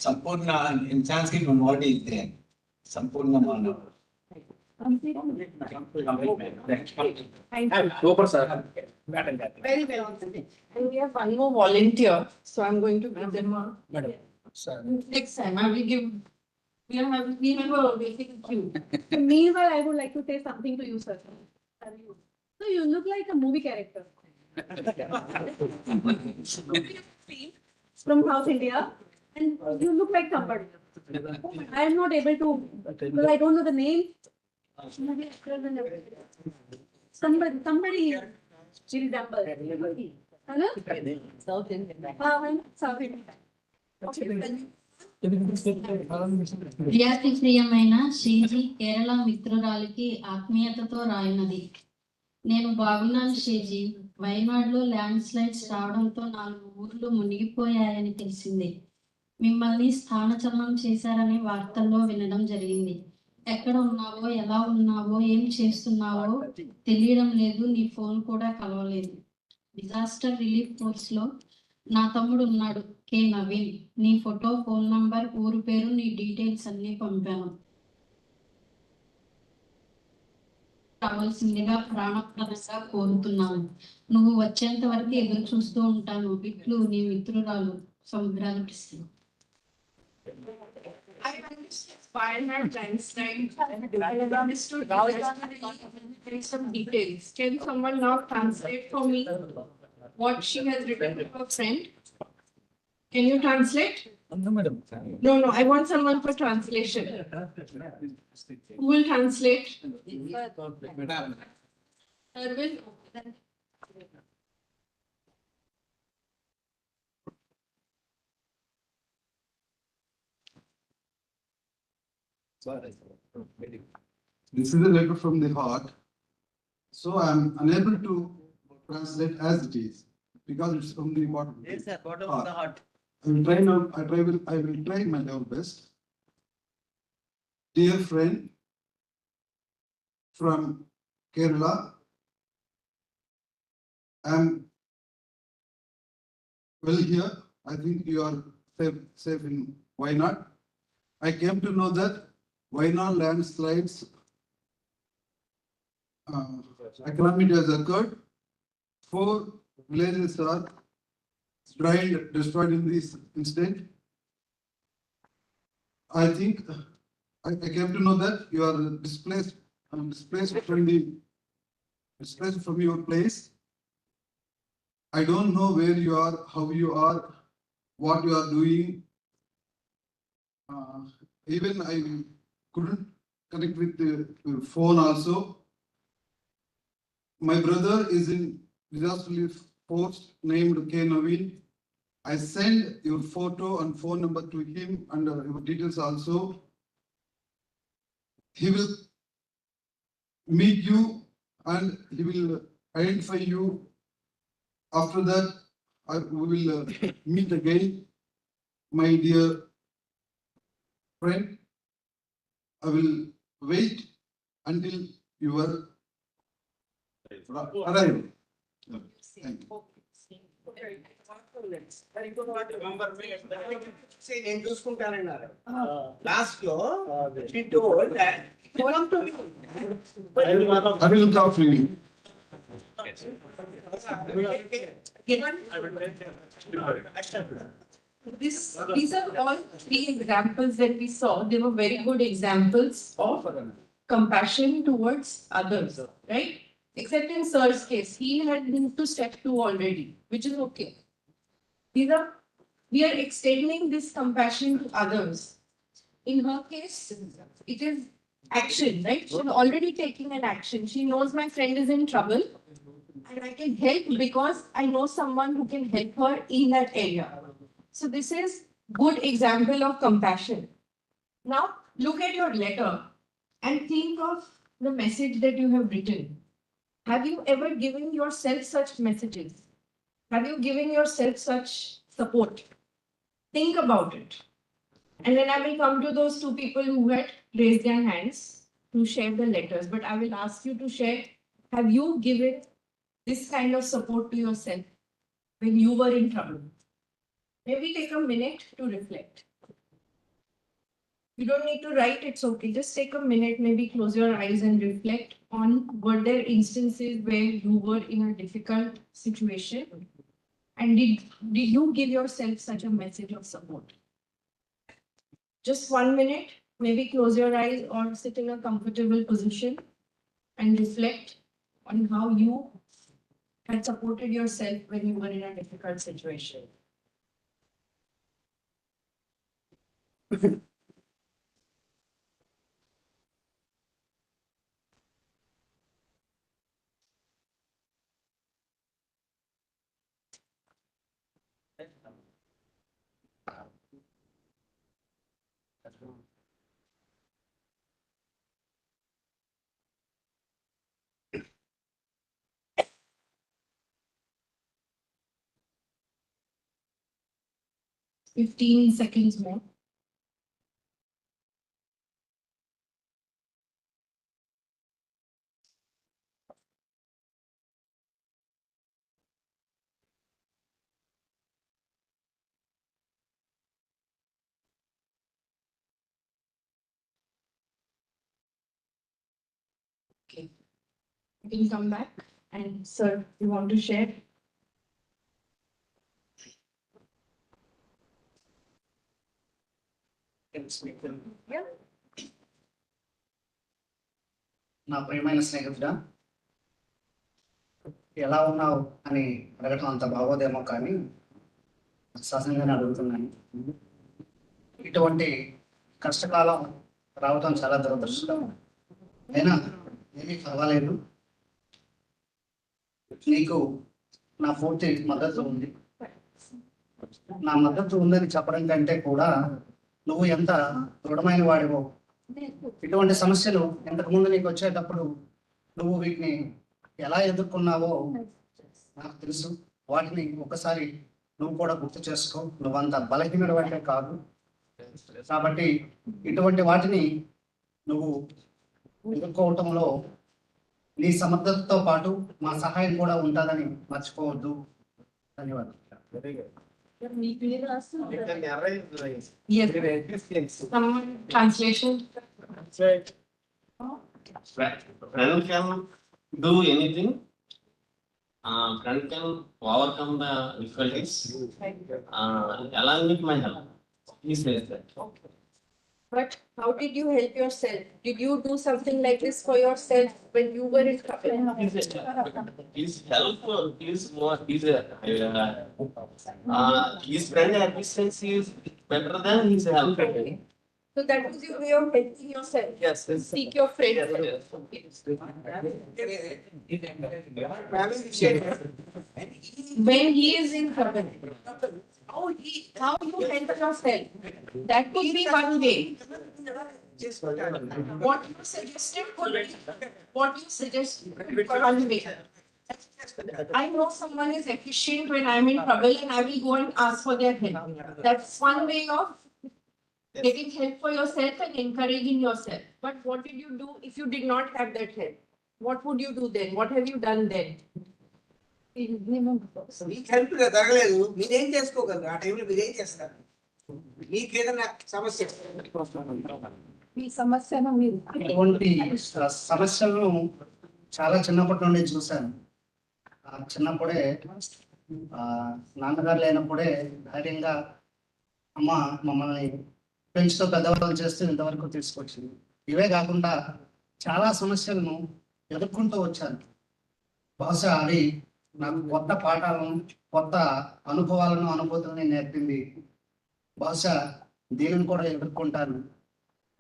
Sampurna in Sanskrit, one word is there. Sampurna Manav. Super, sir. Very well. And we have one more volunteer, so I'm going to give them a. Madam. Next time, I will give. We have a basic cue. Meanwhile, I would like to say something to you, sir. So you look like a movie character. From South India, and you look like somebody. I am not able to, because I don't know the name. Movie actors and everything. Somebody resemble. Hello? South Indian. South India. ప్రియమైన శ్రీజీ కేరళ మిత్రురాలికి ఆత్మీయతతో రాయినది. నేను బాగున్నాను Sreeji. వయనాడులో land slides రావడంతో 4 ఊర్లు మునిగిపోయాయని తెలిసింది. మిమ్మల్ని స్థానచలనం చేశారని వార్తల్లో వినడం జరిగింది. ఎక్కడ ఉన్నావో, ఎలా ఉన్నావో, ఏం చేస్తున్నావో తెలియడం లేదు. నీ ఫోన్ కూడా కలవలేదు. డిజాస్టర్ రిలీఫ్ ఫోర్స్ లో నా తమ్ముడు ఉన్నాడు, కే నవీన్. నీ ఫోటో, ఫోన్ నంబర్, ఊరు పేరు, నీ డీటెయిల్స్ అన్ని పంపాను. రావాల్సిందిగా ప్రాణప్రదంగా కోరుతున్నాను. నువ్వు వచ్చేంత వరకు ఎదురు చూస్తూ ఉంటాను. ఇట్లు నీ మిత్రురాలు సముద్రాలు Krishna. I understood Spider-Man Einstein. I understood some details. Can someone now translate for me what she has written to her friend? Can you translate? No, I want someone for translation. Who will translate? Arvind? This is a letter from the heart. So I'm unable to translate as it is because it's from the bottom. Yes, sir. Bottom of the heart. I will try now. I will try my level best. Dear friend from Kerala, I'm well here. I think you are safe in Wayanad. I came to know that Wayanad landslides calamity has occurred. 4 villages are destroyed in this incident. I think I came to know that you are displaced from your place. I don't know where you are, how you are, what you are doing. Even I couldn't connect with the phone also. My brother is in disaster relief force named K. Naveen. I send your photo and phone number to him and your details also. He will meet you and he will identify you. After that, we will meet again. My dear friend, I will wait until you are arrival. Thank you. నేను చూసుకుంటానన్నారు last లో she told that come to me. I will talk to you. These are all three examples that we saw. They were very good examples of compassion towards others, right? Except in Sir's case, he had moved to step 2 already, which is okay. We are extending this compassion to others. In her case, it is action, right? She's already taking an action. She knows my friend is in trouble and I can help because I know someone who can help her in that area. So this is good example of compassion. Now look at your letter and think of the message that you have written. Have you ever given yourself such messages? Have you given yourself such support? Think about it. And then I will come to those 2 people who had raised their hands to share the letters. But I will ask you to share, have you given this kind of support to yourself when you were in trouble? Maybe take a minute to reflect. You don't need to write, it's okay. Just take a minute, maybe close your eyes and reflect on, were there instances where you were in a difficult situation? And did you give yourself such a message of support? Just 1 minute, maybe close your eyes or sit in a comfortable position and reflect on how you had supported yourself when you were in a difficult situation. Fifteen seconds more. Okay. You can come back and sir, you want to share? Yeah. నా ప్రియమైన స్నేహితుడా, ఎలా ఉన్నావు అని అడగటం అంత బాగోదేమో కానీ సహజంగానే అడుగుతున్నాను. ఇటువంటి కష్టకాలం రావటం చాలా దురదృష్టం. అయినా ఏమీ పర్వాలేదు, నీకు నా పూర్తి మద్దతు ఉంది. నా మద్దతు ఉందని చెప్పడం కంటే కూడా నువ్వు ఎంత దృఢమైన వాడివో, ఇటువంటి సమస్యలు ఇంతకు ముందు నీకు వచ్చేటప్పుడు నువ్వు వీటిని ఎలా ఎదుర్కొన్నావో నాకు తెలుసు. వాటిని ఒకసారి నువ్వు కూడా గుర్తు చేసుకో. నువ్వంత బలహీనుడు అంటే కాదు. కాబట్టి ఇటువంటి వాటిని నువ్వు ఎదుర్కోవటంలో నీ సమర్థతతో పాటు మా సహాయం కూడా ఉంటుందని మర్చిపోవద్దు. ధన్యవాదాలు. Yes. Some translation. Friend can do anything. Friend can overcome the difficulties along with my help. He says that. But how did you help yourself? Did you do something like this for yourself when you were in trouble? His help is more easier. His friend assistance is better than his help. Okay. So that was your way of helping yourself. Yes. Seek your friends. When he is in trouble, how you help yourself, that could be one way. What you suggested could be one way. I know someone is efficient when I'm in trouble and I will go and ask for their help. That's one way of getting help for yourself and encouraging yourself. But what did you do if you did not have that help? What would you do then? What have you done then? మీకు help జరగలేదు, మీరేం చేసుకోగలరు ఆ టైంలో? మీరేం చేస్తారు? మీకు ఏదైనా సమస్య మీ సమస్యను మీరు ఇటువంటి సమస్యలను చాలా చిన్నప్పటి నుండి చూశాను. చిన్నప్పుడే నాన్నగారు లేనప్పుడే ధైర్యంగా అమ్మ మమ్మల్ని పెంచుతో పెద్దవాళ్ళు చేస్తూ ఇంతవరకు తీసుకొచ్చింది. ఇవే కాకుండా చాలా సమస్యలను ఎదుర్కొంటూ వచ్చాను. బహుశా అది నాకు కొత్త పాఠాలను, కొత్త అనుభవాలను, అనుభూతులను నేర్పింది. బహుశా దీనిని కూడా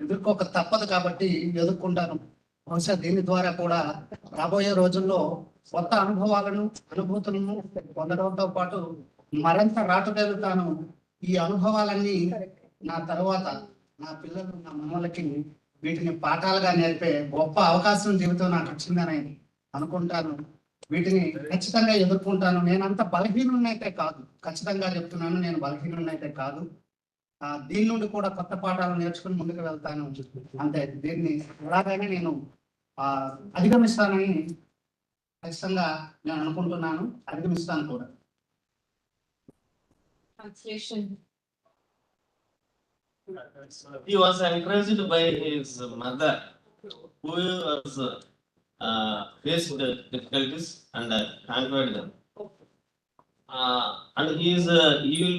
ఎదుర్కోక తప్పదు కాబట్టి ఎదుర్కొంటాను. బహుశా దీని ద్వారా కూడా రాబోయే రోజుల్లో కొత్త అనుభవాలను, అనుభూతులను పొందడంతో పాటు మరింత రాటుదేలుతాను. ఈ అనుభవాలన్నీ నా తర్వాత నా పిల్లలు, నా మనవలకి వీటిని పాఠాలుగా నేర్పే గొప్ప అవకాశం జీవితం నాకు వచ్చిందని అనుకుంటాను. వీటిని ఖచ్చితంగా ఎదుర్కొంటాను. నేనంత బలహీనున్నైతే కాదు, ఖచ్చితంగా చెప్తున్నాను, నేను బలహీనున్నైతే కాదు. దీని నుండి కూడా కొత్త పాఠాలు నేర్చుకుని ముందుకు వెళ్తాను. అంతే, దీన్ని ఎలాగైనా నేను అధిగమిస్తానని ఖచ్చితంగా నేను అనుకుంటున్నాను. అధిగమిస్తాను కూడా. Translation. He was encouraged by his mother, who was faced difficulties and conquered them. And he will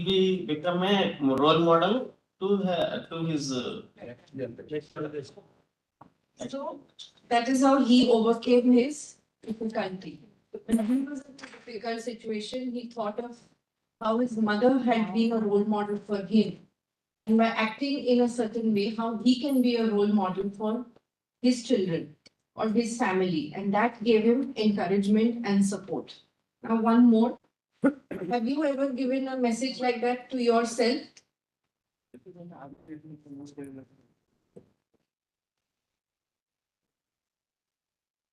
become a role model to his. So that is how he overcame his difficulty. When he was in a difficult situation, he thought of how his mother had been a role model for him. And by acting in a certain way, how he can be a role model for his children or his family. And that gave him encouragement and support. Now, one more. Have you ever given a message like that to yourself?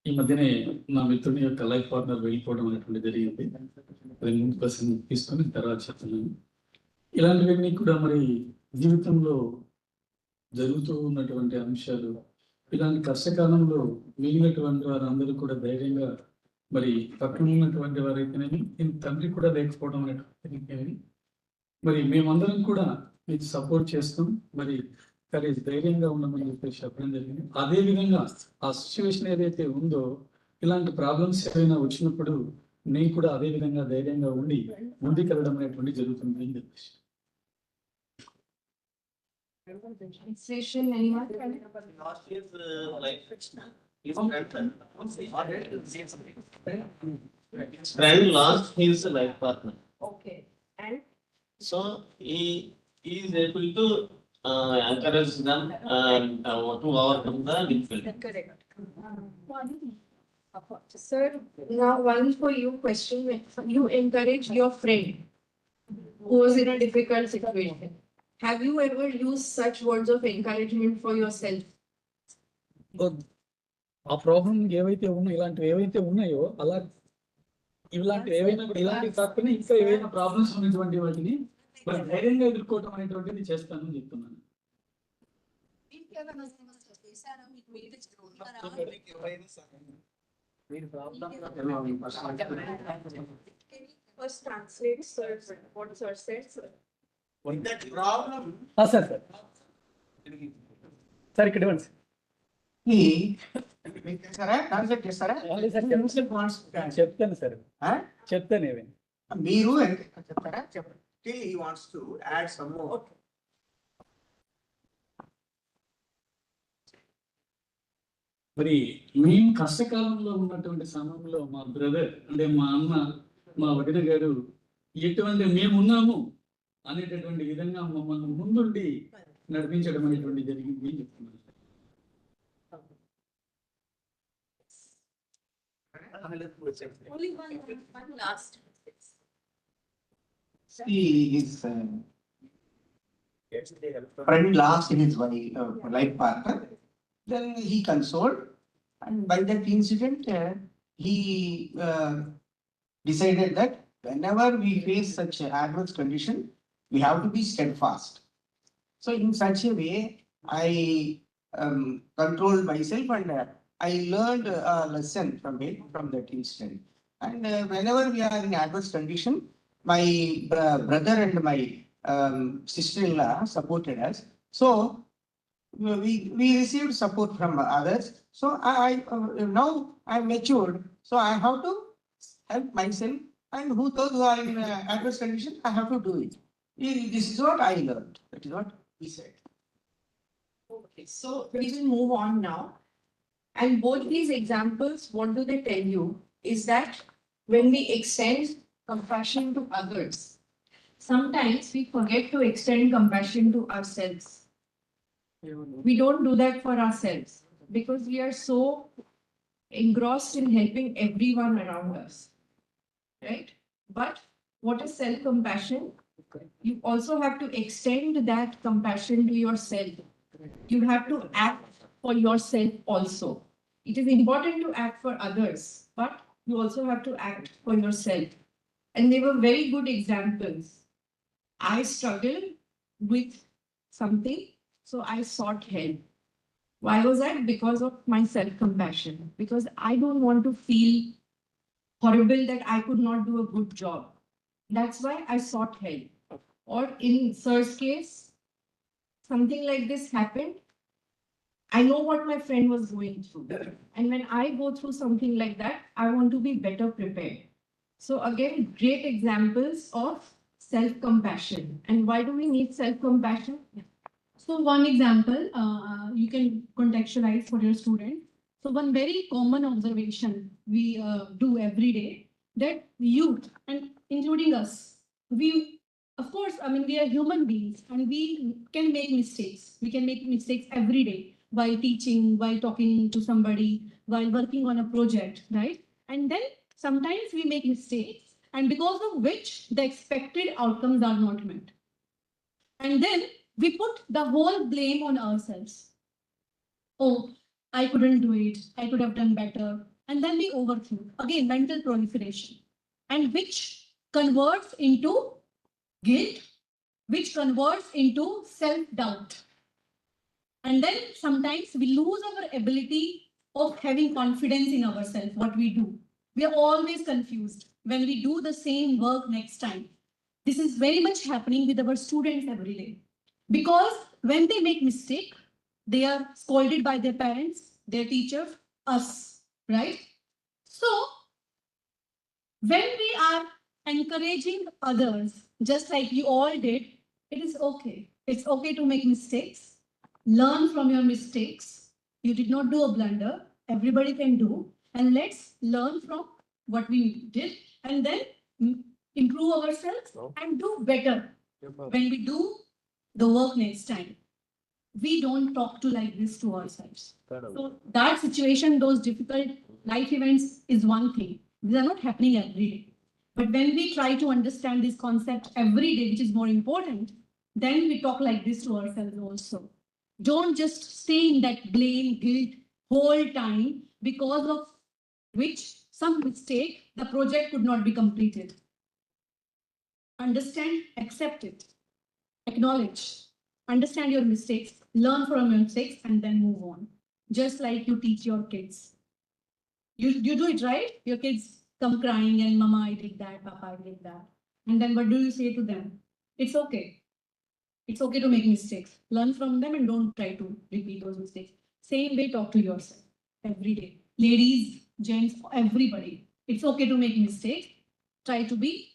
ఈ మధ్యనే నా మిత్రుని యొక్క life partner వెళ్ళిపోవడం అనేటువంటి జరిగింది. అది ముందు పర్సన్ తీసుకొని తర్వాత చెప్తున్నాను. ఇలాంటివన్నీ కూడా మరి జీవితంలో జరుగుతూ ఉన్నటువంటి అంశాలు. ఇలాంటి కష్టకాలంలో మిగిలినటువంటి వారందరూ కూడా ధైర్యంగా మరి పక్కన ఉన్నటువంటి వారైతేనేమి, తండ్రి కూడా లేకపోవడం అనేటువంటి మరి మేమందరం కూడా మీకు సపోర్ట్ చేస్తాం, మరి కరేజ్ ధైర్యంగా ఉండమని చెప్పేసి చెప్పడం జరిగింది. అదే విధంగా ఆ సిచ్యువేషన్ ఏదైతే ఉందో, ఇలాంటి ప్రాబ్లమ్స్ ఏదైనా వచ్చినప్పుడు నేను కూడా అదే విధంగా ధైర్యంగా ఉండి ముందుకెళ్ళడం అనేటువంటి జరుగుతుంది అని చెప్పేసి. Translation, anyone? Lost his life. His friend lost his life partner. Okay. And So he is able to encourage them to overcome the difficulty. correct. Sir, now one for you question. You encourage your friend who was in a difficult situation. Have you ever used such words of encouragement for yourself? ఆ problem ఏవైతే ఉన్నాయో, ఇలాంటివి ఏవైతే ఉన్నాయో, అలా ఇలాంటి ఏవైనా కూడా ఇలాంటివి కాకపోయినా ఇంకా ఏవైనా ప్రాబ్లమ్స్ ఉన్నటువంటి వాటిని మరి ధైర్యంగా ఎదుర్కోవటం అనేటువంటిది చేస్తానని చెప్తున్నాను. First translate, sir, what sir said, sir. Sir sir ఇక్కడ ఇవ్వండి. చెప్తాను సార్, చెప్తాను ఏమైనా మీరు చెప్తారా? చెప్పండి. Till he wants to add some more. మరి మేము కష్టకాలంలో ఉన్నటువంటి సమయంలో మా బ్రదర్ అంటే మా అన్న, మా వదిన గారు ఎటువంటి మేమున్నాము అనేటటువంటి విధంగా మమ్మల్ని ముందుండి నడిపించడం అనేటువంటి జరిగింది అని చెప్తున్నారు. Only one last. See, his friend lost his life partner. Then he consoled, and by that incident, he decided that whenever we face such adverse condition, we have to be steadfast. So in such a way, I controlled myself, and I learned a lesson from it, from that incident. And whenever we are in adverse condition, my brother and my sister-in-law supported us. So we received support from others. So now I'm matured. So I have to help myself, and those who are in adverse condition, I have to do it. This is what I learned. That is what he said. Okay, so we will move on now. And both these examples, what do they tell you? Is that when we extend compassion to others, sometimes we forget to extend compassion to ourselves. We don't do that for ourselves because we are so engrossed in helping everyone around us, right? But what is self-compassion? You also have to extend that compassion to yourself. You have to act for yourself also. It is important to act for others, but you also have to act for yourself. And they were very good examples. I struggled with something, so I sought help. Why was that? Because of my self-compassion. Because I don't want to feel horrible that I could not do a good job. That's why I sought help. Or in Sir's case, something like this happened. I know what my friend was going through. And when I go through something like that, I want to be better prepared. So again, great examples of self-compassion. And why do we need self-compassion? So one example, you can contextualize for your student. So one very common observation we do every day, that youth, and including us, we, of course, I mean, we are human beings and we can make mistakes. We can make mistakes every day while teaching, while talking to somebody, while working on a project, right? And then sometimes we make mistakes, and because of which the expected outcomes are not met. And then we put the whole blame on ourselves. Oh, I couldn't do it. I could have done better. And then we overthink. Again, mental proliferation. And which converts into guilt, which converts into self-doubt. And then sometimes we lose our ability of having confidence in ourselves, what we do. We are always confused when we do the same work next time. This is very much happening with our students every day. Because when they make mistake, they are scolded by their parents, their teachers, us, right? So when we are encouraging others, just like you all did, it is okay. It's okay to make mistakes. Learn from your mistakes. You did not do a blunder. Everybody can do. And let's learn from what we did and then improve ourselves and do better when we do the work next time. We don't talk to like this to ourselves. So that situation, those difficult life events is one thing. These are not happening every day. But when we try to understand this concept every day, which is more important, then we talk like this to ourselves also. Don't just stay in that blame, guilt whole time because of which some mistake, the project could not be completed. Understand, accept it, acknowledge, understand your mistakes, learn from your mistakes, and then move on. Just like you teach your kids. You do it, right? Your kids come crying and mama, I did that, papa, I did that. And then what do you say to them? It's okay. It's okay to make mistakes. Learn from them and don't try to repeat those mistakes. Same way, talk to yourself every day. Ladies, gents, everybody. It's okay to make mistakes. Try to be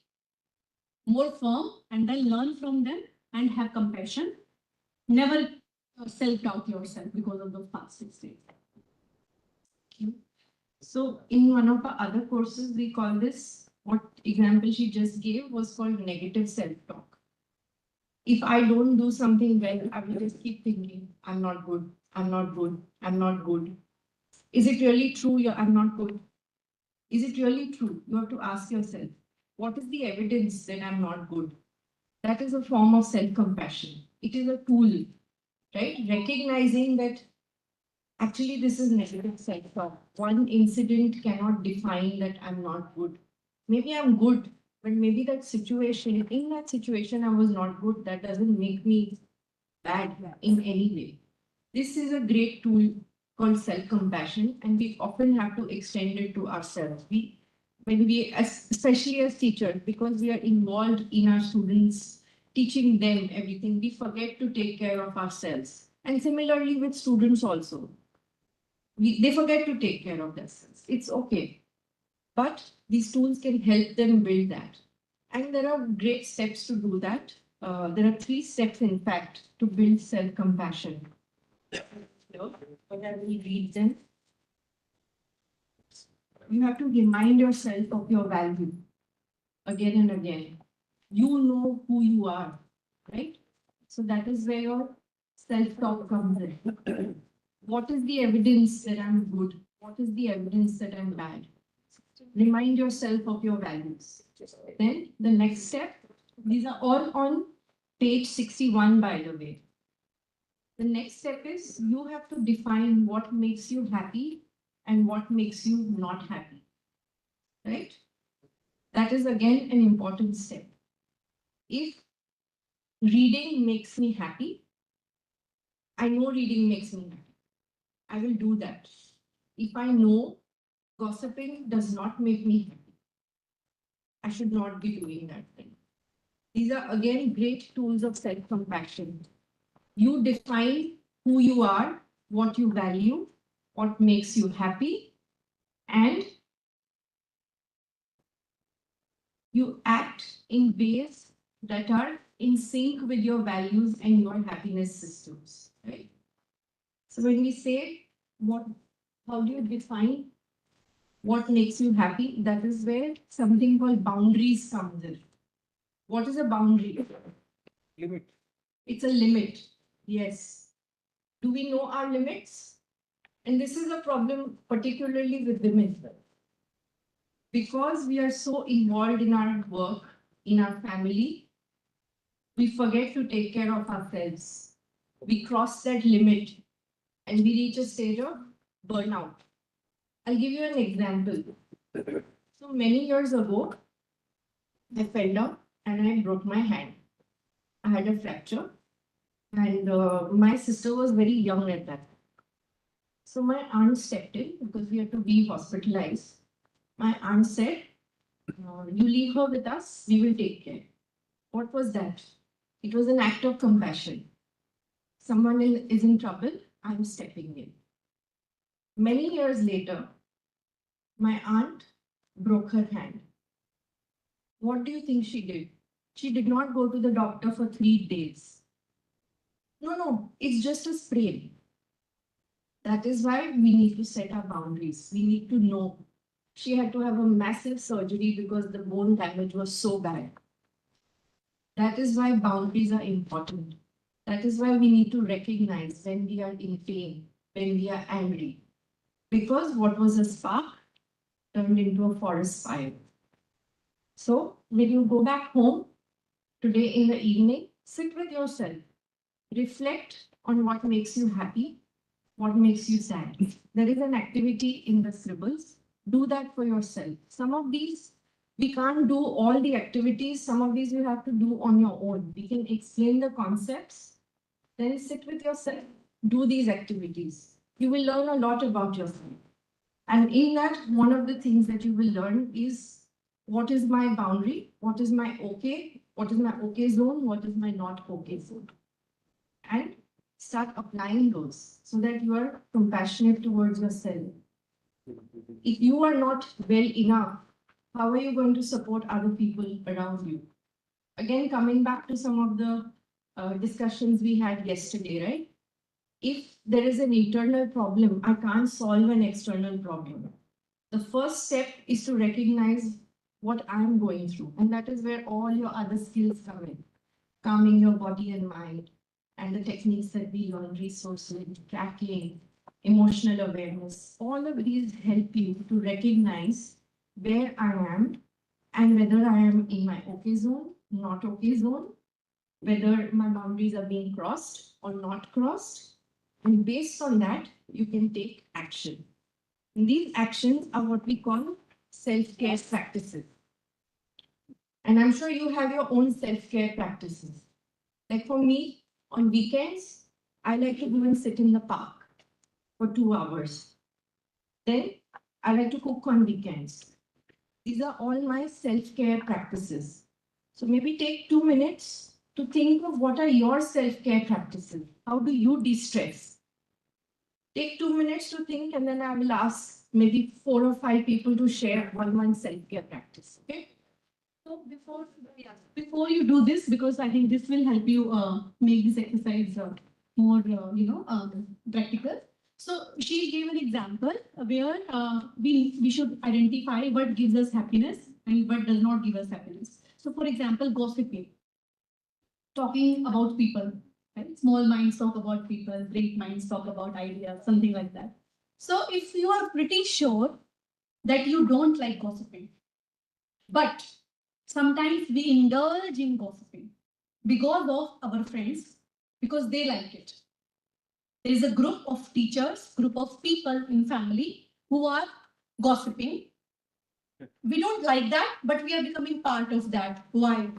more firm and then learn from them and have compassion. Never self-doubt yourself because of those past mistakes. So in one of our other courses, we call this, what example she just gave was called negative self-talk. If I don't do something well, I will just keep thinking, I'm not good, I'm not good, I'm not good. Is it really true? I'm not good. Is it really true? You have to ask yourself, what is the evidence that I'm not good? That is a form of self-compassion. It is a tool, right? Recognizing that actually this is negative self-talk. One incident cannot define that I'm not good. Maybe I'm good, but maybe in that situation, I was not good. That doesn't make me bad in any way. This is a great tool called self-compassion, and we often have to extend it to ourselves. Especially as teachers, because we are involved in our students, teaching them everything, we forget to take care of ourselves. And similarly with students also, they forget to take care of themselves. It's okay, but these tools can help them build that. And there are great steps to do that. There are 3 steps, in fact, to build self-compassion. When I will read them, you have to remind yourself of your value again and again. You know who you are, right? So that is where your self-talk comes in. What is the evidence that I'm good? What is the evidence that I'm bad? Remind yourself of your values. Then the next step, these are all on page 61, by the way. The next step is you have to define what makes you happy and what makes you not happy, right? That is again an important step. If reading makes me happy, I know reading makes me happy. I will do that. If I know gossiping does not make me happy, I should not be doing that thing. These are again great tools of self-compassion. You define who you are, what you value, what makes you happy, and you act in ways that are in sync with your values and your happiness systems, right? So when we say how do you define what makes you happy? That is where something called boundaries comes in. What is a boundary? Limit. It's a limit. Yes. Do we know our limits? And this is a problem particularly with women. Because we are so involved in our work, in our family, we forget to take care of ourselves. We cross that limit and we reach a stage of burnout. I'll give you an example. So many years ago, I fell down and I broke my hand. I had a fracture and my sister was very young at that time. So my aunt stepped in because we had to be hospitalized. My aunt said, you leave her with us, we will take care. What was that? It was an act of compassion. Someone is in trouble, I'm stepping in. Many years later, my aunt broke her hand. What do you think she did? She did not go to the doctor for 3 days. No, it's just a sprain. That is why we need to set our boundaries. We need to know. She had to have a massive surgery because the bone damage was so bad. That is why boundaries are important. That is why we need to recognize when we are in pain, when we are angry. Because what was a spark turned into a forest fire. So when you go back home today in the evening, sit with yourself. Reflect on what makes you happy, what makes you sad. There is an activity in the scribbles. Do that for yourself. Some of these, we can't do all the activities. Some of these you have to do on your own. We can explain the concepts. Then sit with yourself. Do these activities. You will learn a lot about yourself. And in that, one of the things that you will learn is what is my boundary? What is my okay? What is my okay zone? What is my not okay zone? And start applying those so that you are compassionate towards yourself. If you are not well enough, how are you going to support other people around you? Again, coming back to some of the discussions we had yesterday, right? If there is an internal problem, I can't solve an external problem. The first step is to recognize what I'm going through. And that is where all your other skills come in. calming your body and mind, and the techniques that we learn, resourcing, tracking, emotional awareness, all of these help you to recognize where I am and whether I am in my okay zone, not okay zone, whether my boundaries are being crossed or not crossed. And based on that, you can take action. And these actions are what we call self-care practices. And I'm sure you have your own self-care practices. Like for me, on weekends, I like to go and sit in the park for 2 hours. Then I like to cook on weekends. These are all my self-care practices. So maybe take 2 minutes to think of what are your self-care practices. How do you de-stress? Take 2 minutes to think, and then I will ask maybe 4 or 5 people to share one self-care practice. Okay. So before you do this, because I think this will help you make this exercise more practical. So she gave an example where we should identify what gives us happiness and what does not give us happiness. So for example, gossiping, talking about people. Right? Small minds talk about people, great minds talk about ideas, something like that. So if you are pretty sure that you don't like gossiping, but sometimes we indulge in gossiping because of our friends, because they like it. There is a group of teachers, group of people in family who are gossiping. We don't like that, but we are becoming part of that. Why?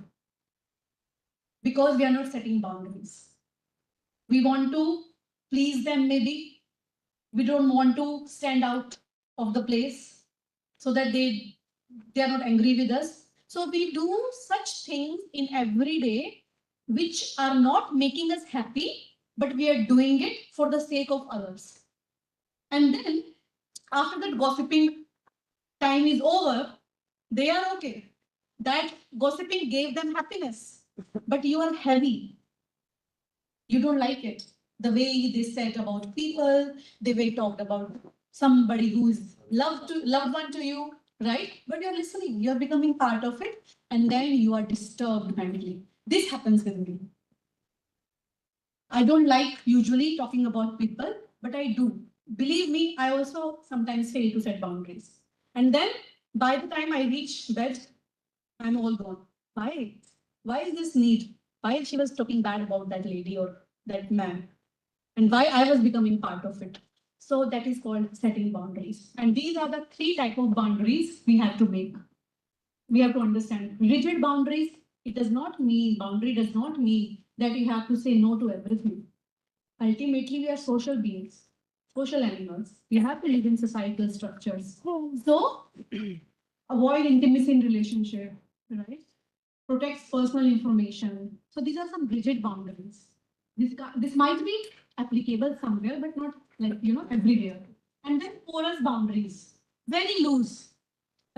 Because we are not setting boundaries. We want to please them, maybe. We don't want to stand out of the place so that they are not angry with us. So we do such things in every day which are not making us happy, but we are doing it for the sake of others. And then after that gossiping time is over, they are okay. That gossiping gave them happiness, but you are heavy. You don't like it. The way they said about people, the way talked about somebody who is loved one to you, right? But you're listening, you're becoming part of it, and then you are disturbed mentally. This happens with me. I don't like usually talking about people, but I do. Believe me, I also sometimes fail to set boundaries. And then by the time I reach bed, I'm all gone. Why? Why is this need? Why she was talking bad about that lady or that man? And why I was becoming part of it. So that is called setting boundaries. And these are the 3 types of boundaries we have to make. We have to understand rigid boundaries. Boundary does not mean that you have to say no to everything. Ultimately, we are social beings, social animals. We have to live in societal structures. So avoid intimacy in relationship, right? Protects personal information. So these are some rigid boundaries. This might be applicable somewhere, but not everywhere. And then porous boundaries, very loose,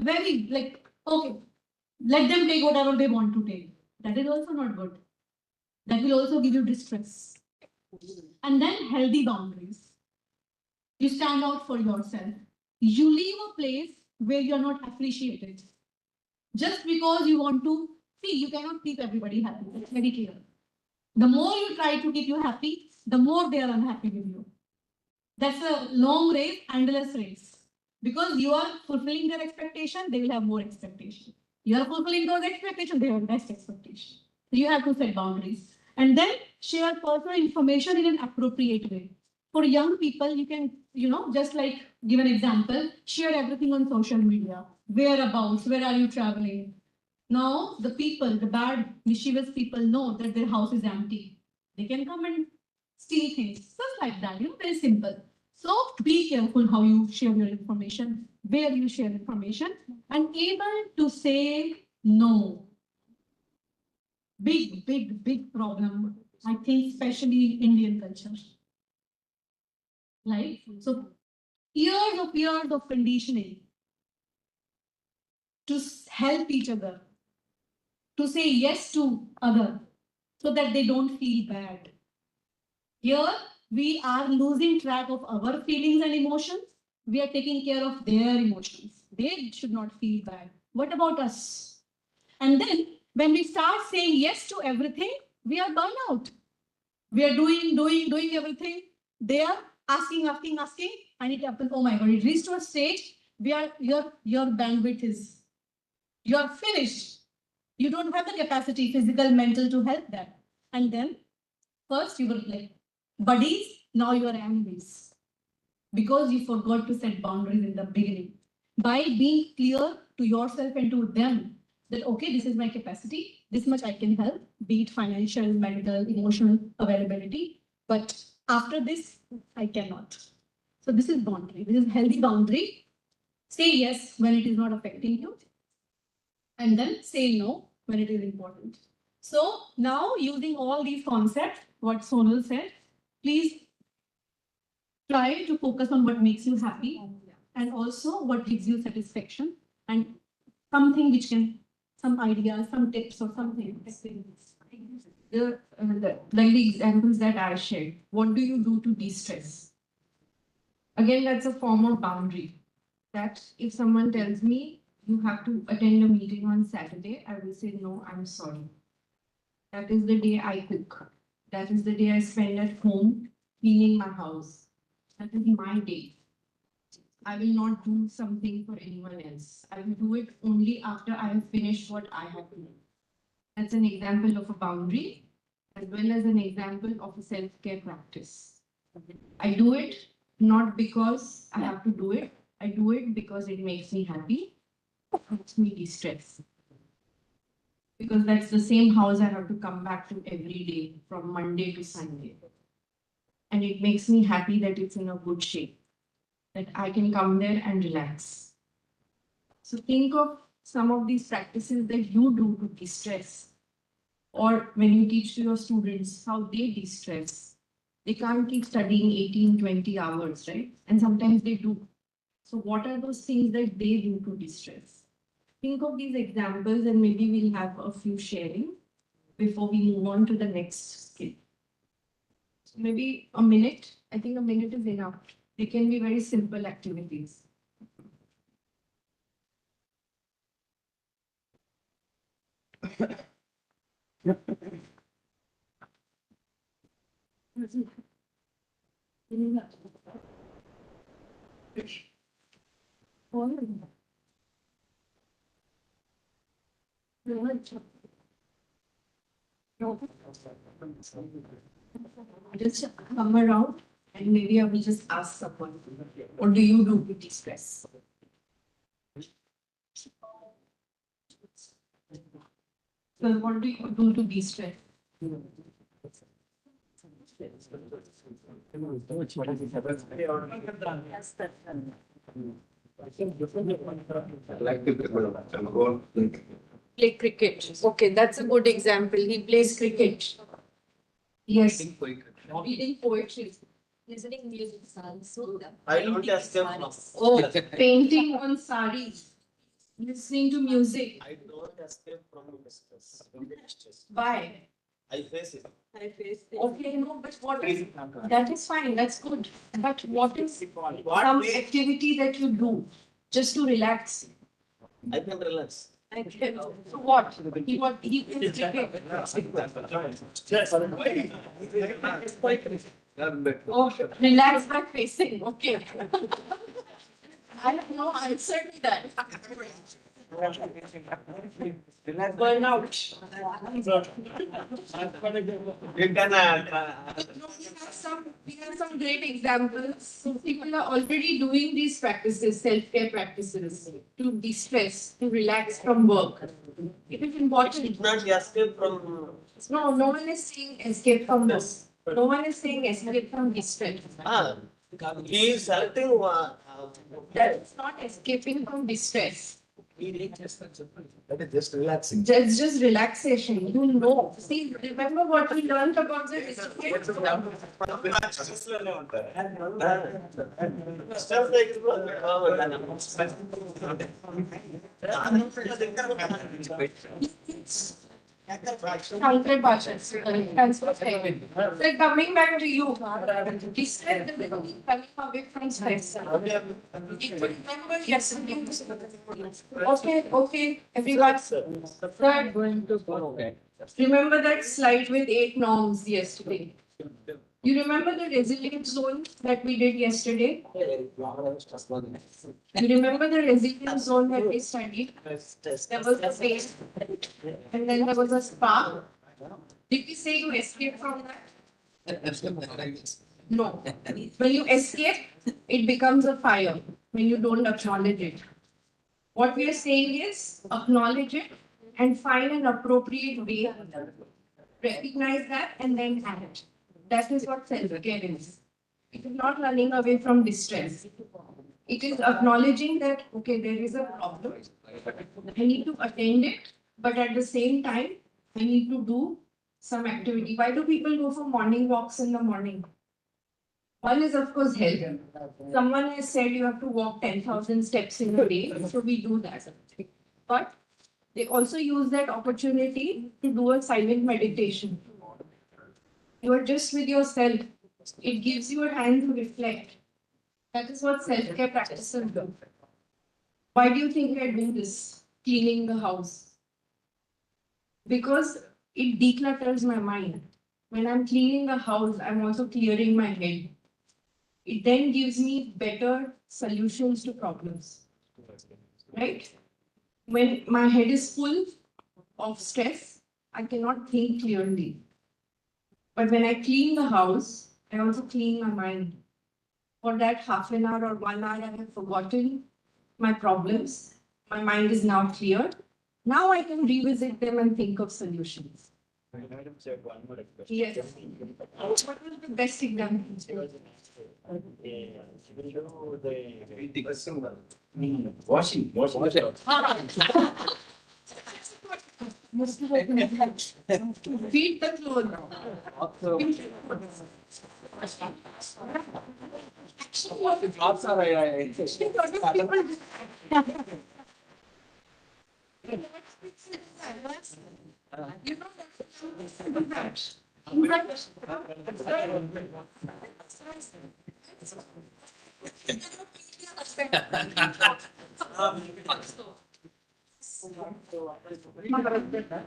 very okay, let them take whatever they want to take. That is also not good. That will also give you distress. And then healthy boundaries. You stand out for yourself. You leave a place where you're not appreciated. Just because you want to see, you cannot keep everybody happy. It's very clear. The more you try to keep you happy, the more they are unhappy with you. That's a long race, endless race. Because you are fulfilling their expectation, they will have more expectation. You are fulfilling those expectations, they have less expectation. So you have to set boundaries. And then share personal information in an appropriate way. For young people, you can, just like give an example, share everything on social media. Whereabouts, where are you traveling? Now, the people, the bad, mischievous people know that their house is empty. They can come and steal things. Just like that, very simple. So be careful how you share your information, where you share information, and able to say no. Big problem, I think, especially in Indian culture. Right? So years of conditioning to help each other, to say yes to other, so that they don't feel bad. Here, we are losing track of our feelings and emotions. We are taking care of their emotions. They should not feel bad. What about us? And then, when we start saying yes to everything, We are burnout. We are doing everything. They are asking. And it happens. Oh my God! It reached to a stage where your bandwidth is, you are finished. You don't have the capacity, physical, mental, to help them. And then first you were like buddies, now you are enemies because you forgot to set boundaries in the beginning. By being clear to yourself and to them that, okay, this is my capacity, this much I can help, be it financial, mental, emotional availability, but after this, I cannot. So this is boundary. This is healthy boundary. Say yes when it is not affecting you, and then say no when it is important. So now, using all these concepts, what Sonal said, please try to focus on what makes you happy and also what gives you satisfaction, and something which can, some ideas, some tips or something. Like the examples that I shared, what do you do to de-stress? Again, that's a form of boundary. That if someone tells me you have to attend a meeting on Saturday, I will say, no, I'm sorry. That is the day I cook. That is the day I spend at home cleaning my house. That is my day. I will not do something for anyone else. I will do it only after I have finished what I have to do. That's an example of a boundary, as well as an example of a self-care practice. I do it not because I have to do it. I do it because it makes me happy, it makes me de-stress. Because that's the same house I have to come back to every day from Monday to Sunday. And it makes me happy that it's in a good shape, that I can come there and relax. So think of some of these practices that you do to de-stress, or when you teach to your students how they de-stress. They can't keep studying 18, 20 hours, right? And sometimes they do. So what are those things that they do to de-stress? Think of these examples and maybe we'll have a few sharing before we move on to the next skill. So maybe a minute. I think a minute is enough. They can be very simple activities. Just come around and maybe I will just ask someone, what do you do to de-stress? So what do you do to de-stress? Play cricket. Okay, that's a good example. He plays cricket. Yes. Reading poetry. Listening music. I don't escape from. Oh, painting on saris. Listening to music. I don't escape from stress. Why? I face it. Okay, no, but what is that is fine, that's good. But what is some way? activity that you do just to relax? I can relax. Okay, so what? He plays cricket. Oh, relax by facing. Okay. I have no answer to that. Burnout. You can We have some great examples. So people are already doing these practices, self-care practices, to de-stress, to relax from work. It is important. not escape from. No, no one is saying escape from this. No one is saying escape from distress. He is selecting That's not escaping from distress. That is just relaxing. That's just relaxation. You know. See, remember what we learned about the distress? Stuff like Counter passions. So coming back to you, distress is coming away from stress. Remember yesterday. Okay, everyone. Third. Going to go. Okay. Remember that slide with 8 norms yesterday? You remember the resilience zone that we did yesterday? You remember the resilience zone that we studied? There was a phase, and then there was a spark. Did we say you escaped from that? No. When you escape, it becomes a fire when you don't acknowledge it. What we are saying is acknowledge it and find an appropriate way, recognize that, and then act. That is what self-care is. It is not running away from distress. It is acknowledging that, okay, there is a problem. I need to attend it, but at the same time, I need to do some activity. Why do people go for morning walks in the morning? One is, of course, health. Someone has said you have to walk 10,000 steps in a day, so we do that. But they also use that opportunity to do a silent meditation. You are just with yourself. It gives you a time to reflect. That is what self-care practices do. Why do you think I do this? Cleaning the house. Because it declutters my mind. When I'm cleaning the house, I'm also clearing my head. It then gives me better solutions to problems. Right? When my head is full of stress, I cannot think clearly. But when I clean the house, I also clean my mind. For that half an hour or 1 hour, I have forgotten my problems. My mind is now clear. Now I can revisit them and think of solutions. Yes. What was the best example? Washing. Feed the clothes. You know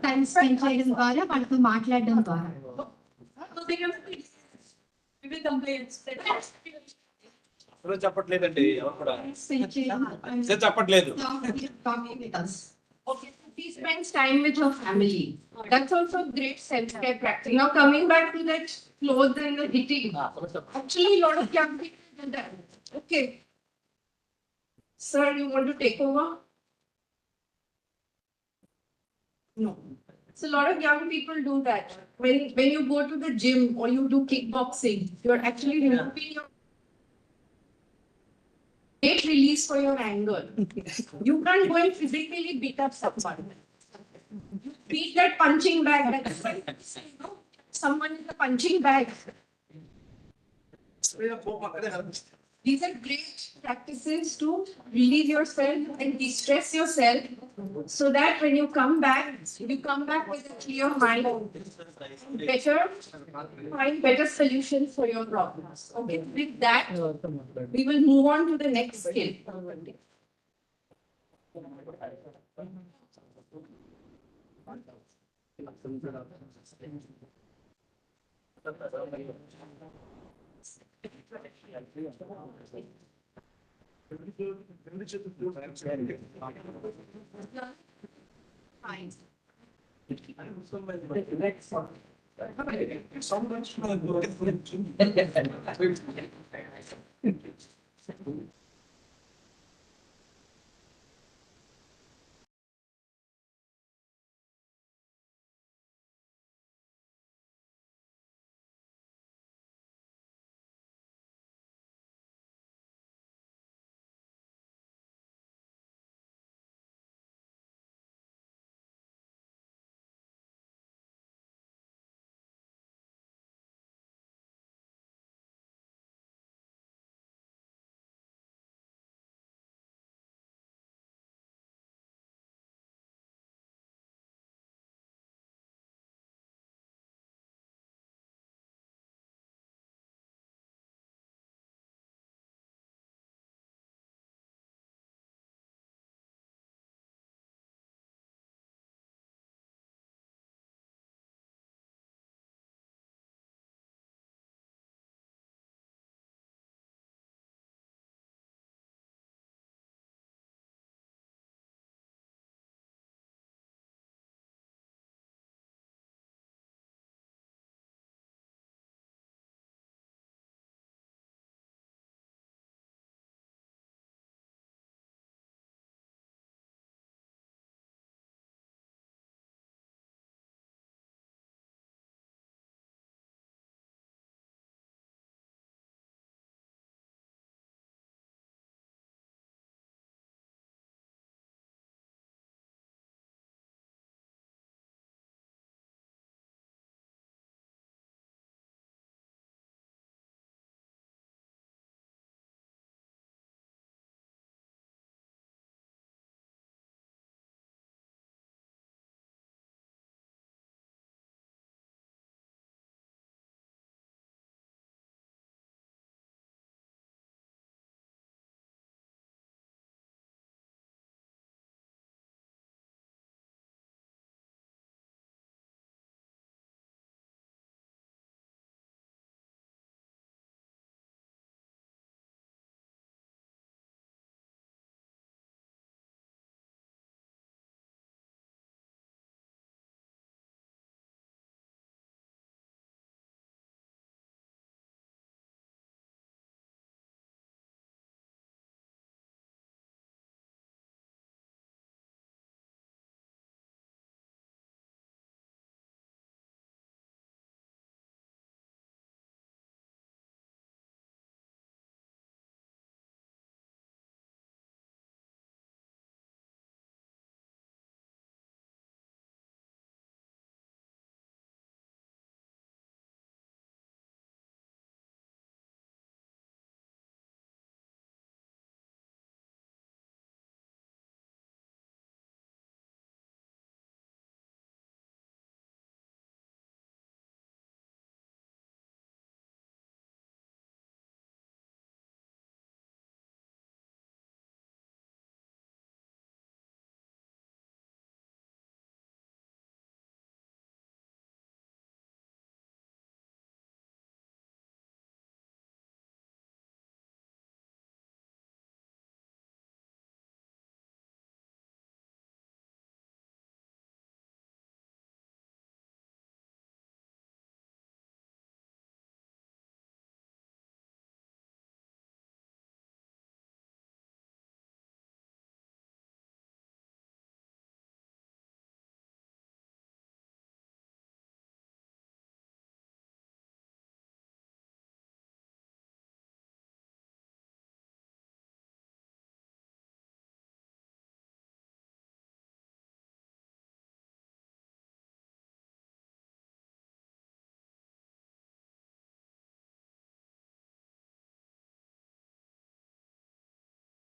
time spend చేయడం ద్వారా వాళ్ళతో మాట్లాడడం ద్వారా చెప్పట్లేదండి ఎవరు కూడా spend చేయడం చెప్పట్లేదు talking with us. Okay, so he spends time with your family. That's also a great self-care practice. Now coming back to that clothes and the hitting. Actually, a lot of young people do that. Okay. Sir, you want to take over? No. So a lot of young people do that. When you go to the gym or you do kickboxing, you're actually removing your great release for your anger. You can't go and physically beat up someone. You beat that punching bag. That's why, you know, someone is a punching bag. These are great practices to relieve yourself and de-stress yourself so that when you come back with a clear mind, find better solutions for your problems. Okay, with that, we will move on to the next skill. Fine.